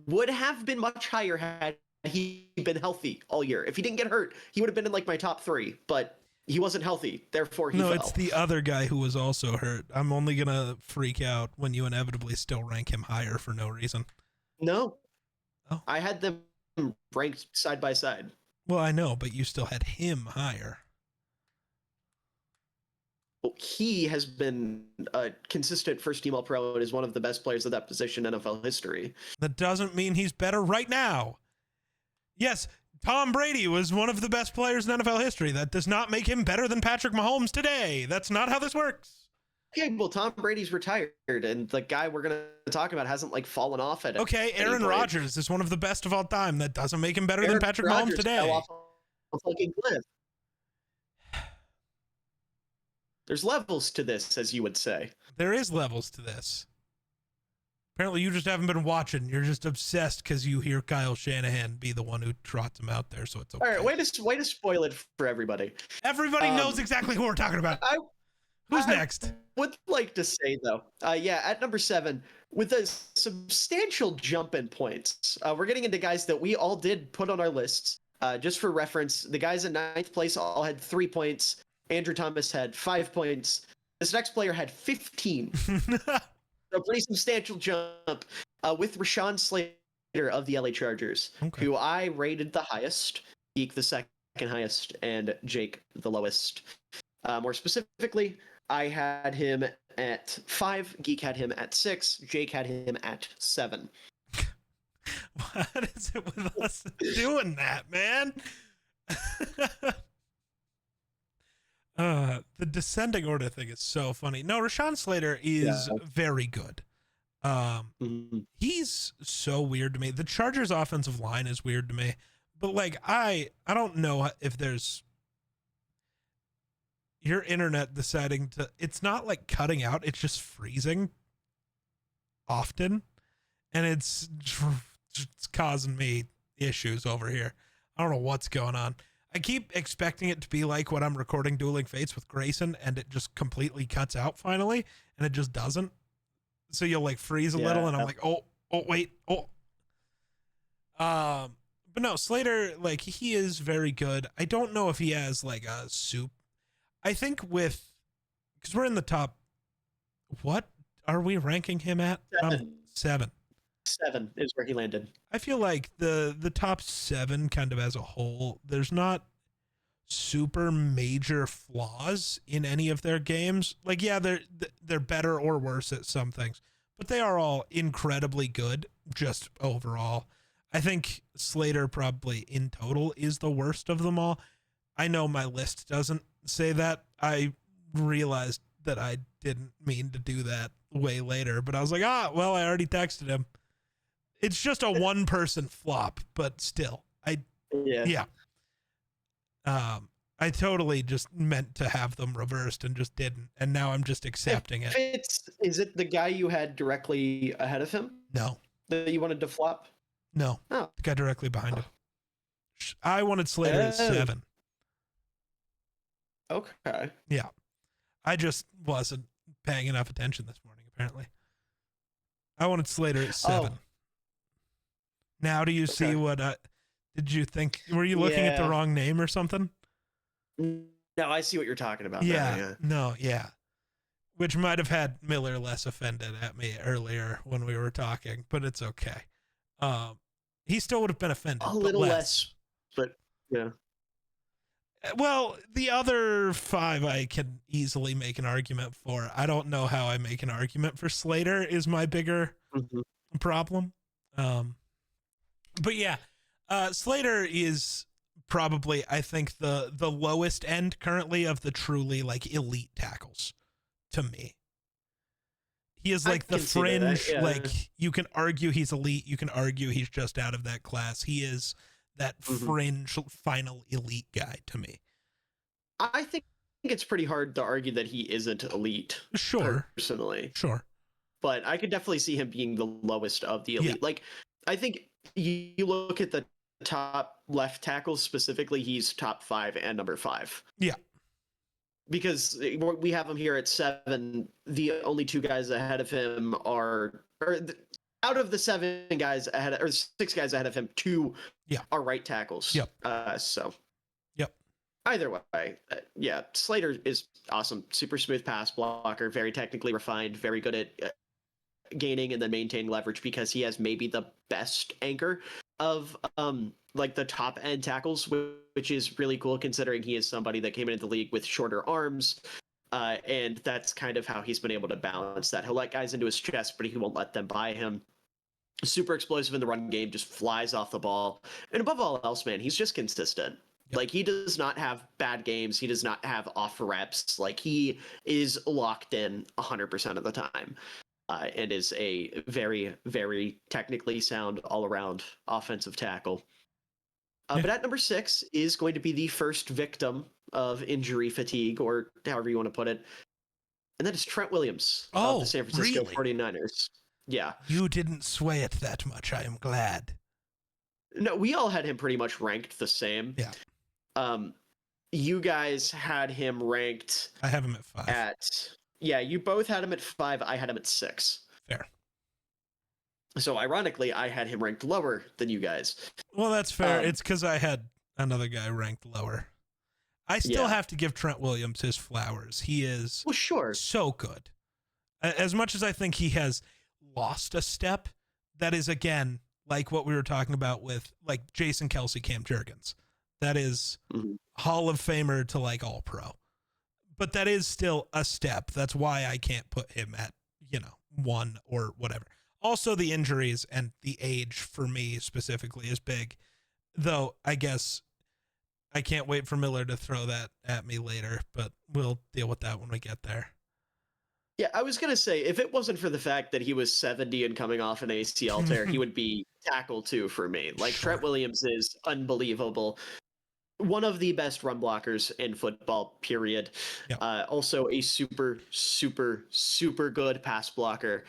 would have been much higher had he been healthy all year. If he didn't get hurt, he would have been in like my top 3, but he wasn't healthy. Therefore, he fell. No, it's the other guy who was also hurt. I'm only going to freak out when you inevitably still rank him higher for no reason. No. Oh. I had them ranked side by side. Well, I know, but you still had him higher. He has been a consistent first-team All-Pro and is one of the best players of that position in NFL history. That doesn't mean he's better right now. Yes, Tom Brady was one of the best players in NFL history. That does not make him better than Patrick Mahomes today. That's not how this works. Okay, well, Tom Brady's retired, and the guy we're going to talk about hasn't, like, fallen off at it. Okay, Aaron Rodgers is one of the best of all time. That doesn't make him better than Patrick Mahomes today. Fell off a fucking cliff. There's levels to this, as you would say. There is levels to this. Apparently, you just haven't been watching. You're just obsessed because you hear Kyle Shanahan be the one who trots him out there, so it's okay. All right, way to spoil it for everybody. Everybody knows exactly who we're talking about. Who's next? Would like to say, though, at number 7, with a substantial jump in points, we're getting into guys that we all did put on our lists. Just for reference, the guys in 9th place all had 3 points. Andrew Thomas had 5 points. This next player had 15. A pretty substantial jump with Rashawn Slater of the LA Chargers, who I rated the highest, Geek the second highest, and Jake the lowest. More specifically, I had him at 5, Geek had him at 6, Jake had him at 7. What is it with us doing that, man? The descending order thing is so funny. No, Rashawn Slater is very good. He's so weird to me. The Chargers offensive line is weird to me, but like, I don't know if there's your internet deciding to, it's not like cutting out, it's just freezing often. And it's causing me issues over here. I don't know what's going on. I keep expecting it to be like when I'm recording Dueling Fates with Grayson and it just completely cuts out finally, and it just doesn't. So you'll like freeze a little and I'm like, wait. But no, Slater, like, he is very good. I don't know if he has like a soup. I think because we're in the top, what are we ranking him at? 7. 7 is where he landed. I feel like the top 7 kind of as a whole, there's not super major flaws in any of their games. Like, yeah, they're better or worse at some things, but they are all incredibly good just overall. I think Slater probably in total is the worst of them all. I know my list doesn't say that. I realized that I didn't mean to do that way later, but I was like, I already texted him. It's just a one-person flop, but still, I totally just meant to have them reversed and just didn't, and now I'm just accepting it. Is it the guy you had directly ahead of him? No. That you wanted to flop? No. Oh. The guy directly behind him. I wanted Slater at 7. Okay. Yeah. I just wasn't paying enough attention this morning, apparently. I wanted Slater at 7. Now do you see what did you think? Were you looking at the wrong name or something? No, I see what you're talking about. Yeah. Now, yeah. No, yeah. Which might have had Miller less offended at me earlier when we were talking, but it's okay. He still would have been offended. A little less, but yeah. Well, the other 5 I can easily make an argument for. I don't know how I make an argument for Slater is my bigger problem. But yeah, Slater is probably, I think, the lowest end currently of the truly like elite tackles to me. He is like the fringe, like you can argue he's elite. You can argue he's just out of that class. He is that fringe final elite guy to me. I think it's pretty hard to argue that he isn't elite. Sure. Personally. Sure. But I could definitely see him being the lowest of the elite. Yeah. Like, I think you look at the top left tackles specifically, he's top 5 and number 5. Yeah. Because we have him here at 7. The only 2 guys ahead of him out of the 7 guys ahead, or 6 guys ahead of him, 2 are right tackles. Yep. So. Yep. Either way, yeah, Slater is awesome. Super smooth pass blocker, very technically refined, very good at gaining and then maintaining leverage because he has maybe the best anchor of like the top end tackles, which is really cool considering he is somebody that came into the league with shorter arms. And that's kind of how he's been able to balance that. He'll let guys into his chest, but he won't let them by him. Super explosive in the run game, just flies off the ball. And above all else, man, he's just consistent. Yep. Like, he does not have bad games. He does not have off reps. Like, he is locked in 100% of the time. And is a very, very technically sound all-around offensive tackle. But at number 6 is going to be the first victim of injury fatigue, or however you want to put it. And that is Trent Williams of the San Francisco 49ers. Yeah. You didn't sway it that much. I am glad. No, we all had him pretty much ranked the same. Yeah. You guys had him ranked... I have him at 5. Yeah, you both had him at 5. I had him at 6. Fair. So ironically, I had him ranked lower than you guys. Well, that's fair. It's because I had another guy ranked lower. I still have to give Trent Williams his flowers. He is so good. As much as I think he has lost a step, that is, again, like what we were talking about with like Jason Kelce, Cam Jurgens. That is Hall of Famer to like all pro. But that is still a step. That's why I can't put him at, 1 or whatever. Also, the injuries and the age for me specifically is big. Though, I guess I can't wait for Miller to throw that at me later, but we'll deal with that when we get there. Yeah, I was going to say, if it wasn't for the fact that he was 70 and coming off an ACL tear, he would be tackle 2 for me. Like, Trent Williams is unbelievable. One of the best run blockers in football, period. Yep. Also a super, super, super good pass blocker.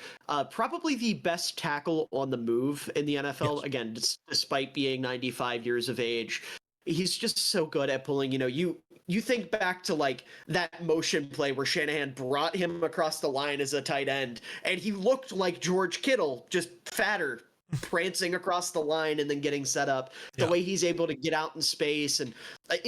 Probably the best tackle on the move in the NFL. Yes. Again, despite being 95 years of age, he's just so good at pulling. You think back to like that motion play where Shanahan brought him across the line as a tight end, and he looked like George Kittle, just fatter, prancing across the line and then getting set up. The way he's able to get out in space, and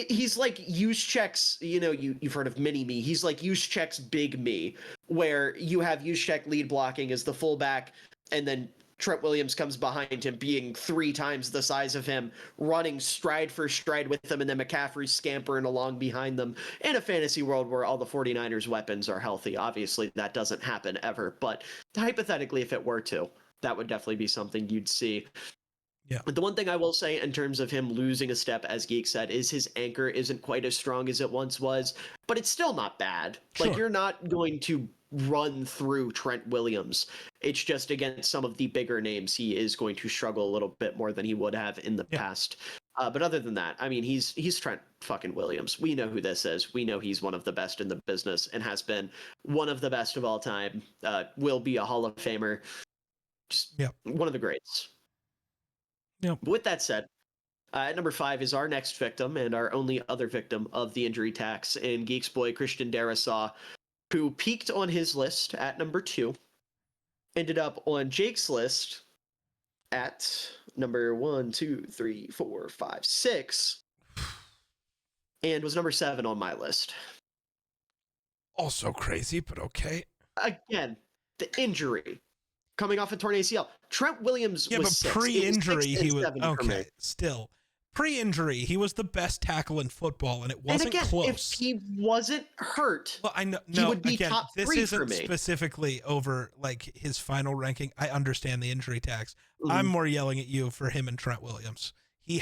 he's like Juszczyk's, you've heard of mini me. He's like Juszczyk's big me, where you have Juszczyk lead blocking as the fullback, and then Trent Williams comes behind him being 3 times the size of him, running stride for stride with him, and then McCaffrey scampering along behind them in a fantasy world where all the 49ers weapons are healthy. Obviously that doesn't happen ever, but hypothetically, if it were to, that would definitely be something you'd see. Yeah. But the one thing I will say in terms of him losing a step, as Geek said, is his anchor isn't quite as strong as it once was, but it's still not bad. Sure. Like, you're not going to run through Trent Williams. It's just against some of the bigger names, he is going to struggle a little bit more than he would have in the past. But other than that, I mean, he's Trent fucking Williams. We know who this is. We know he's one of the best in the business and has been one of the best of all time. Will be a Hall of Famer. Just one of the greats. Yep. With that said, At number 5 is our next victim and our only other victim of the injury tax in Geek's boy Christian Darrisaw, who peaked on his list at number 2, ended up on Jake's list at number 1, 2, 3, 4, 5, 6, and was number 7 on my list. Also crazy, but okay. Again, the injury coming off a torn ACL. Trent Williams was but 6. pre-injury he was 7 for me. okay. Still, pre-injury he was the best tackle in football, and it wasn't and again, close. If he wasn't hurt, well, I know. he No, would be again, top this 3 isn't for me. specifically over like his final ranking. I understand the injury tax. Mhm. I'm more yelling at you for him and Trent Williams. He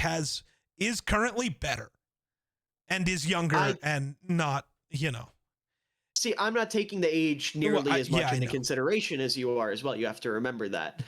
is currently better, and is younger and not. See, I'm not taking the age nearly as much into know. consideration as you are as well. You have to remember that.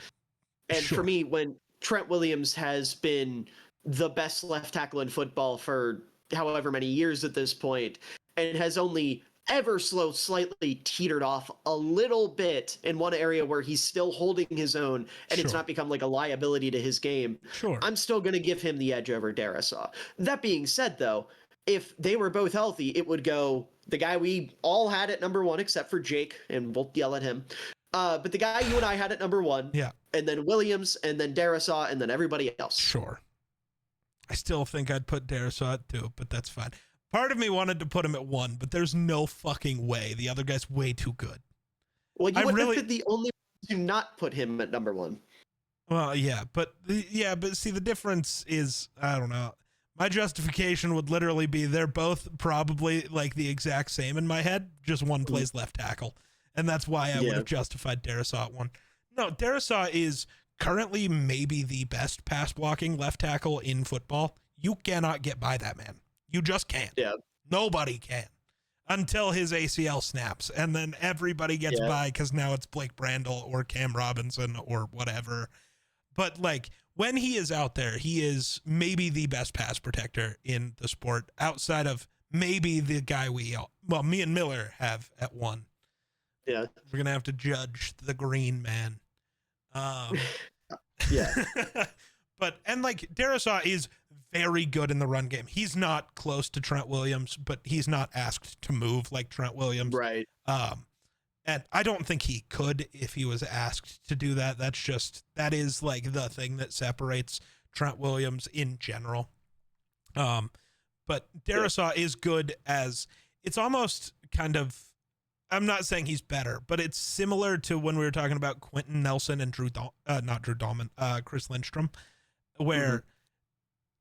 And Sure. for me, when Trent Williams has been the best left tackle in football for however many years at this point, and has only ever slightly teetered off a little bit in one area where he's still holding his own, and it's Sure. not become like a liability to his game, Sure. I'm still going to give him the edge over Darrisaw. That being said, though, if they were both healthy, it would go the guy we all had at number 1, except for Jake, and we'll yell at him. But the guy you and I had at number 1, Yeah. and then Williams, and then Darrisaw, and then everybody else. Sure. I still think I'd put Darrisaw at 2, but that's fine. Part of me wanted to put him at 1, but there's no fucking way. The other guy's way too good. Well, you wouldn't have been the only one to not put him at number 1. Well, yeah, but see, the difference is, I don't know. My justification would literally be they're both probably like the exact same in my head. Just one plays left tackle. And that's why I would have justified Darrisaw at 1. No, Darrisaw is currently maybe the best pass blocking left tackle in football. You cannot get by that man. You just can't. Yeah. Nobody can until his ACL snaps. And then everybody gets by because now it's Blake Brandel or Cam Robinson or whatever. But like when he is out there, he is maybe the best pass protector in the sport outside of maybe the guy me and Miller have at 1. Yeah. We're going to have to judge the green man. Yeah. And like Darrisaw is very good in the run game. He's not close to Trent Williams, but he's not asked to move like Trent Williams. Right. And I don't think he could if he was asked to do that. That is like the thing that separates Trent Williams in general. But Darrisaw is good as it's almost kind of, I'm not saying he's better, but it's similar to when we were talking about Quentin Nelson and Chris Lindstrom, where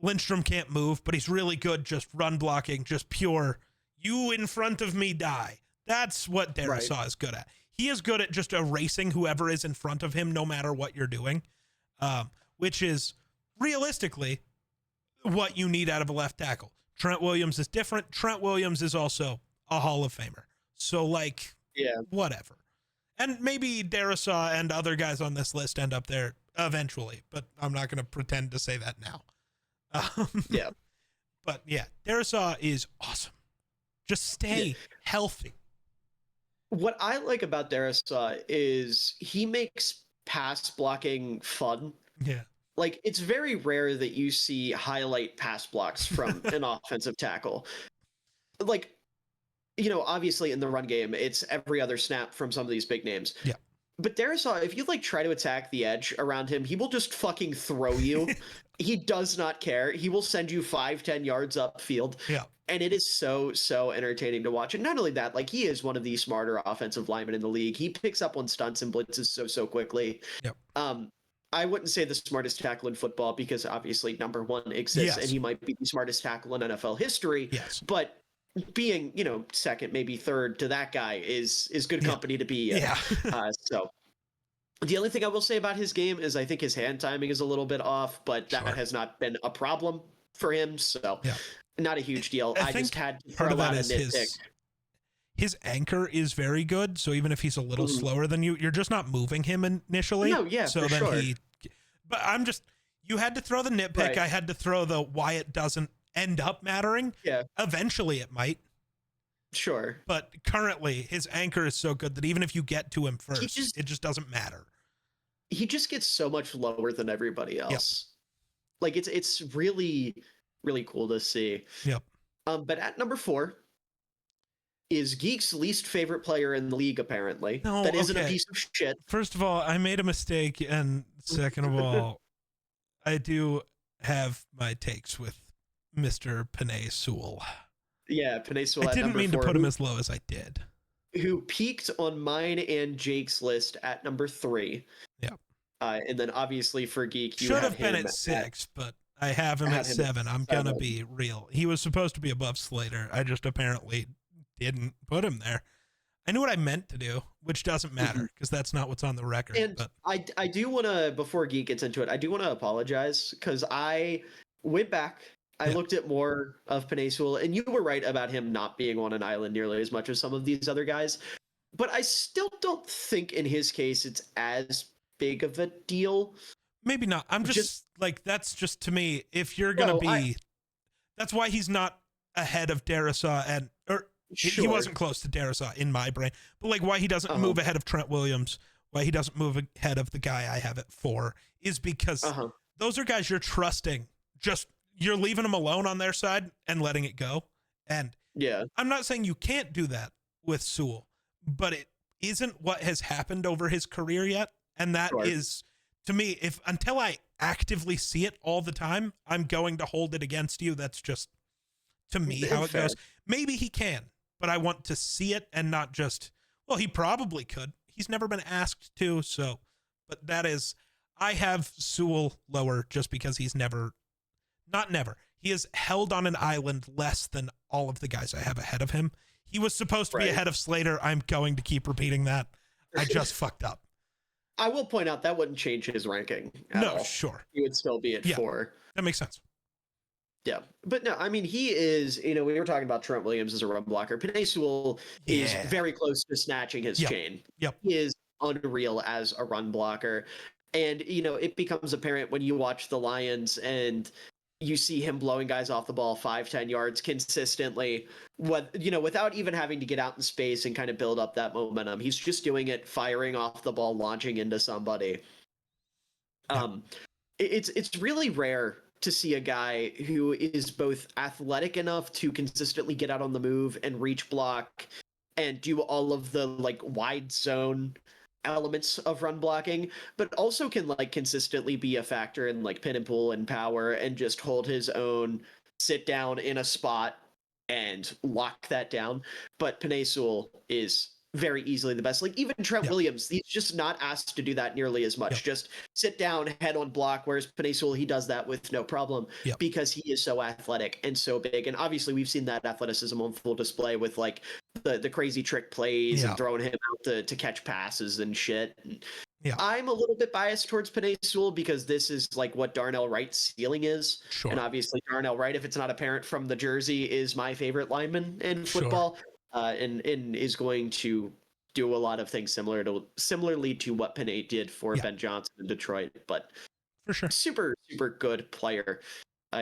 Lindstrom can't move, but he's really good just run blocking, just pure, you in front of me die. That's what Darrisaw is good at. He is good at just erasing whoever is in front of him, no matter what you're doing, which is realistically what you need out of a left tackle. Trent Williams is different. Trent Williams is also a Hall of Famer. So, whatever. And maybe Darrisaw and other guys on this list end up there eventually, but I'm not going to pretend to say that now. But yeah, Darrisaw is awesome. Just stay healthy. What I like about Darrisaw is he makes pass blocking fun. Yeah. Like, it's very rare that you see highlight pass blocks from an offensive tackle. Like, obviously in the run game, it's every other snap from some of these big names. Yeah. But Darrisaw, if you try to attack the edge around him, he will just fucking throw you. He does not care. He will send you 5-10 yards upfield. Yeah. And it is so entertaining to watch. And not only that, like, he is one of the smarter offensive linemen in the league. He picks up on stunts and blitzes so quickly. Yep. I wouldn't say the smartest tackle in football because obviously number 1 exists and he might be the smartest tackle in NFL history. Yes. But being, second, maybe third to that guy is good company to be in. Yeah. So the only thing I will say about his game is I think his hand timing is a little bit off, but that has not been a problem for him. So not a huge deal. I just had to throw out a nitpick. His anchor is very good, so even if he's a little slower than you, you're just not moving him initially. No, yeah, so for then sure. But you had to throw the nitpick. Right. I had to throw the why it doesn't end up mattering. Yeah. Eventually it might. Sure. But currently his anchor is so good that even if you get to him first, it just doesn't matter. He just gets so much lower than everybody else. Like it's really, really cool to see. Yep. But at number 4 is Geek's least favorite player in the league, apparently. No, that isn't a okay. piece of shit. First of all, I made a mistake, and second of all, I do have my takes with Mr. Panay Sewell. Yeah, Panay Sewell I at didn't number mean 4, to put him as low as I did. who peaked on mine and Jake's list at number 3. Yeah. And then obviously for Geek, you should had have been him at 6, but I have him at 7. I'm going to be real. He was supposed to be above Slater. I just apparently didn't put him there. I knew what I meant to do, which doesn't matter because that's not what's on the record. And but I do want to, before Geek gets into it, I do want to apologize because I went back. I looked at more of Panay Sewell, and you were right about him not being on an island nearly as much as some of these other guys. But I still don't think in his case it's as big of a deal. Maybe not. I'm just like, that's just to me, if you're going to be, that's why he's not ahead of Darisaw he wasn't close to Darisaw in my brain, but like why he doesn't move ahead of Trent Williams, why he doesn't move ahead of the guy I have at 4 is because those are guys you're trusting. Just you're leaving them alone on their side and letting it go. And I'm not saying you can't do that with Sewell, but it isn't what has happened over his career yet. And that is, to me, until I actively see it all the time, I'm going to hold it against you. That's just, to me, how it goes. Maybe he can, but I want to see it and not just, well, he probably could. He's never been asked to, so, but that is, I have Sewell lower just because he's he is held on an island less than all of the guys I have ahead of him. He was supposed to be ahead of Slater. I'm going to keep repeating that. I just fucked up. I will point out that wouldn't change his ranking at all. Sure. He would still be at 4. That makes sense. Yeah, but no, I mean, he is, we were talking about Trent Williams as a run blocker. Panay Sewell is very close to snatching his chain. Yep. He is unreal as a run blocker. And, it becomes apparent when you watch the Lions and you see him blowing guys off the ball 5-10 yards consistently, without even having to get out in space and kind of build up that momentum. He's just doing it, firing off the ball, launching into somebody. It's really rare to see a guy who is both athletic enough to consistently get out on the move and reach block and do all of the wide zone elements of run blocking, but also can consistently be a factor in pin and pull and power and just hold his own, sit down in a spot and lock that down. But Panay Sewell is very easily the best. Even Trent Williams, he's just not asked to do that nearly as much. Just sit down, head on block, whereas Panay Sewell, he does that with no problem because he is so athletic and so big. And obviously we've seen that athleticism on full display with the crazy trick plays and throwing him out to catch passes and shit. I'm a little bit biased towards Panay Sewell because this is what Darnell Wright's ceiling is. Sure. And obviously Darnell Wright, if it's not apparent from the jersey, is my favorite lineman in football. And is going to do a lot of things similarly to what Panay did for Ben Johnson in Detroit, but for sure, super good player.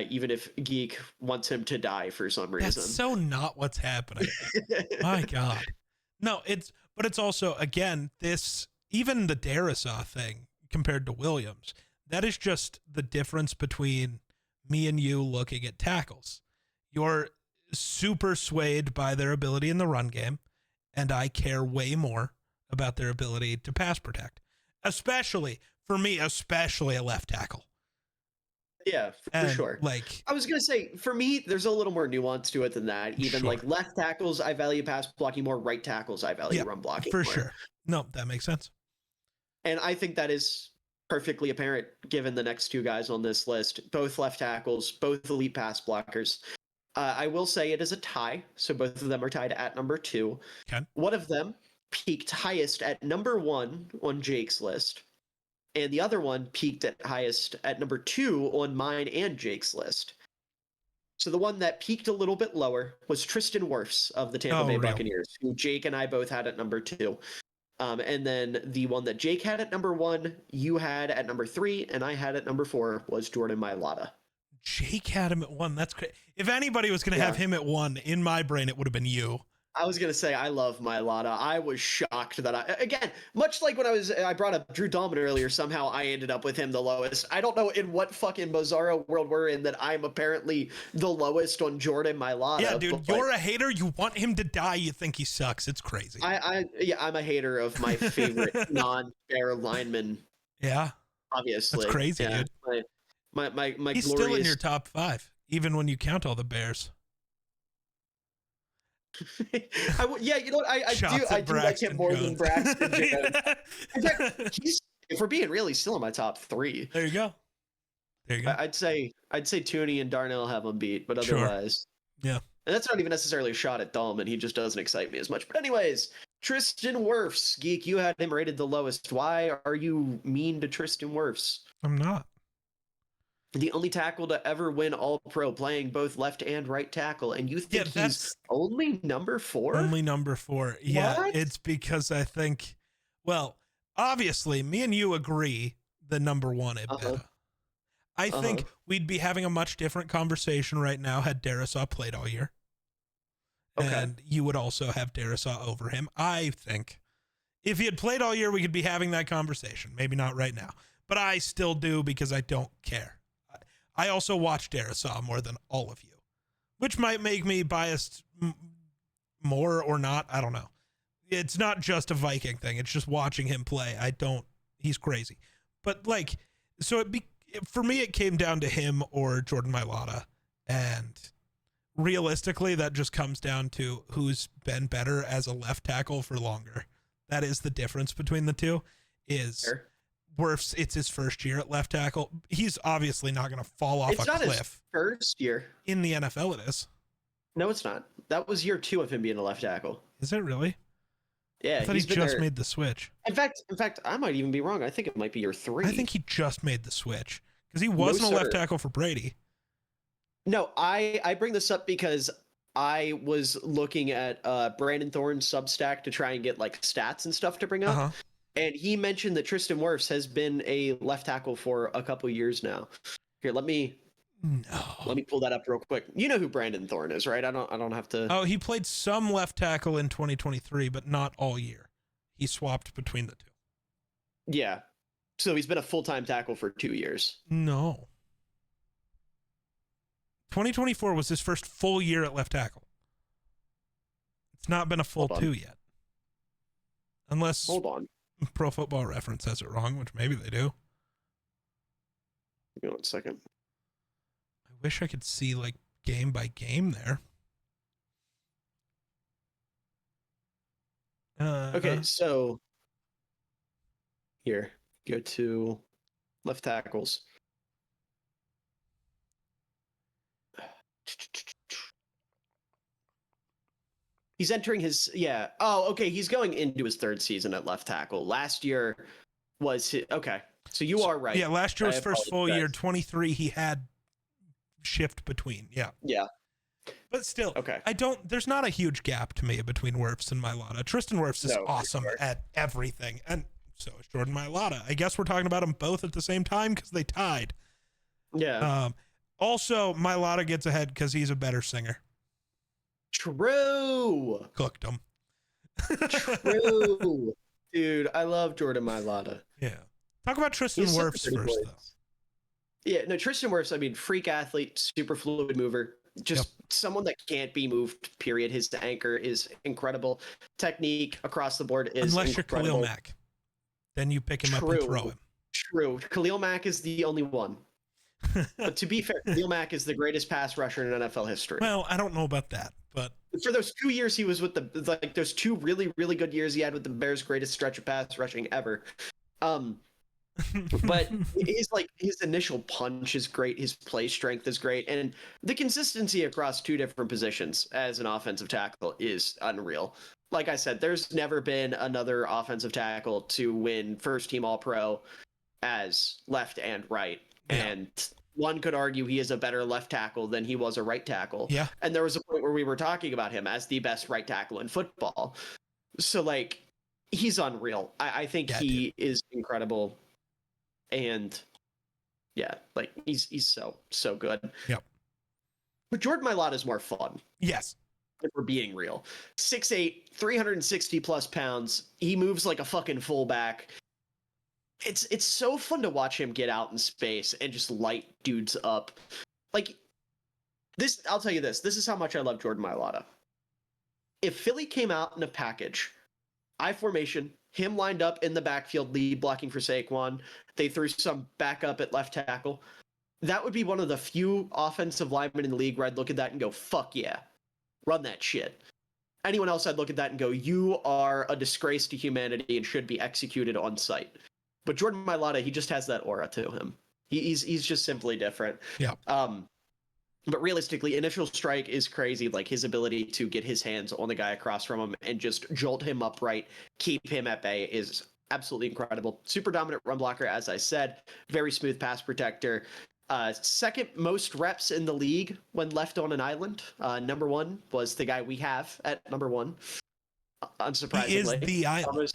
Even if Geek wants him to die for some reason. That's so not what's happening. My God, no. But it's also again even the Darisaw thing compared to Williams. That is just the difference between me and you looking at tackles. You're super swayed by their ability in the run game, and I care way more about their ability to pass protect, especially for me, especially a left tackle. Yeah, for sure. I was gonna say, for me, there's a little more nuance to it than that. Even left tackles, I value pass blocking more. Right tackles, I value run blocking for more. Sure. No, that makes sense. And I think that is perfectly apparent given the next 2 guys on this list, both left tackles, both elite pass blockers. I will say it is a tie, so both of them are tied at number 2. Okay. One of them peaked highest at number 1 on Jake's list, and the other one peaked at highest at number 2 on mine and Jake's list. So the one that peaked a little bit lower was Tristan Wirfs of the Tampa Bay Buccaneers, who Jake and I both had at number 2. And then the one that Jake had at number 1, you had at number 3, and I had at number 4 was Jordan Mailata. Jake had him at 1. That's crazy. If anybody was going to have him at 1 in my brain, it would have been you. I was gonna say I love Mailata. I was shocked that again, much like when I brought up Drew Dahlman earlier. Somehow I ended up with him the lowest. I don't know in what fucking bizarro world we're in that I'm apparently the lowest on Jordan Mailata. Yeah, dude, you're a hater. You want him to die. You think he sucks. It's crazy. I'm a hater of my favorite non-fair lineman. Yeah, Obviously, that's crazy, yeah. dude. My He's glorious... still in your top 5, even when you count all the Bears. Yeah, you know what? I do like him more than Braxton Jones. In fact, if we're being really, still in my top 3. There you go. I'd say Tooney and Darnell have him beat, but Sure. otherwise, yeah. And that's not even necessarily a shot at Dahlman. He just doesn't excite me as much. But anyways, Tristan Wirfs, Geek, you had him rated the lowest. Why are you mean to Tristan Wirfs? I'm not. The only tackle to ever win All-Pro, playing both left and right tackle, and you think he's only number 4? Only number 4. Yeah, What? it's because I think, well, obviously, me and you agree the number 1 is better. I think we'd be having a much different conversation right now had Darisaw played all year. Okay. And you would also have Darisaw over him. I think if he had played all year, we could be having that conversation. Maybe not right now, but I still do because I don't care. I also watch Darisaw more than all of you, which might make me biased more or not. I don't know. It's not just a Viking thing. It's just watching him play. He's crazy. But like, so for me, it came down to him or Jordan Mailata. And realistically, that just comes down to who's been better as a left tackle for longer. That is the difference between the two. Sure. Wirfs, it's his first year at left tackle. He's obviously not going to fall off a cliff. It's not his first year. In the NFL, it is. No, it's not. That was year 2 of him being a left tackle. Is it really? Yeah, I thought he just made the switch. In fact, I might even be wrong. I think it might be year 3. I think he just made the switch because he wasn't a left tackle for Brady. No, I bring this up because I was looking at Brandon Thorne's Substack to try and get like stats and stuff to bring up. And he mentioned that Tristan Wirfs has been a left tackle for a couple years now. Here, let me pull that up real quick. You know who Brandon Thorne is, right? I don't have to. Oh, he played some left tackle in 2023, but not all year. He swapped between the two. Yeah. So he's been a full-time tackle for 2 years. No. 2024 was his first full year at left tackle. It's not been a full 2 yet. Unless Hold on. Pro Football Reference has it wrong, which maybe they do. Give me 1 second. I wish I could see like game by game there. Okay, so here, go to left tackles. He's entering his, yeah. Oh, okay. He's going into his 3rd season at left tackle. Last year was his, okay. So you are right. Yeah, last year was first full year. 23, he had shift between. Yeah. Yeah. But still, okay. There's not a huge gap to me between Wirfs and Mailata. Tristan Wirfs is awesome at everything. And so is Jordan Mailata. I guess we're talking about them both at the same time because they tied. Yeah. Also, Mailata gets ahead because he's a better singer. True. Cooked him. True. Dude, I love Jordan Mailata. Yeah. Talk about Tristan Wirfs first, though. Yeah, no, Tristan Wirfs, I mean, freak athlete, super fluid mover. Just someone that can't be moved, period. His anchor is incredible. Technique across the board is Unless incredible. you're Khalil Mack. Then you pick him up and throw him. True. Khalil Mack is the only one. But to be fair, Khalil Mack is the greatest pass rusher in NFL history. Well, I don't know about that, but for those 2 years he was with those 2 really, really good years he had with the Bears' greatest stretch of pass rushing ever. But his initial punch is great, his play strength is great, and the consistency across 2 different positions as an offensive tackle is unreal. Like I said, there's never been another offensive tackle to win first team All-Pro as left and right. Yeah. And one could argue he is a better left tackle than he was a right tackle. Yeah. And there was a point where we were talking about him as the best right tackle in football. So, like, he's unreal. I think he is incredible. And, yeah, like, he's so good. Yep. But Jordan Mailata is more fun. Yes. if we're being real. 6'8", 360 plus pounds. He moves like a fucking fullback. It's so fun to watch him get out in space and just light dudes up. Like this, I'll tell you this. This is how much I love Jordan Mailata. If Philly came out in a package, I formation, him lined up in the backfield, lead blocking for Saquon, they threw some backup at left tackle, that would be one of the few offensive linemen in the league where I'd look at that and go, fuck yeah, run that shit. Anyone else, I'd look at that and go, you are a disgrace to humanity and should be executed on sight. But Jordan Mailata, he just has that aura to him. He's just simply different. Yeah. But realistically, initial strike is crazy. Like his ability to get his hands on the guy across from him and just jolt him upright, keep him at bay is absolutely incredible. Super dominant run blocker, as I said. Very smooth pass protector. Second most reps in the league when left on an island. Number one was the guy we have at number one. Unsurprisingly, he is the island.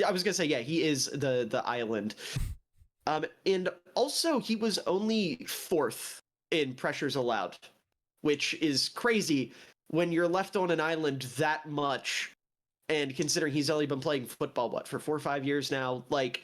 I was gonna say, yeah, he is the island. And also he was only fourth in pressures allowed, which is crazy when you're left on an island that much. And considering he's only been playing football, for 4 or 5 years now, like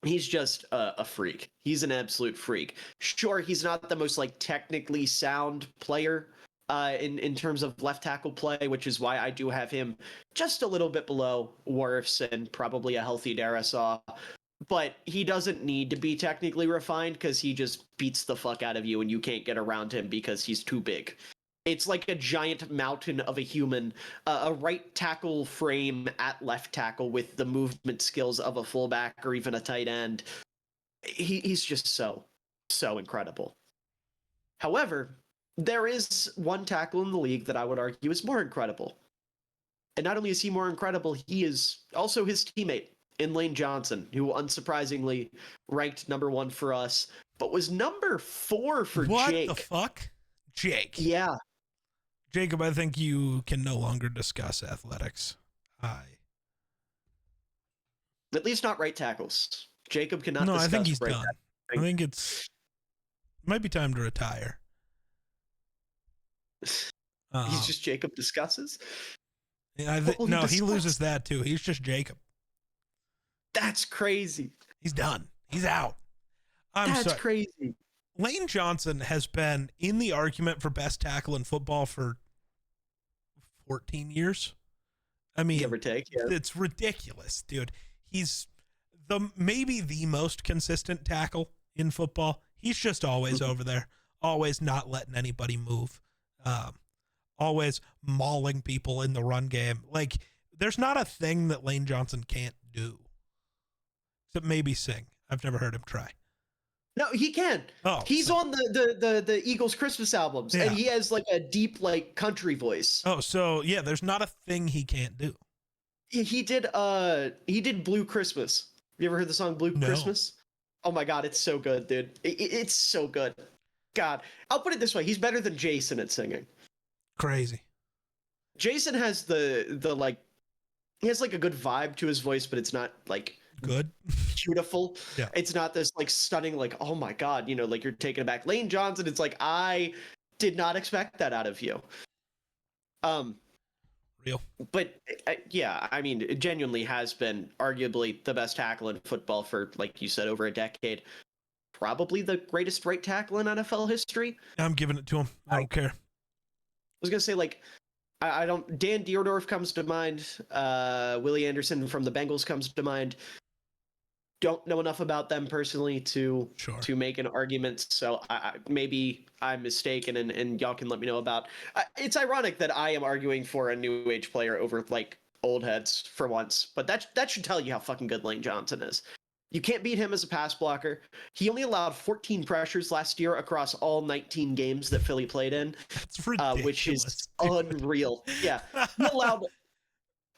he's just a freak. He's an absolute freak. Sure, he's not the most like technically sound player in terms of left tackle play, which is why I do have him just a little bit below Wirfs and probably a healthy Darisaw. But he doesn't need to be technically refined because he just beats the fuck out of you and you can't get around him because he's too big. It's like a giant mountain of a human, a right tackle frame at left tackle with the movement skills of a fullback or even a tight end. He's just so incredible. However, there is one tackle in the league that I would argue is more incredible. And not only is he more incredible, he is also his teammate in Lane Johnson, who unsurprisingly ranked number 1 for us, but was number 4 for Jake. What the fuck? Jake. Yeah. Jacob, I think you can no longer discuss athletics. At least not right tackles. Jacob cannot discuss I think he's right done. tackles. I think it might be time to retire. He's just Jacob discusses? No, he loses that too. He's just Jacob. That's crazy. He's done. He's out. That's crazy. Lane Johnson has been in the argument for best tackle in football for 14 years. I mean, give or take, yeah. It's ridiculous, dude. He's maybe the most consistent tackle in football. He's just always over there, always not letting anybody move, always mauling people in the run game. Like, there's not a thing that Lane Johnson can't do. Except maybe sing. I've never heard him try. No, he can. Oh, he's on the Eagles Christmas albums, and he has like a deep like country voice. Oh, so yeah, there's not a thing he can't do. He did Blue Christmas. Have you ever heard the song Blue Christmas? Oh my god, it's so good, dude. It's so good. God, I'll put it this way: he's better than Jason at singing. Crazy. Jason has the like, he has like a good vibe to his voice, but it's not like good, beautiful. Yeah. It's not this like stunning, like, oh my god, like you're taken aback. Lane Johnson, it's like, I did not expect that out of you. Real. But yeah, I mean, it genuinely has been arguably the best tackle in football for, like you said, over a decade. Probably the greatest right tackle in NFL history. I'm giving it to him. I don't care. I was gonna say, like, I don't. Dan Dierdorf comes to mind. Willie Anderson from the Bengals comes to mind. Don't know enough about them personally to make an argument. So maybe I'm mistaken, and y'all can let me know about. It's ironic that I am arguing for a new age player over like old heads for once, but that should tell you how fucking good Lane Johnson is. You can't beat him as a pass blocker. He only allowed 14 pressures last year across all 19 games that Philly played in, which is unreal. Yeah, he allowed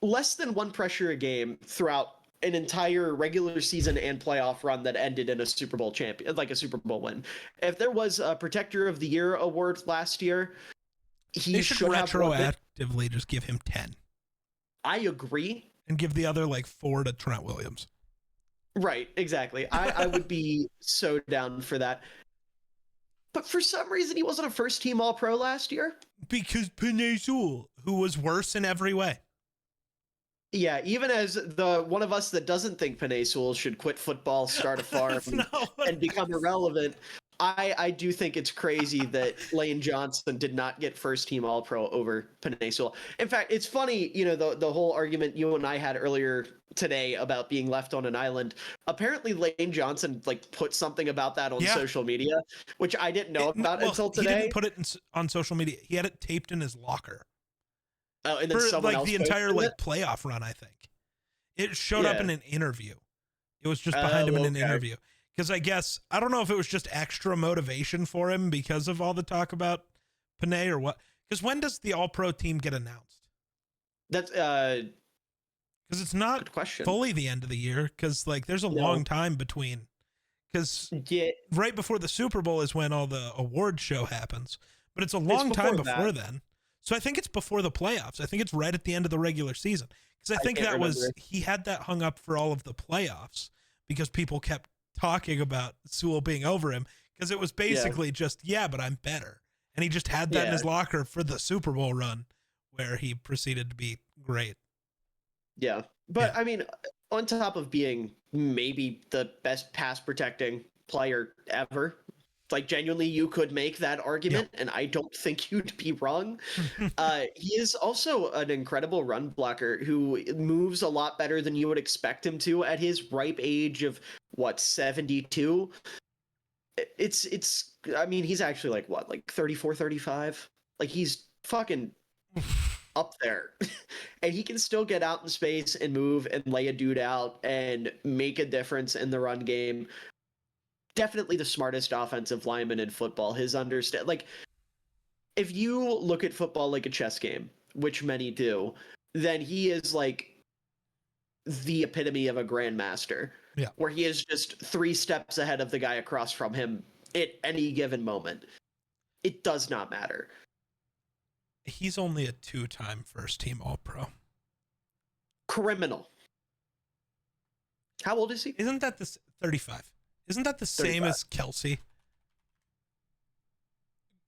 less than 1 pressure a game throughout an entire regular season and playoff run that ended in a Super Bowl champion, like a Super Bowl win. If there was a Protector of the Year award last year, they should retroactively just give him 10. I agree. And give the other like 4 to Trent Williams. Right, exactly. I would be so down for that. But for some reason, he wasn't a first-team All-Pro last year. Because Penei Sewell, who was worse in every way. Yeah, even as the one of us that doesn't think Penei Sewell should quit football, start a farm, and become irrelevant, I do think it's crazy that Lane Johnson did not get first-team All-Pro over Penei Sewell. In fact, it's funny, the whole argument you and I had earlier today about being left on an island. Apparently, Lane Johnson put something about that on social media, which I didn't know about until today. He didn't put it on social media. He had it taped in his locker. Oh, and then someone else the entire playoff run, I think. It showed up in an interview. It was just behind him in an interview. Because I guess, I don't know if it was just extra motivation for him because of all the talk about Penei or what. Because when does the All-Pro team get announced? That's because it's not fully the end of the year. Because there's a long time between. Because right before the Super Bowl is when all the award show happens. But it's a long time before then. So I think it's before the playoffs. I think it's right at the end of the regular season. Because I think he had that hung up for all of the playoffs because people kept talking about Sewell being over him because it was basically just, but I'm better. And he just had that in his locker for the Super Bowl run where he proceeded to be great. Yeah. But I mean, on top of being maybe the best pass protecting player ever, genuinely, you could make that argument, and I don't think you'd be wrong. He is also an incredible run blocker who moves a lot better than you would expect him to at his ripe age of 72. I mean, he's actually 34, 35. He's fucking up there. And he can still get out in space and move and lay a dude out and make a difference in the run game. Definitely the smartest offensive lineman in football. His understand, if you look at football like a chess game, which many do, then he is the epitome of a grandmaster. Yeah. Where he is just 3 steps ahead of the guy across from him at any given moment. It does not matter. He's only a 2-time first-team All-Pro. Criminal. How old is he? Isn't that 35? Isn't that the 35. Same as Kelsey?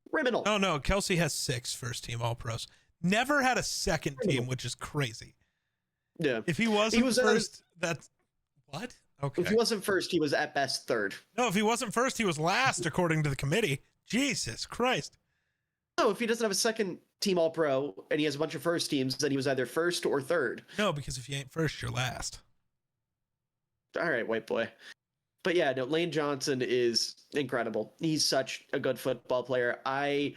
Criminal. Oh, no. Kelsey has 6 first-team All-Pros. Never had a second team, which is crazy. Yeah. If he wasn't first, that's... What? Okay. If he wasn't first, he was at best third. No, if he wasn't first, he was last, according to the committee. Jesus Christ. No, if he doesn't have a second team All-Pro and he has a bunch of first teams, then he was either first or third. No, because if you ain't first, you're last. All right, white boy. But yeah, no, Lane Johnson is incredible. He's such a good football player. I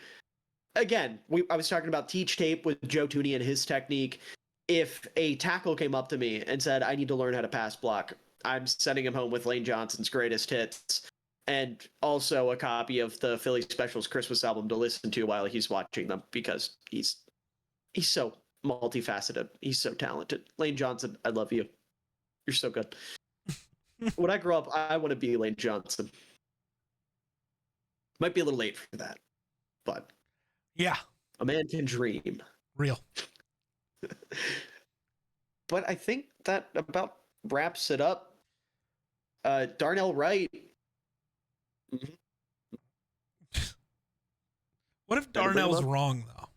was talking about teach tape with Joe Tooney and his technique. If a tackle came up to me and said, I need to learn how to pass block, I'm sending him home with Lane Johnson's greatest hits and also a copy of the Philly Specials Christmas album to listen to while he's watching them because he's so multifaceted. He's so talented. Lane Johnson, I love you. You're so good. When I grow up, I want to be Lane Johnson. Might be a little late for that, but yeah, a man can dream. Real. But I think that about wraps it up. Darnell Wright. What if Darnell's wrong though?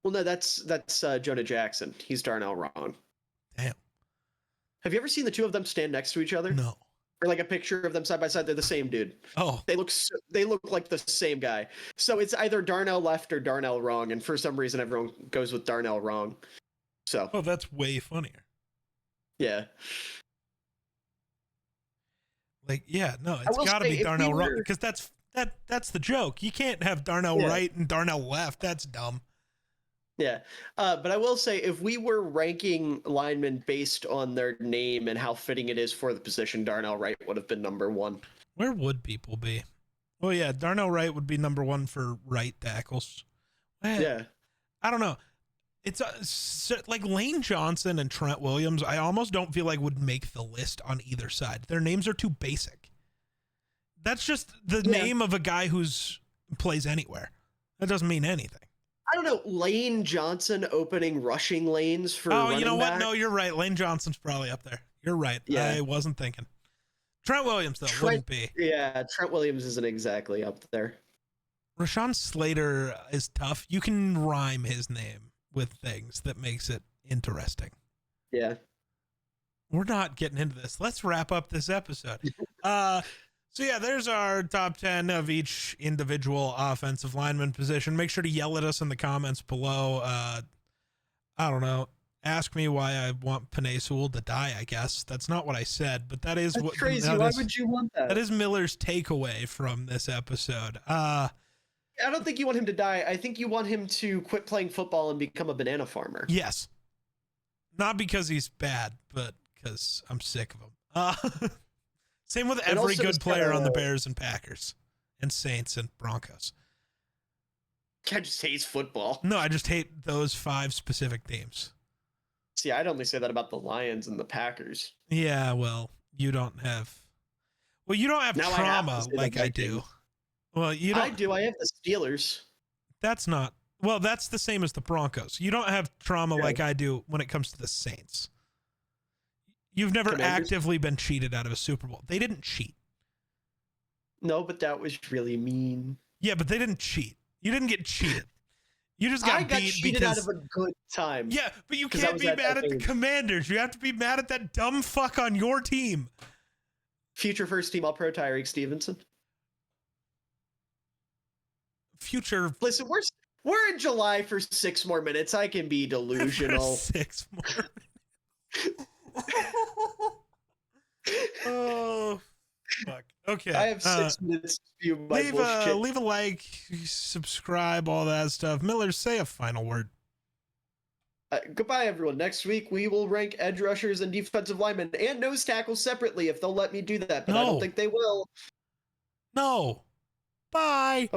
Well, no, that's Jonah Jackson. He's Darnell wrong. Damn. Have you ever seen the two of them stand next to each other? No. Or a picture of them side by side? They're the same dude. Oh. They look like the same guy. So it's either Darnell left or Darnell wrong, and for some reason everyone goes with Darnell wrong. So. Oh, that's way funnier. Yeah. It's got to be Darnell wrong because that's the joke. You can't have Darnell right and Darnell left. That's dumb. Yeah. But I will say, if we were ranking linemen based on their name and how fitting it is for the position, Darnell Wright would have been number 1. Where would people be? Well, yeah, Darnell Wright would be number 1 for right tackles. Yeah. I don't know. It's Lane Johnson and Trent Williams, I almost don't feel like would make the list on either side. Their names are too basic. That's just the name of a guy who's plays anywhere. That doesn't mean anything. I don't know. Lane Johnson opening rushing lanes for running you know back. what? No, you're right. Lane Johnson's probably up there. You're right. Yeah. I wasn't thinking. Trent Williams, though, wouldn't be. Yeah, Trent Williams isn't exactly up there. Rashawn Slater is tough. You can rhyme his name with things that makes it interesting. Yeah. We're not getting into this. Let's wrap up this episode. So yeah, there's our top 10 of each individual offensive lineman position. Make sure to yell at us in the comments below. I don't know. Ask me why I want Penei Sewell to die, I guess. That's not what I said, but that is That's crazy. Why would you want that? That is Miller's takeaway from this episode. I don't think you want him to die. I think you want him to quit playing football and become a banana farmer. Yes. Not because he's bad, but because I'm sick of him. Same with every good player on the Bears and Packers and Saints and Broncos. I just hate football. No, I just hate those 5 specific teams. See, I'd only say that about the Lions and the Packers. Yeah, well, you don't have trauma like I do. Well, you don't. I do. I have the Steelers. That's not. Well, that's the same as the Broncos. You don't have trauma like I do when it comes to the Saints. You've never actively been cheated out of a Super Bowl. They didn't cheat. No, but that was really mean. Yeah, but they didn't cheat. You didn't get cheated. You just got beat cheated out of a good time. Yeah, but you can't be mad at the Commanders. You have to be mad at that dumb fuck on your team. Future first team All-Pro Tyreek Stevenson. Listen, we're in July for 6 more minutes. I can be delusional. 6 more minutes. Oh, fuck. Okay. I have 6 minutes to spew my bullshit. Leave a like, subscribe, all that stuff. Miller, say a final word. Goodbye, everyone. Next week, we will rank edge rushers and defensive linemen and nose tackles separately if they'll let me do that, but I don't think they will. No. Bye.